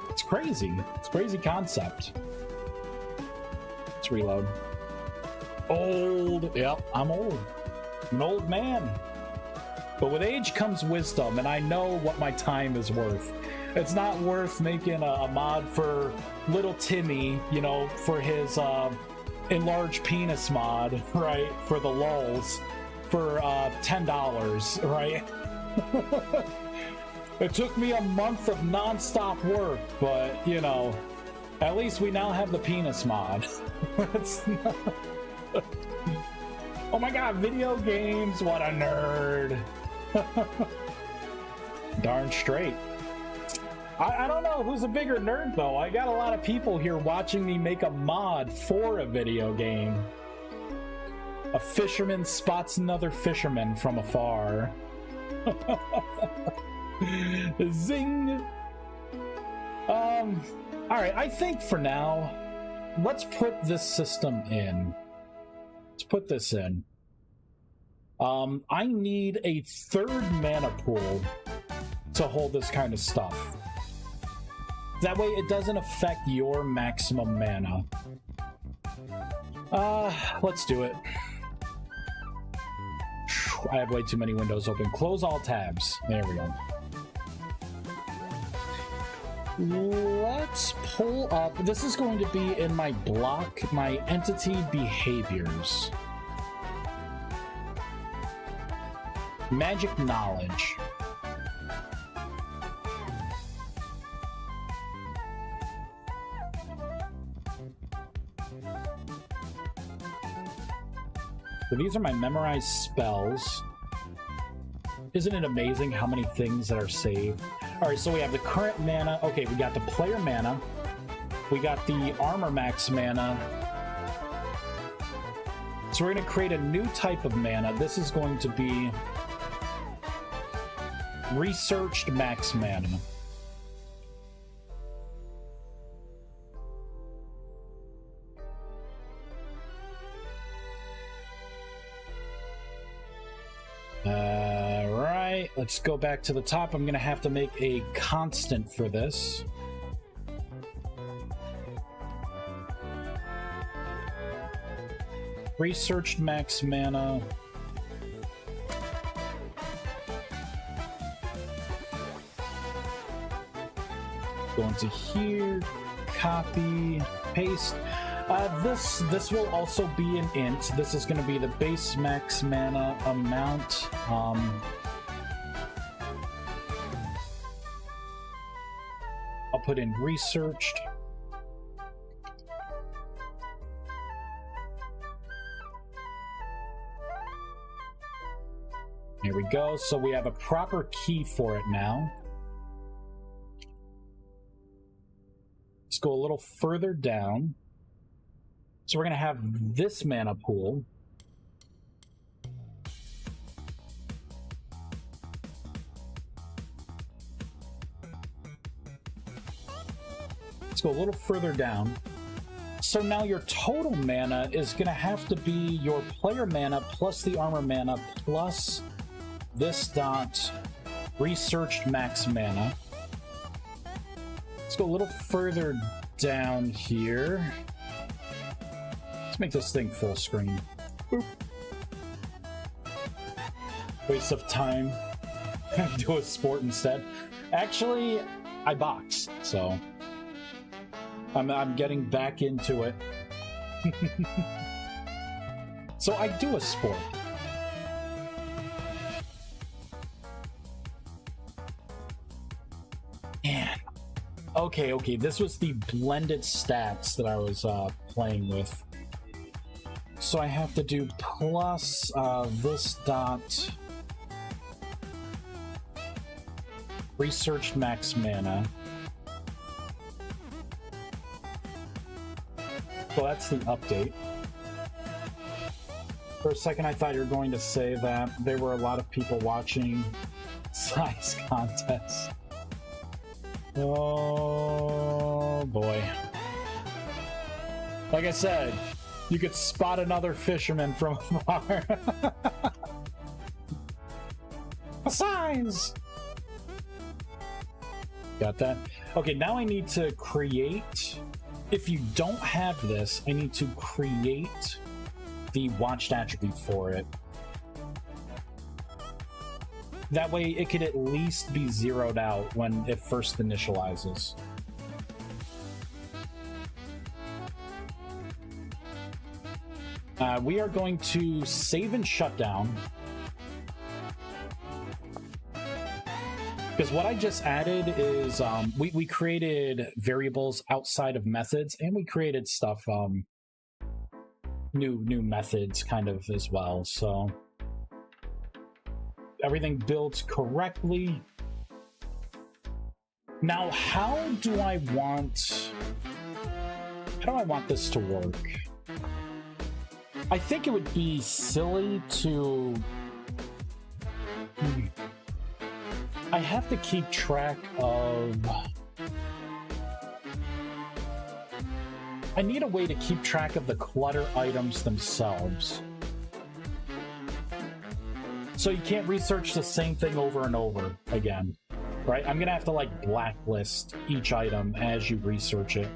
It's crazy. It's a crazy concept. Let's reload. Old. Yep, I'm old. I'm an old man. But with age comes wisdom, and I know what my time is worth. It's not worth making a mod for little Timmy, you know, for his enlarged penis mod, right? For the lulz, for $10, right? It took me a month of non-stop work, but, you know, at least we now have the penis mod. It's not... Oh my god, video games, what a nerd. Darn straight. I don't know who's a bigger nerd though. I got a lot of people here watching me make a mod for a video game. A fisherman spots another fisherman from afar. Zing. Alright, I think for now, let's put this system in. Let's put this in. I need a third mana pool to hold this kind of stuff. That way it doesn't affect your maximum mana. Let's do it. I have way too many windows open. Close all tabs. There we go. Let's pull up. This is going to be in my block, my entity behaviors. Magic knowledge. So these are my memorized spells. Isn't it amazing how many things that are saved? All right, so we have the current mana. Okay, we got the player mana. We got the armor max mana. So we're going to create a new type of mana. This is going to be researched max mana. Right, let's go back to the top. I'm going to have to make a constant for this. Researched max mana. Go into here, copy, paste. This will also be an int. This is going to be the base max mana amount. I'll put in researched. Here we go. So we have a proper key for it now. Let's go a little further down. So we're going to have this mana pool. Let's go a little further down. So now your total mana is going to have to be your player mana plus the armor mana plus this dot researched max mana. Let's go a little further down here. Let's make this thing full screen. Boop. Waste of time. Do a sport instead. Actually, I box, so I'm getting back into it. So I do a sport. Man. Okay, this was the blended stats that I was playing with. So I have to do plus this dot researched max mana. So that's the update. For a second, I thought you were going to say that there were a lot of people watching size contests. Oh boy. Like I said, you could spot another fisherman from afar. A size! Got that? Okay, now I need to create... If you don't have this, I need to create the watched attribute for it. That way it could at least be zeroed out when it first initializes. We are going to save and shut down. Because what I just added is we created variables outside of methods, and we created stuff, new methods kind of as well. So everything builds correctly. Now, how do I want this to work? I think it would be silly to... I have to keep track of... I need a way to keep track of the clutter items themselves. So you can't research the same thing over and over again, right? I'm gonna have to like blacklist each item as you research it.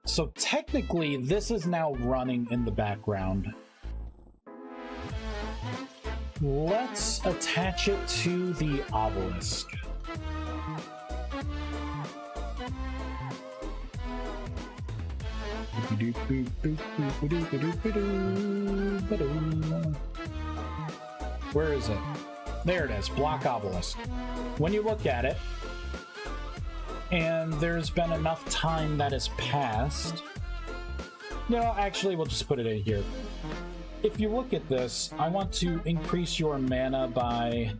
So technically, this is now running in the background. Let's attach it to the obelisk. Where is it? There it is, block obelisk. When you look at it, and there's been enough time that has passed. No, actually, we'll just put it in here. If you look at this, I want to increase your mana by...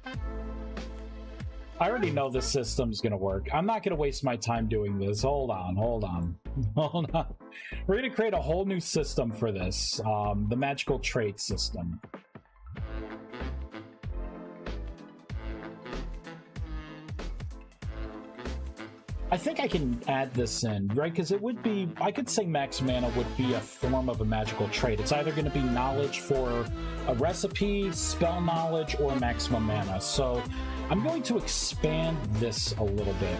I already know this system's gonna work. I'm not gonna waste my time doing this. Hold on. We're gonna create a whole new system for this, the magical trait system. I think I can add this in, right? Because it would be, I could say max mana would be a form of a magical trait. It's either going to be knowledge for a recipe, spell knowledge, or maximum mana. So I'm going to expand this a little bit.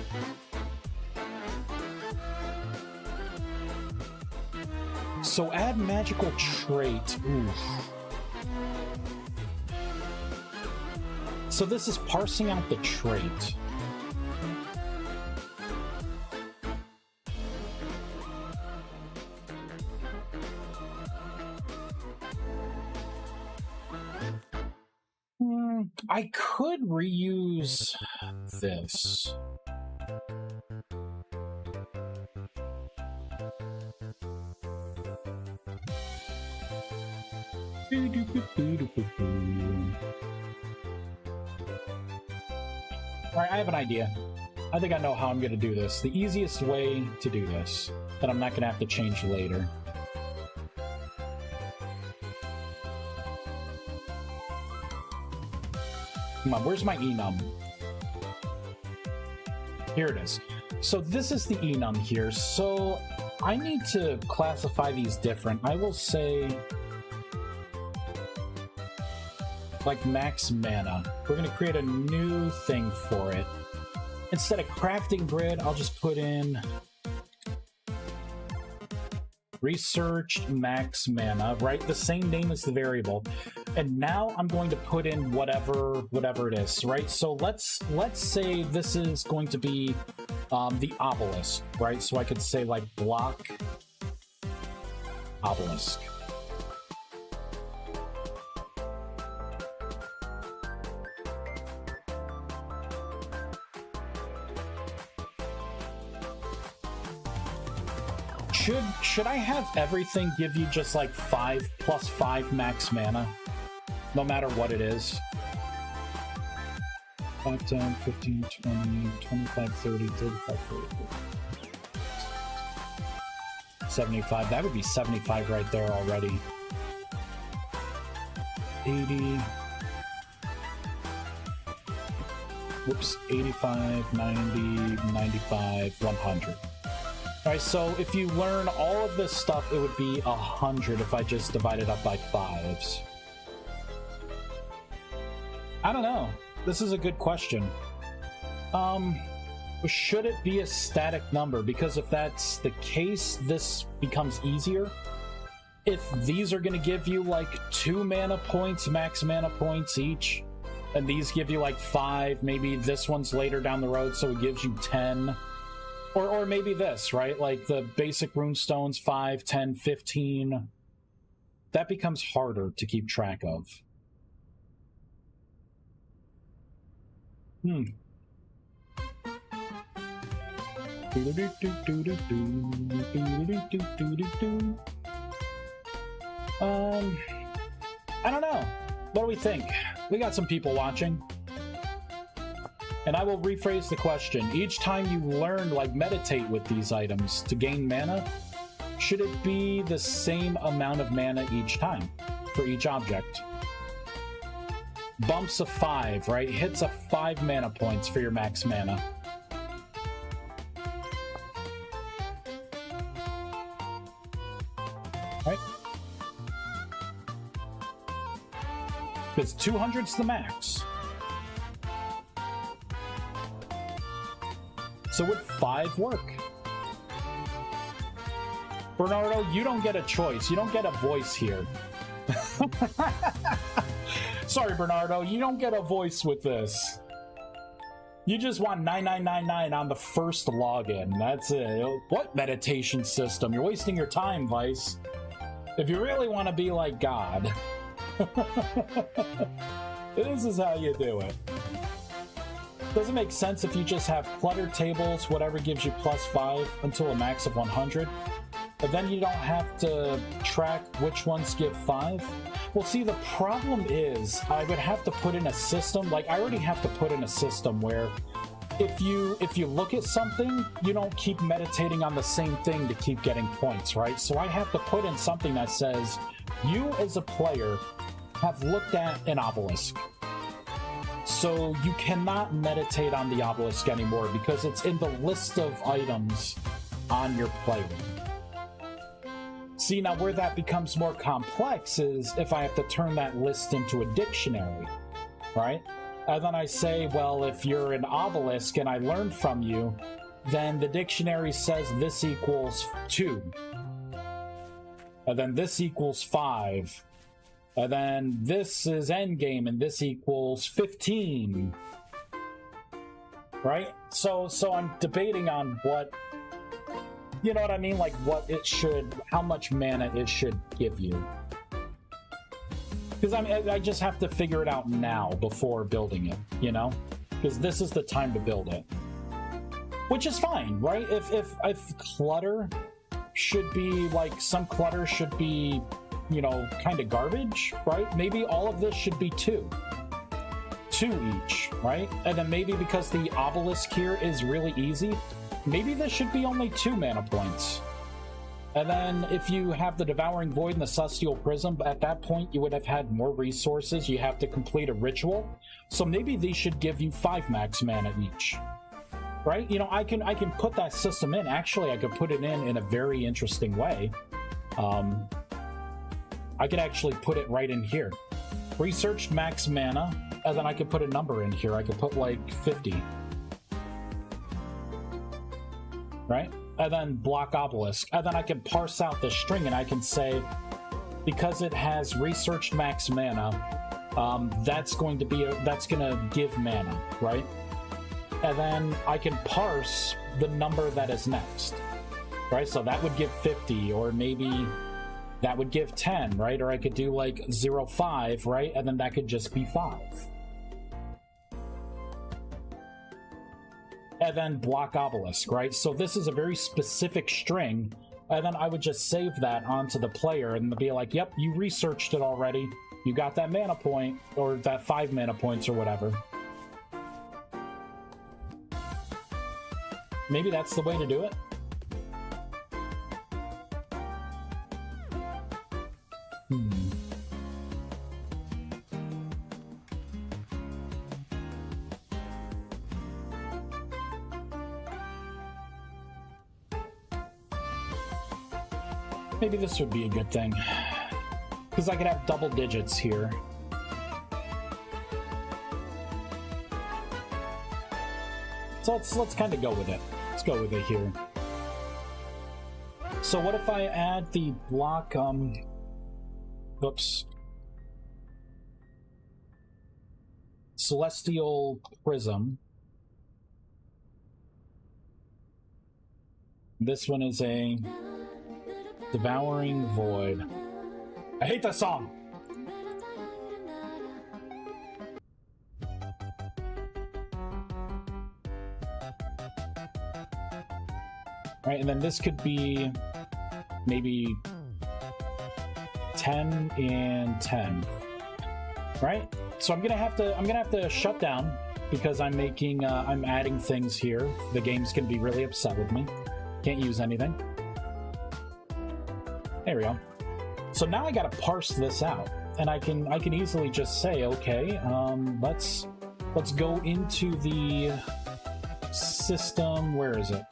So add magical trait. Oof. So this is parsing out the trait. I could reuse this. Alright, I have an idea. I think I know how I'm going to do this. The easiest way to do this, that I'm not going to have to change later. Come on, where's my enum? Here it is. So this is the enum here. So I need to classify these different. I will say, like max mana. We're going to create a new thing for it. Instead of crafting grid, I'll just put in research max mana, right? The same name as the variable. And now I'm going to put in whatever it is, right? So let's say this is going to be the obelisk, right? So I could say like block obelisk. Should I have everything give you just like 5 + 5 max mana? No matter what it is? 5, 10, 15, 20, 25, 30, 35, 40, 75. That would be 75 right there already. 80. Whoops. 85, 90, 95, 100. Alright, so if you learn all of this stuff, it would be 100 if I just divide it up by 5s. I don't know. This is a good question. Should it be a static number? Because if that's the case, this becomes easier. If these are going to give you like 2 mana points, max mana points each, and these give you like 5, maybe this one's later down the road, so it gives you 10. Or maybe this, right? Like the basic runestones, 5, 10, 15. That becomes harder to keep track of. I don't know. What do we think? We got some people watching. And I will rephrase the question. Each time you learn, like, meditate with these items to gain mana, should it be the same amount of mana each time for each object? Bumps of 5, right? Hits of 5 mana points for your max mana. Right? Because 200's the max. So would 5 work? Bernardo, you don't get a choice. You don't get a voice here. Sorry, Bernardo, you don't get a voice with this. You just want 9999 on the first login. That's it. What meditation system? You're wasting your time, Vice. If you really want to be like God, this is how you do it. Doesn't make sense if you just have cluttered tables, whatever gives you +5 until a max of 100. But then you don't have to track which ones give 5. Well, see, the problem is I would have to put in a system. Like, I already have to put in a system where if you look at something, you don't keep meditating on the same thing to keep getting points, right? So I have to put in something that says, you as a player have looked at an obelisk. So you cannot meditate on the obelisk anymore because it's in the list of items on your player. See, now where that becomes more complex is if I have to turn that list into a dictionary, right? And then I say, well, if you're an obelisk and I learned from you, then the dictionary says this equals 2. And then this equals 5. And then this is endgame and this equals 15. Right? So I'm debating on what, you know what I mean? Like what it should, how much mana it should give you. Because I just have to figure it out now before building it, you know? Because this is the time to build it. Which is fine, right? If clutter should be, like, some clutter should be, you know, kind of garbage, right? Maybe all of this should be 2. 2 each, right? And then maybe because the obelisk here is really easy, maybe this should be only 2 mana points. And then if you have the Devouring Void and the Celestial Prism, at that point you would have had more resources. You have to complete a ritual. So maybe these should give you 5 max mana each. Right? You know, I can put that system in. Actually, I could put it in a very interesting way. I could actually put it right in here. Researched max mana, and then I could put a number in here. I could put like 50. Right? And then block obelisk. And then I can parse out the string and I can say, because it has researched max mana, that's going to give mana, right? And then I can parse the number that is next, right? So that would give 50, or maybe that would give 10, right? Or I could do like 0.5, right? And then that could just be 5. And then block obelisk, right? So this is a very specific string, and then I would just save that onto the player and be like, yep, you researched it already. You got that mana point, or that 5 mana points or whatever. Maybe that's the way to do it. Maybe this would be a good thing, because I could have double digits here. So let's kind of go with it. Let's go with it here. So what if I add the block, oops. Celestial Prism. This one is a Devouring Void. I hate that song! Right, and then this could be maybe 10 and 10. Right? So I'm gonna have to shut down because I'm adding things here. The game's gonna be really upset with me. Can't use anything. There we go. So now I gotta parse this out, and I can easily just say, okay, let's go into the system. Where is it?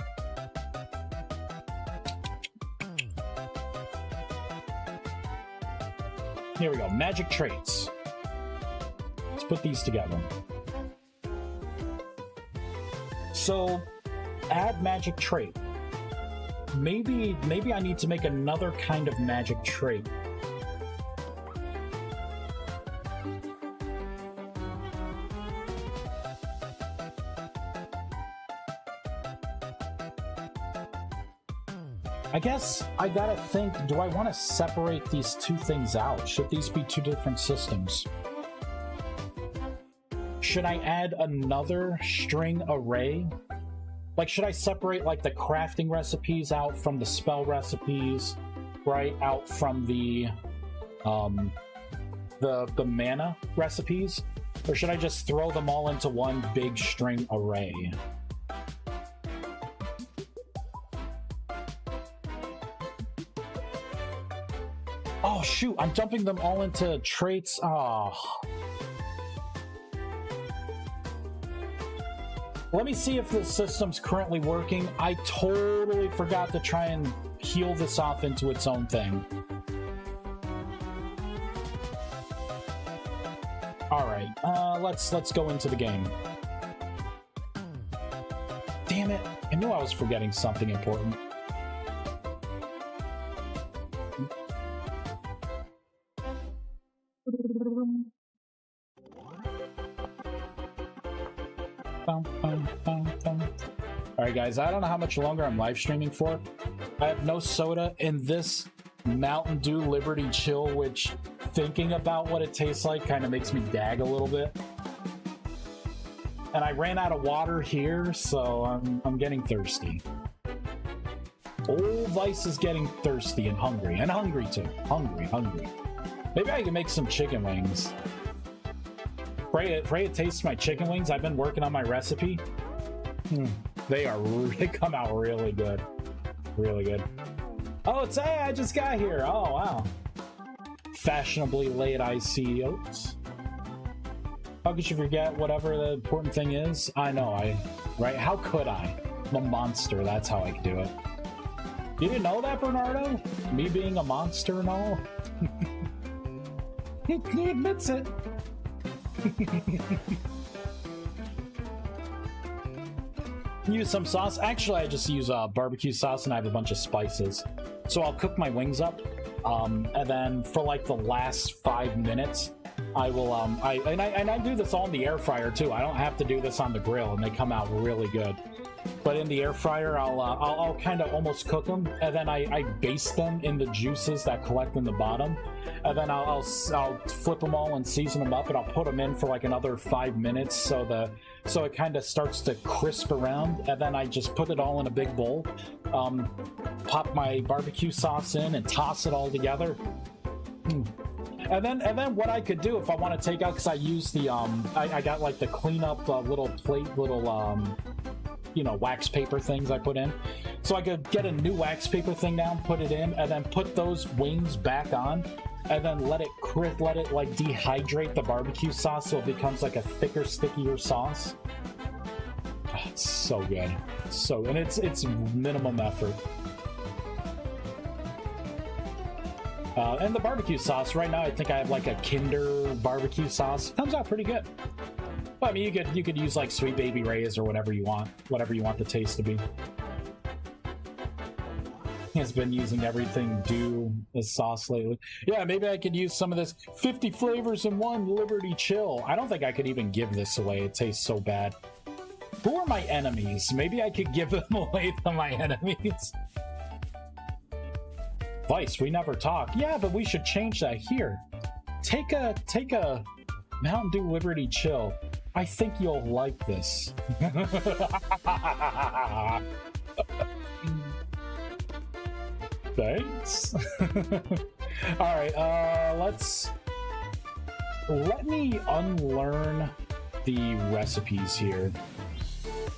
Here we go. Magic traits. Let's put these together. So, add magic trait. Maybe I need to make another kind of magic trait. I guess I gotta think, do I want to separate these two things out? Should these be two different systems? Should I add another string array? Like, should I separate, like, the crafting recipes out from the spell recipes, right? Out from the mana recipes? Or should I just throw them all into one big string array? Oh, shoot, I'm dumping them all into traits. Oh. Let me see if the system's currently working. I totally forgot to try and heal this off into its own thing. Alright, let's go into the game. Damn it, I knew I was forgetting something important. Alright guys, I don't know how much longer I'm live streaming for. I have no soda in this Mountain Dew Liberty Chill, which thinking about what it tastes like kind of makes me gag a little bit. And I ran out of water here, so I'm getting thirsty. Old Vice is getting thirsty and hungry too. Hungry. Maybe I can make some chicken wings. Freya tastes my chicken wings. I've been working on my recipe. They come out really good. Really good. Oh, it's hey, I just got here. Oh, wow. Fashionably late IC oats. How could you forget whatever the important thing is? I know, right? How could I? I'm a monster, that's how I can do it. You didn't know that, Bernardo? Me being a monster and all? He admits it. Use some sauce. Actually, I just use barbecue sauce, and I have a bunch of spices. So I'll cook my wings up, and then for like the last 5 minutes, I will I do this all in the air fryer too. I don't have to do this on the grill, and they come out really good. But in the air fryer, I'll kind of almost cook them, and then I baste them in the juices that collect in the bottom, and then I'll flip them all and season them up, and I'll put them in for like another 5 minutes, so it kind of starts to crisp around, and then I just put it all in a big bowl, pop my barbecue sauce in, and toss it all together. And then what I could do if I want to take out, because I use the I got like the cleanup little plate, you know, wax paper things I put in. So I could get a new wax paper thing down, put it in, and then put those wings back on, and then let it like dehydrate the barbecue sauce so it becomes like a thicker, stickier sauce. Oh, it's so good. So, and it's minimum effort. And the barbecue sauce, right now I think I have like a Kinder barbecue sauce. Comes out pretty good. Well, I mean, you could use like Sweet Baby Ray's or whatever you want the taste to be. Has been using everything due as sauce lately. Yeah, maybe I could use some of this 50 flavors in one Liberty Chill. I don't think I could even give this away. It tastes so bad. Who are my enemies? Maybe I could give them away to my enemies. Vice, we never talk. Yeah, but we should change that here. Take a Mountain Dew Liberty Chill. I think you'll like this. Thanks. All right, let me unlearn the recipes here.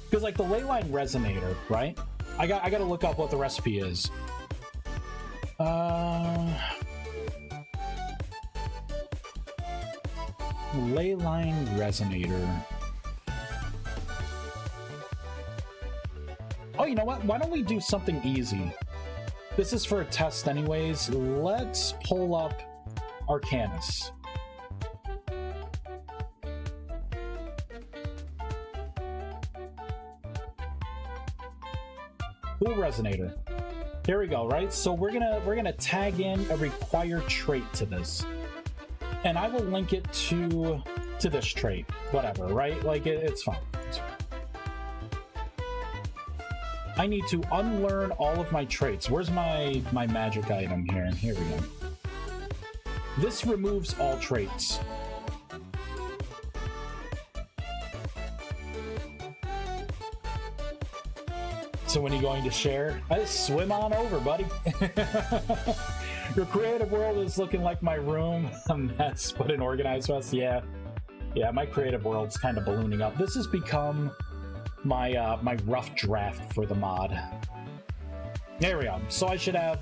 Because like the leyline resonator, right? I gotta look up what the recipe is. Leyline resonator. Oh, you know what? Why don't we do something easy? This is for a test anyways. Let's pull up Arcanus. Blue resonator. Here we go, right? So we're gonna tag in a required trait to this. And I will link it to this trait. Whatever, right? Like it's fine. It's fine. I need to unlearn all of my traits. Where's my magic item here? Here we go. This removes all traits. So when are you going to share? Swim on over, buddy. Your creative world is looking like my room. A mess, but an organized mess. Yeah, my creative world's kind of ballooning up. This has become my my rough draft for the mod. There we go. So I should have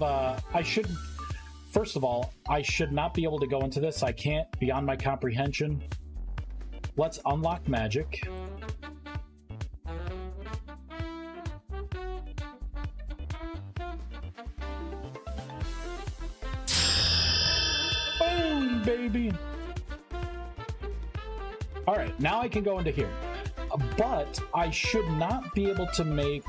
first of all, I should not be able to go into this. I can't, beyond my comprehension. Let's unlock magic. Boom, baby. All right, now I can go into here. But I should not be able to make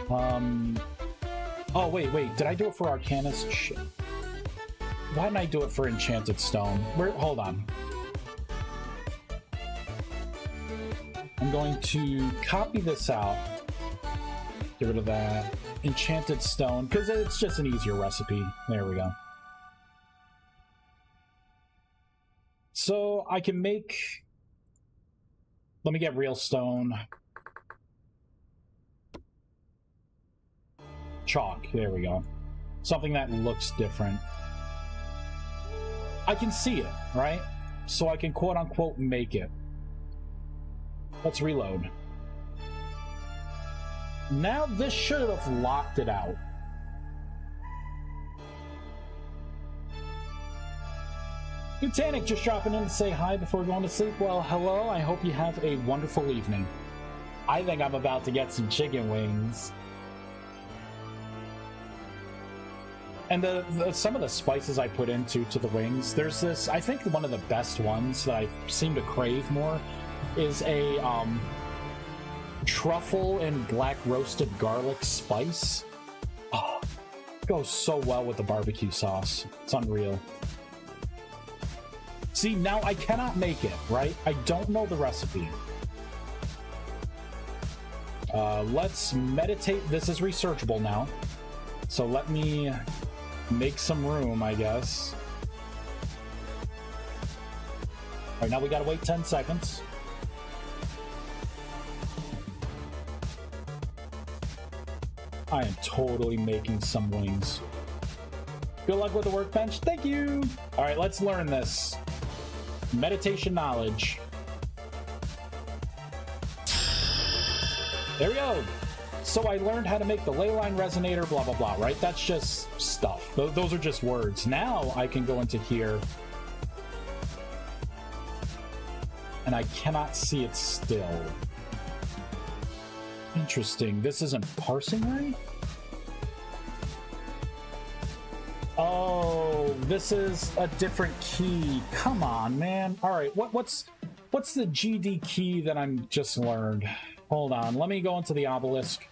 oh wait, did I do it for Arcanus? Shit. Why didn't I do it for Enchanted Stone? Hold on. I'm going to copy this out. Get rid of that. Enchanted Stone, because it's just an easier recipe. There we go. So I can make... Let me get real stone. Chalk, there we go. Something that looks different. I can see it, right? So I can quote-unquote make it. Let's reload. Now this should have locked it out. Botanic just dropping in to say hi before going to sleep. Well, hello, I hope you have a wonderful evening. I think I'm about to get some chicken wings. And some of the spices I put into the wings, there's this, I think one of the best ones that I seem to crave more is a truffle and black roasted garlic spice. Oh, it goes so well with the barbecue sauce. It's unreal. See, now I cannot make it, right? I don't know the recipe. Let's meditate. This is researchable now. So let me make some room, I guess. All right, now we gotta wait 10 seconds. I am totally making some wings. Good luck with the workbench. Thank you. All right, let's learn this. Meditation knowledge. There we go. So I learned how to make the ley line resonator, blah, blah, blah, right? That's just stuff. Those are just words. Now I can go into here. And I cannot see it still. Interesting. This isn't parsing right? Oh, this is a different key. Come on, man. All right, what's the GD key that I'm just learned? Hold on, let me go into the obelisk.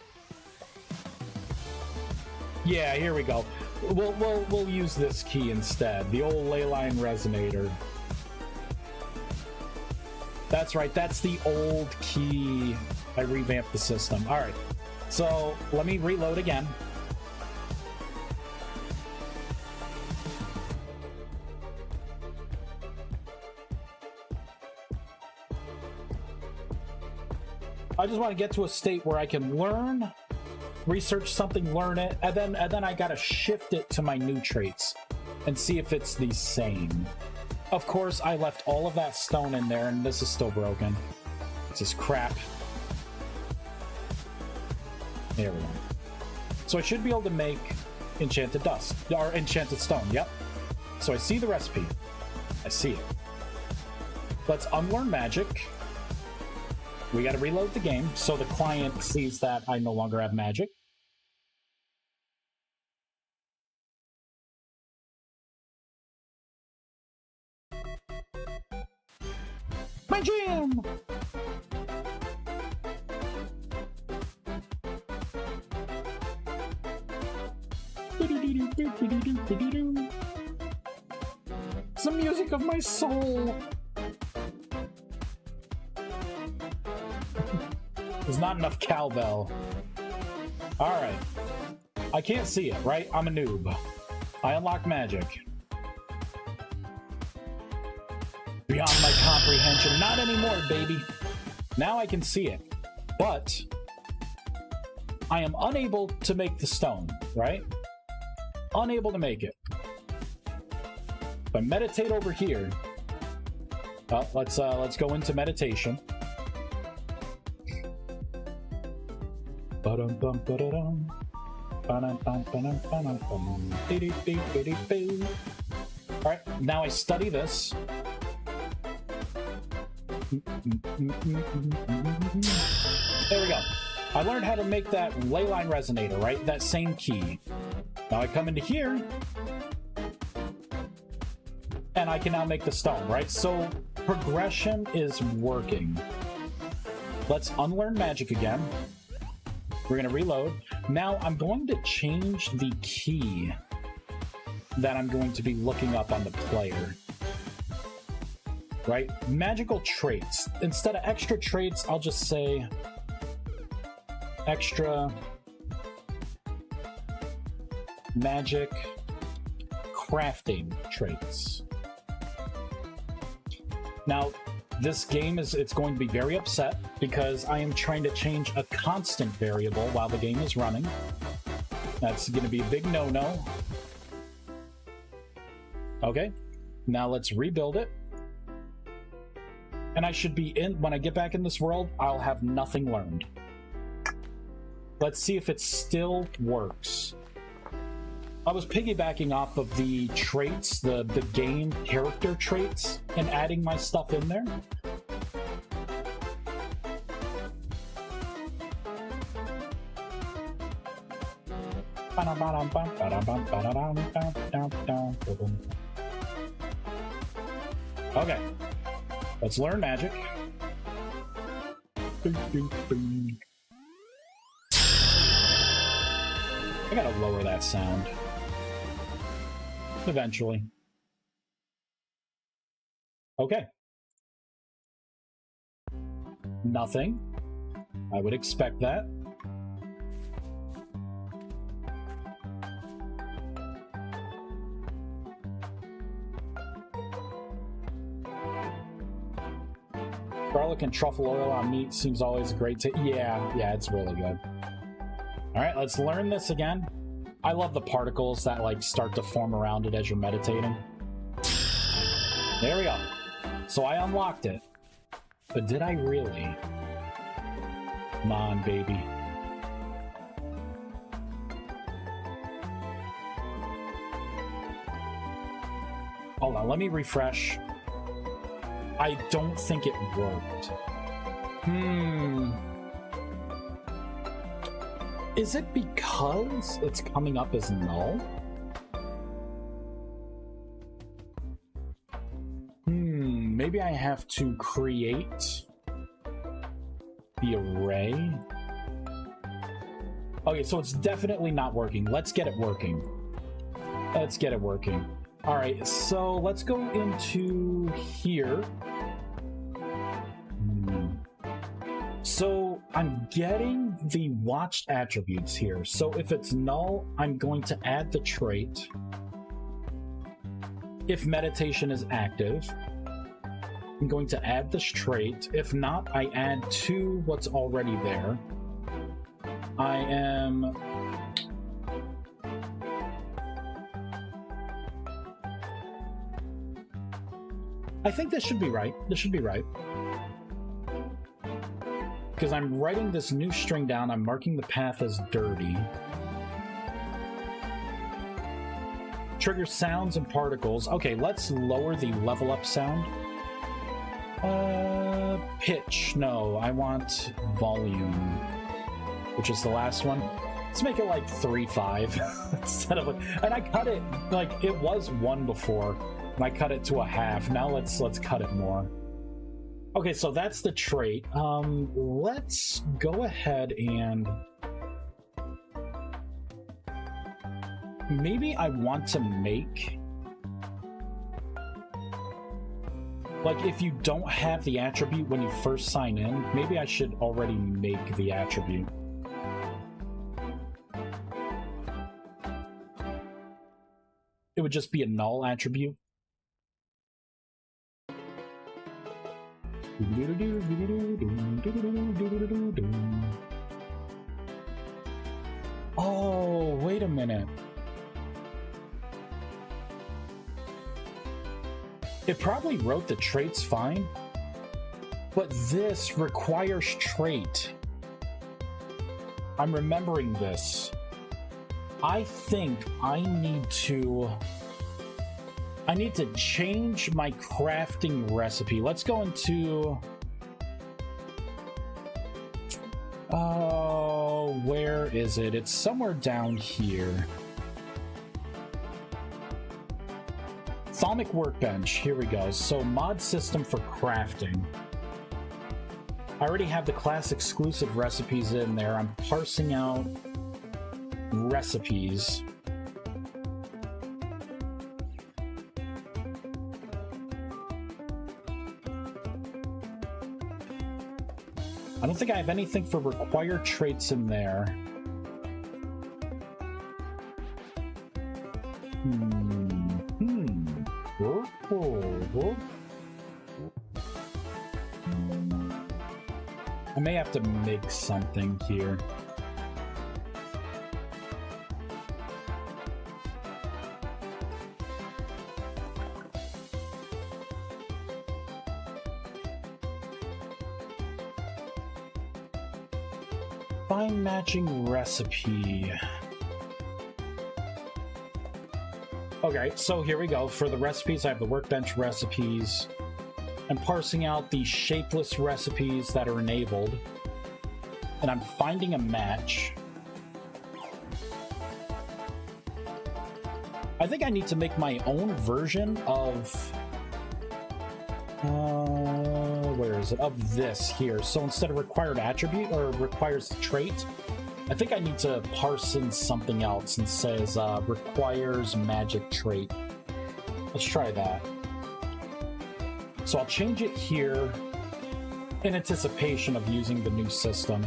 Yeah, here we go. We'll use this key instead. The old ley line resonator. That's right, that's the old key. I revamped the system. All right, so let me reload again. I just want to get to a state where I can learn, research something, learn it, and then I gotta shift it to my new traits and see if it's the same. Of course, I left all of that stone in there, and this is still broken. This is crap. There we go. So I should be able to make enchanted dust, or enchanted stone, yep. So I see the recipe. I see it. Let's unlearn magic. We gotta reload the game, so the client sees that I no longer have magic. My gym! It's the music of my soul! There's not enough cowbell. Alright. I can't see it, right? I'm a noob. I unlock magic. Beyond my comprehension. Not anymore, baby. Now I can see it. But I am unable to make the stone, right? Unable to make it. If I meditate over here. Let's go into meditation. Alright, now I study this. There we go. I learned how to make that ley line resonator, right? That same key. Now I come into here, and I can now make the stone, right? So progression is working. Let's unlearn magic again. We're going to reload. Now I'm going to change the key that I'm going to be looking up on the player. Right? Magical traits. Instead of extra traits, I'll just say extra magic crafting traits. Now, this game it's going to be very upset because I am trying to change a constant variable while the game is running. That's going to be a big no-no. Okay, now let's rebuild it. And I should be in, when I get back in this world, I'll have nothing learned. Let's see if it still works. I was piggybacking off of the traits, the game character traits, and adding my stuff in there. Okay, let's learn magic. I gotta lower that sound. Eventually. Okay. Nothing. I would expect that. Garlic and truffle oil on meat seems always great to... Yeah, it's really good. Alright, let's learn this again. I love the particles that, like, start to form around it as you're meditating. There we go. So I unlocked it. But did I really? Come on, baby. Hold on, let me refresh. I don't think it worked. Is it because it's coming up as null? Maybe I have to create the array. Okay, so it's definitely not working. Let's get it working. Let's get it working. All right, so let's go into here. So I'm getting the watched attributes here. So if it's null, I'm going to add the trait. If meditation is active, I'm going to add this trait. If not, I add to what's already there. I think this should be right. This should be right. Because I'm writing this new string down, I'm marking the path as dirty. Trigger sounds and particles. Okay, let's lower the level up sound. Pitch. No, I want volume, which is the last one. Let's make it like 3.5 instead of like, and I cut it like it was 1 before, and I cut it to a half. Now let's cut it more. Okay, so that's the trait. Let's go ahead and maybe I want to make, like, if you don't have the attribute when you first sign in, maybe I should already make the attribute. It would just be a null attribute. Oh, wait a minute. It probably wrote the traits fine, but this requires trait. I'm remembering this. I think I need to change my crafting recipe. Let's go into... Oh, where is it? It's somewhere down here. Thaumic workbench. Here we go. So mod system for crafting. I already have the class exclusive recipes in there. I'm parsing out recipes. I don't think I have anything for required traits in there. I may have to make something here. Find matching recipe. Okay, so here we go. For the recipes, I have the workbench recipes. I'm parsing out the shapeless recipes that are enabled. And I'm finding a match. I think I need to make my own version of... where is it? Of this here. So instead of required attribute, or requires trait, I think I need to parse in something else and says requires magic trait. Let's try that. So I'll change it here in anticipation of using the new system.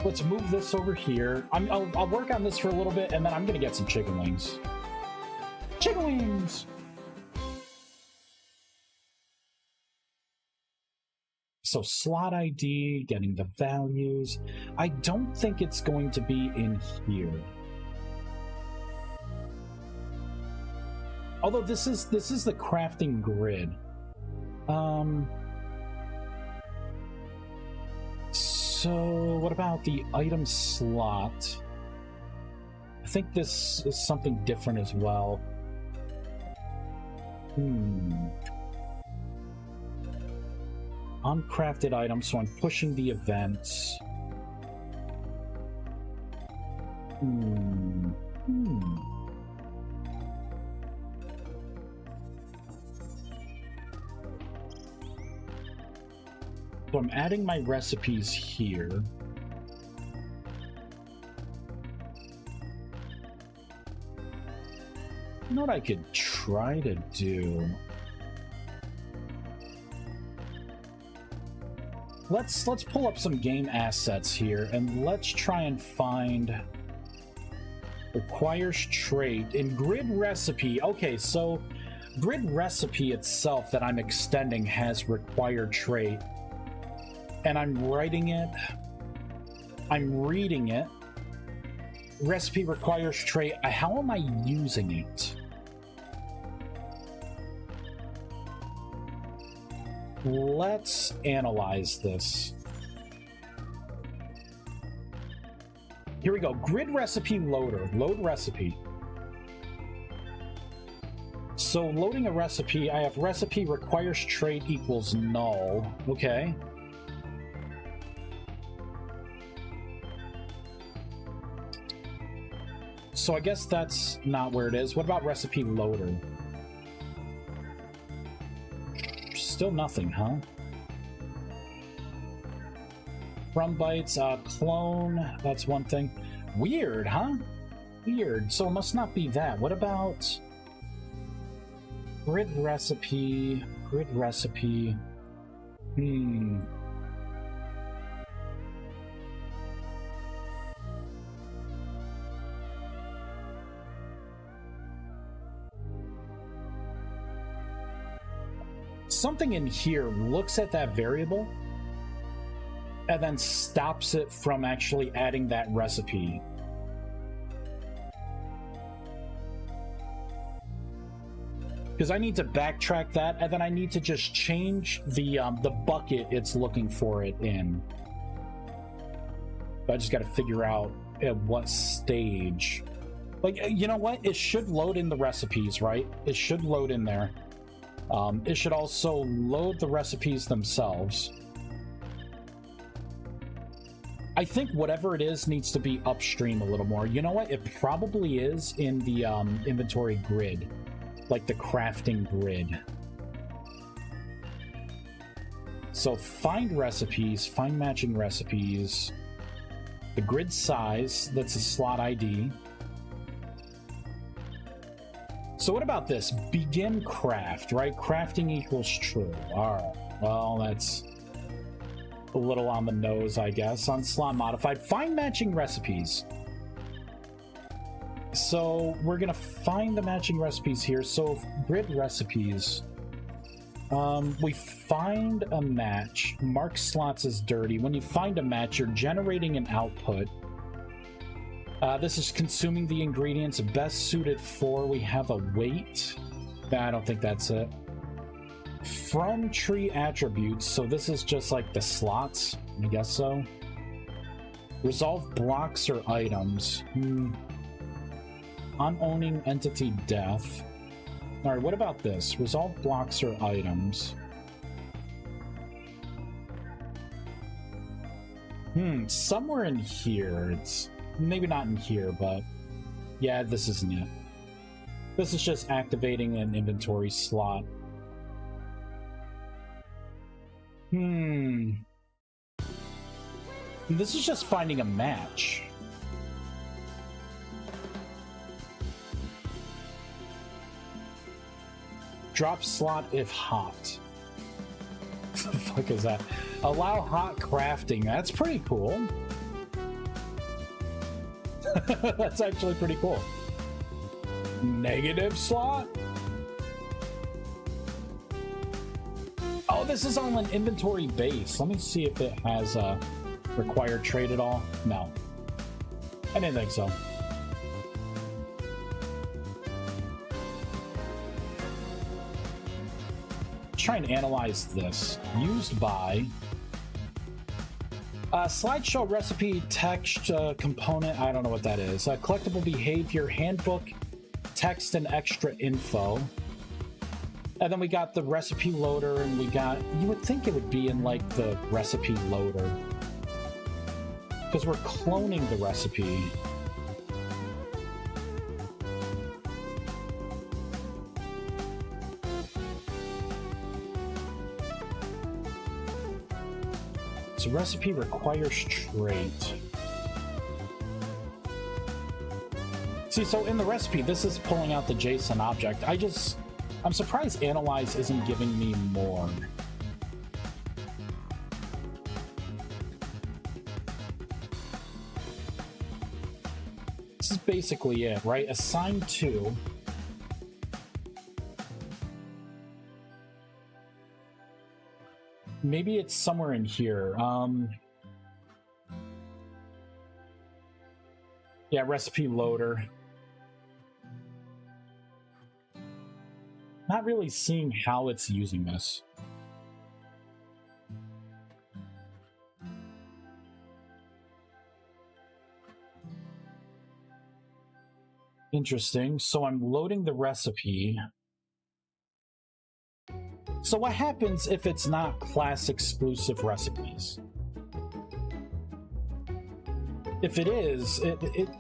Let's move this over here. I'll work on this for a little bit, and then I'm gonna get some chicken wings. Chicken wings! So slot ID, getting the values. I don't think it's going to be in here. Although this is the crafting grid. So what about the item slot? I think this is something different as well. Uncrafted items, so I'm pushing the events. So I'm adding my recipes here. You know what I could try to do? Let's pull up some game assets here, and let's try and find requires trait in grid recipe. Okay, so grid recipe itself that I'm extending has required trait, and I'm writing it, I'm reading it. Recipe requires trait. How am I using it? Let's analyze this. Here we go. Grid recipe loader. Load recipe. So loading a recipe, I have recipe requires trait equals null. Okay. So I guess that's not where it is. What about recipe loader? Still nothing, huh? From bytes, clone, that's one thing. Weird, huh? Weird. So it must not be that. What about grid recipe? Grid recipe. Something in here looks at that variable and then stops it from actually adding that recipe. Because I need to backtrack that, and then I need to just change the bucket it's looking for it in. So I just got to figure out at what stage. Like, you know what? It should load in the recipes, right? It should load in there. It should also load the recipes themselves. I think whatever it is needs to be upstream a little more. You know what? It probably is in the inventory grid, like the crafting grid. So find recipes, find matching recipes, the grid size, that's a slot ID. So what about this? Begin craft, right? Crafting equals true. All right. Well, that's a little on the nose, I guess. On slot modified. Find matching recipes. So we're going to find the matching recipes here. So grid recipes. We find a match. Mark slots as dirty. When you find a match, you're generating an output. This is consuming the ingredients best suited for. We have a weight. I don't think that's it. From tree attributes. So this is just like the slots. I guess so. Resolve blocks or items. Unowning entity death. All right, what about this? Resolve blocks or items. Somewhere in here. It's maybe not in here, but yeah, this isn't it. This is just activating an inventory slot. This is just finding a match. Drop slot if hot. What the fuck is that? Allow hot crafting. That's pretty cool. That's actually pretty cool. Negative slot? Oh, this is on an inventory base. Let me see if it has a required trait at all. No. I didn't think so. Let's try and analyze this. Used by... Slideshow recipe text component. I don't know what that is. Collectible behavior handbook, text and extra info. And then we got the recipe loader, and we got, you would think it would be in like the recipe loader, because we're cloning the recipe. So recipe requires trait. See, so in the recipe, this is pulling out the JSON object. I'm surprised Analyze isn't giving me more. This is basically it, right? Assign to. Maybe it's somewhere in here. Yeah, recipe loader. Not really seeing how it's using this. Interesting. So I'm loading the recipe. So what happens if it's not class exclusive recipes? If it is,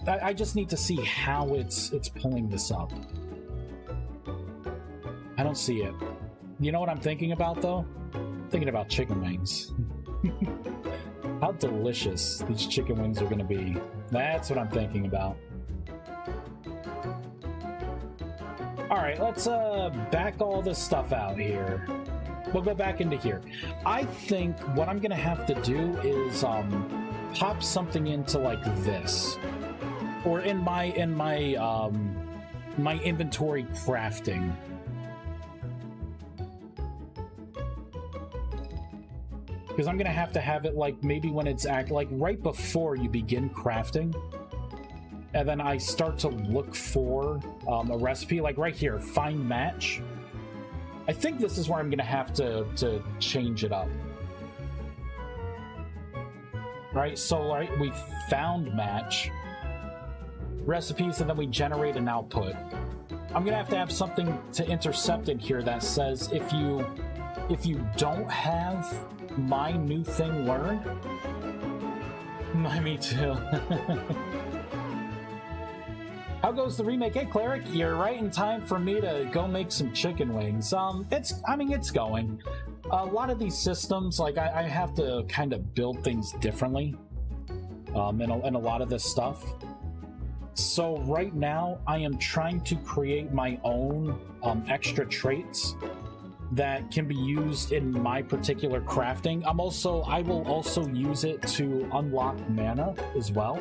I just need to see how it's pulling this up. I don't see it. You know what I'm thinking about, though? I'm thinking about chicken wings. How delicious these chicken wings are going to be. That's what I'm thinking about. All right, let's back all this stuff out here. We'll go back into here. I think what I'm going to have to do is pop something into like this, or in my my inventory crafting. Because I'm gonna have to have it like maybe when it's like right before you begin crafting, and then I start to look for a recipe, like right here, find match. I think this is where I'm gonna have to change it up. Right, so right, we found match recipes, and then we generate an output. I'm gonna have to have something to intercept in here that says if you don't have my new thing learned. Me too. How goes the remake? Hey, Cleric, you're right in time for me to go make some chicken wings. It's going. A lot of these systems, like I have to kind of build things differently in a lot of this stuff. So right now I am trying to create my own extra traits that can be used in my particular crafting. I will also use it to unlock mana as well,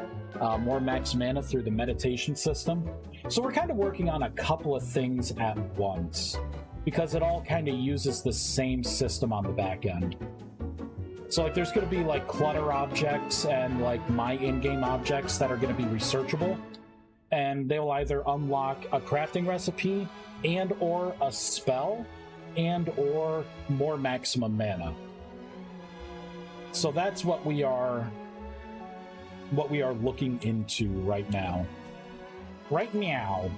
more max mana through the meditation system. So we're kind of working on a couple of things at once, because it all kind of uses the same system on the back end. So like there's going to be like clutter objects and like my in-game objects that are going to be researchable, and they'll either unlock a crafting recipe and or a spell and or more maximum mana. So that's what we are looking into right now. Right now.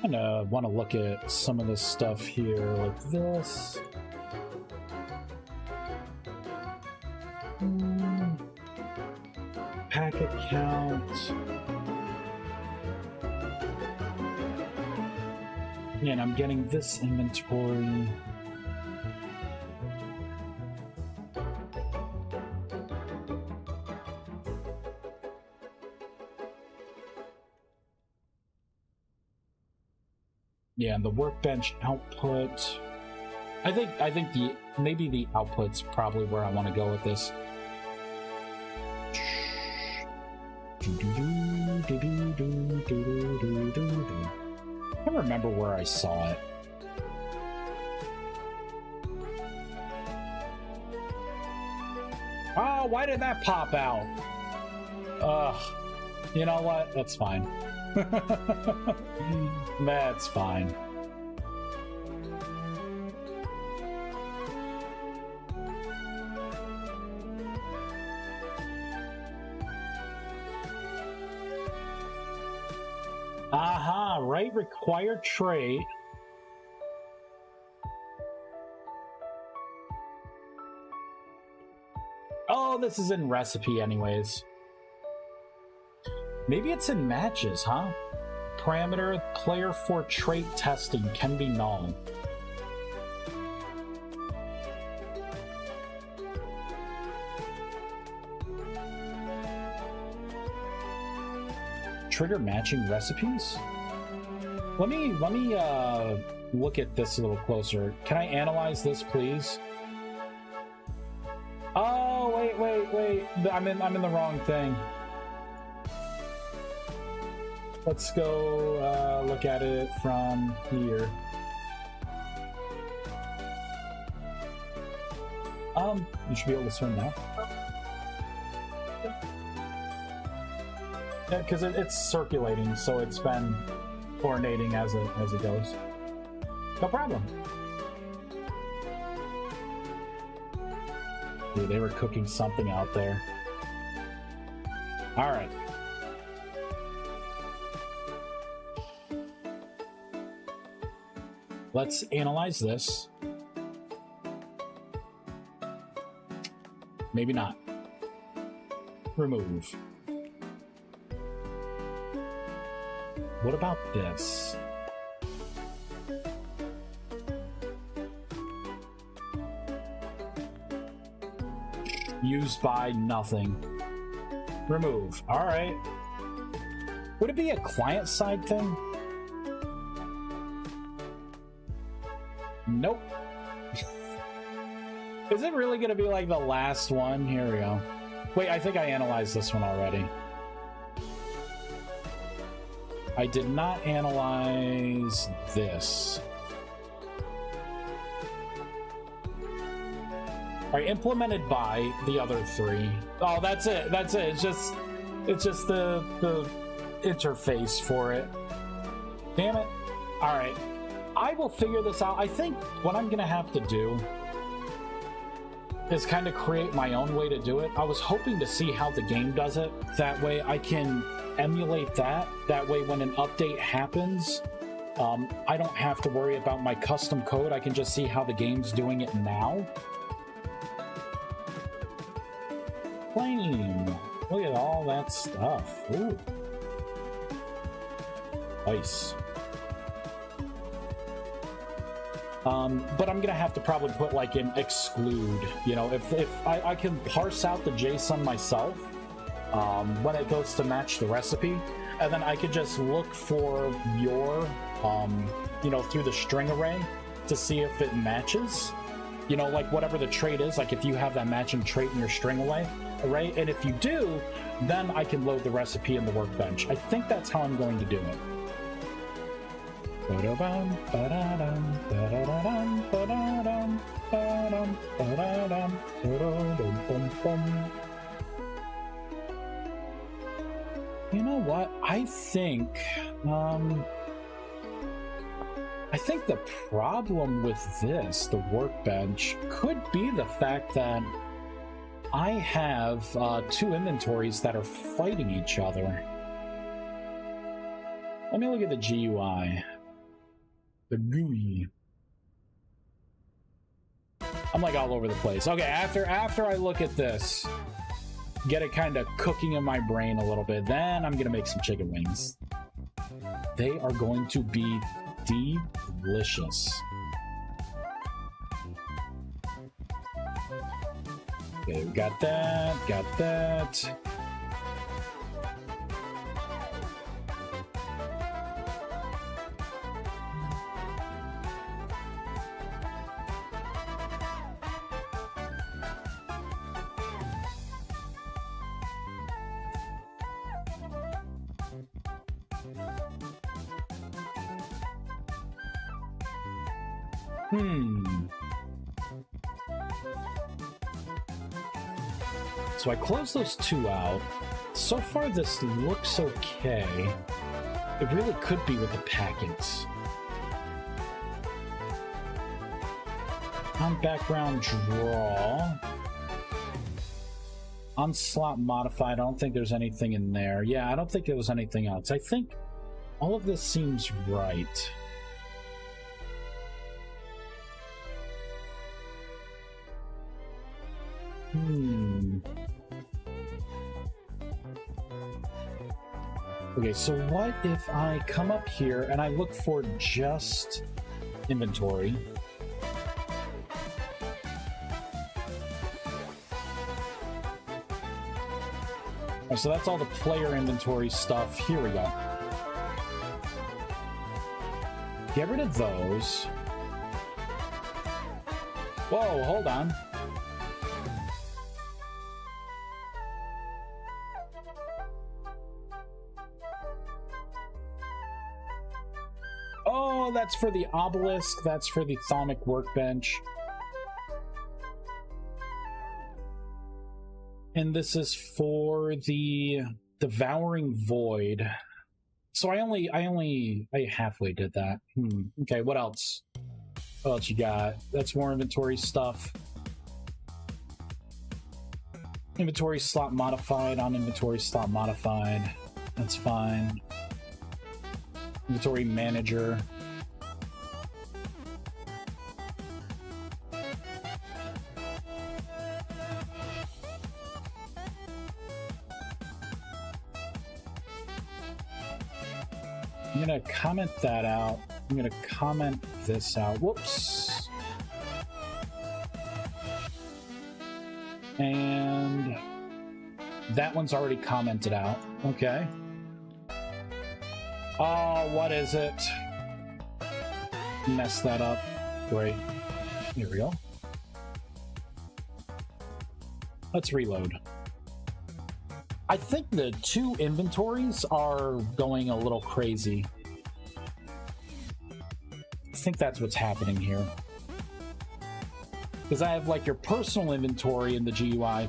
I want to look at some of this stuff here, like this. Packet count. And I'm getting this inventory. Yeah, and the workbench output. I think maybe the output's probably where I want to go with this. I can't remember where I saw it. Oh, why did that pop out? Ugh. You know what? That's fine. That's fine. Aha, right required trait. Oh, this is in recipe anyways. Maybe it's in matches, huh? Parameter player for trait testing can be null. Trigger matching recipes? Let me look at this a little closer. Can I analyze this, please? Oh, wait. I'm in the wrong thing. Let's go look at it from here. You should be able to swim now. Yeah, because it's circulating, so it's been chlorinating as it goes. No problem. Dude, they were cooking something out there. All right. Let's analyze this. Maybe not. Remove. What about this? Used by nothing. Remove. All right. Would it be a client-side thing? Nope. Is it really going to be like the last one? Here we go. Wait, I think I analyzed this one already. I did not analyze this. All right, implemented by the other three. Oh, that's it. That's it. It's just the interface for it. Damn it. All right. I will figure this out. I think what I'm gonna have to do is kind of create my own way to do it. I was hoping to see how the game does it. That way I can emulate that. That way when an update happens, I don't have to worry about my custom code. I can just see how the game's doing it now. Flame. Look at all that stuff. Ooh. Nice. But I'm gonna have to probably put like an exclude, you know, if I can parse out the JSON myself when it goes to match the recipe, and then I could just look for your, you know, through the string array to see if it matches, you know, like whatever the trait is, like if you have that matching trait in your string array, and if you do, then I can load the recipe in the workbench. I think that's how I'm going to do it. You know what? I think the problem with this, the workbench, could be the fact that I have two inventories that are fighting each other. Let me look at the GUI. The GUI. I'm like all over the place. Okay, after I look at this, get it kind of cooking in my brain a little bit, then I'm gonna make some chicken wings. They are going to be delicious. Okay, got that, got that. So I closed those two out. So far this looks okay. It really could be with the packets. On background draw. On slot modified, I don't think there's anything in there. Yeah, I don't think there was anything else. I think all of this seems right. Okay, so what if I come up here and I look for just inventory? So that's all the player inventory stuff. Here we go. Get rid of those. Whoa, hold on. Oh, that's for the obelisk. That's for the thaumic workbench. And this is for the devouring void. So I halfway did that. Okay, what else? What else you got? That's more inventory stuff. Inventory slot modified on inventory slot modified. That's fine. Inventory manager. I'm gonna comment that out. I'm gonna comment this out. Whoops. And that one's already commented out. Okay. Oh, what is it? Mess that up. Great. Here we go. Let's reload. I think the two inventories are going a little crazy. I think that's what's happening here. Because I have like your personal inventory in the GUI,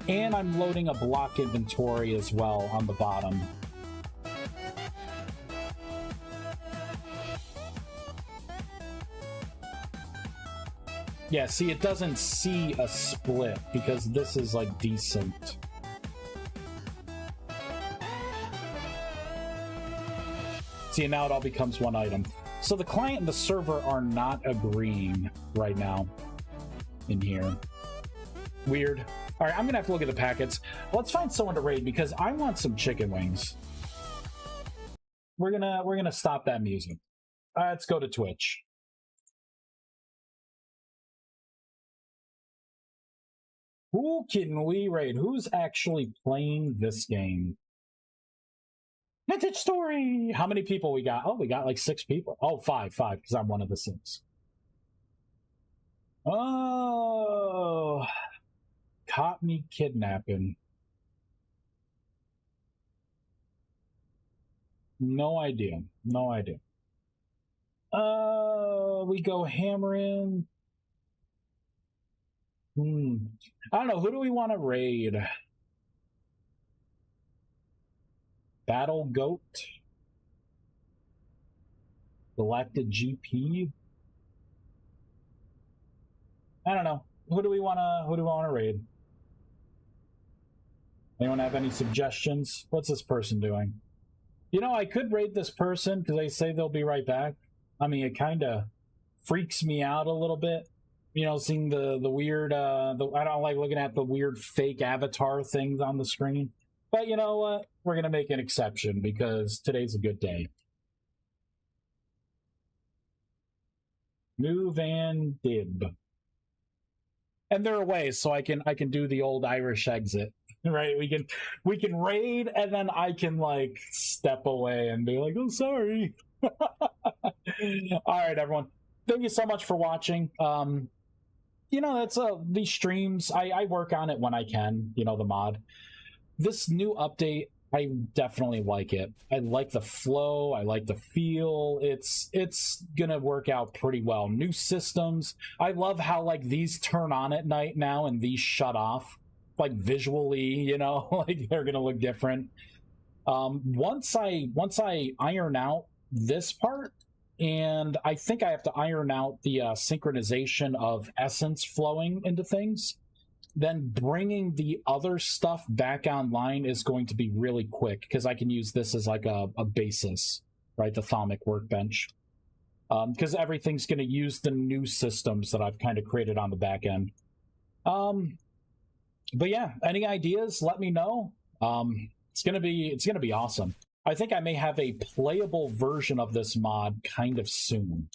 and I'm loading a block inventory as well on the bottom. Yeah, see, it doesn't see a split because this is like desynced. See, now it all becomes one item. So the client and the server are not agreeing right now in here. Weird. All right, I'm gonna have to look at the packets. Let's find someone to raid because I want some chicken wings. We're gonna stop that music. Let's go to Twitch. Who can we raid? Who's actually playing this game? Vintage story! How many people we got? Oh, we got like 6 people. Oh, five, because I'm one of the 6. Oh, caught me kidnapping. No idea. No idea. We go hammering. I don't know. Who do we want to raid? Battle Goat? Galactic GP? I don't know. Who do we want to raid? Anyone have any suggestions? What's this person doing? You know, I could raid this person because they say they'll be right back. I mean, it kind of freaks me out a little bit. You know, seeing the weird, I don't like looking at the weird fake avatar things on the screen. But you know what? We're going to make an exception because today's a good day. Move and dib. And they're away, so I can do the old Irish exit. Right? We can raid and then I can like step away and be like, "Oh, sorry." All right, everyone. Thank you so much for watching. You know, that's these streams, I work on it when I can, you know, the mod. This new update, I definitely like it. I like the flow, I like the feel. It's gonna work out pretty well. New systems. I love how like these turn on at night now and these shut off. Like visually, you know, like they're gonna look different. Once I iron out this part, and I think I have to iron out the synchronization of essence flowing into things, then bringing the other stuff back online is going to be really quick, because I can use this as like a basis, right? The thaumic workbench. Because everything's going to use the new systems that I've kind of created on the back end. But yeah, any ideas, let me know. It's gonna be awesome. I think I may have a playable version of this mod kind of soon.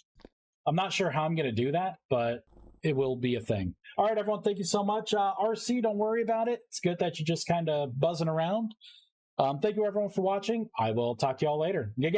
I'm not sure how I'm gonna do that, but it will be a thing. All right, everyone, thank you so much. RC, don't worry about it. It's good that you're just kind of buzzing around. Thank you, everyone, for watching. I will talk to you all later. Again,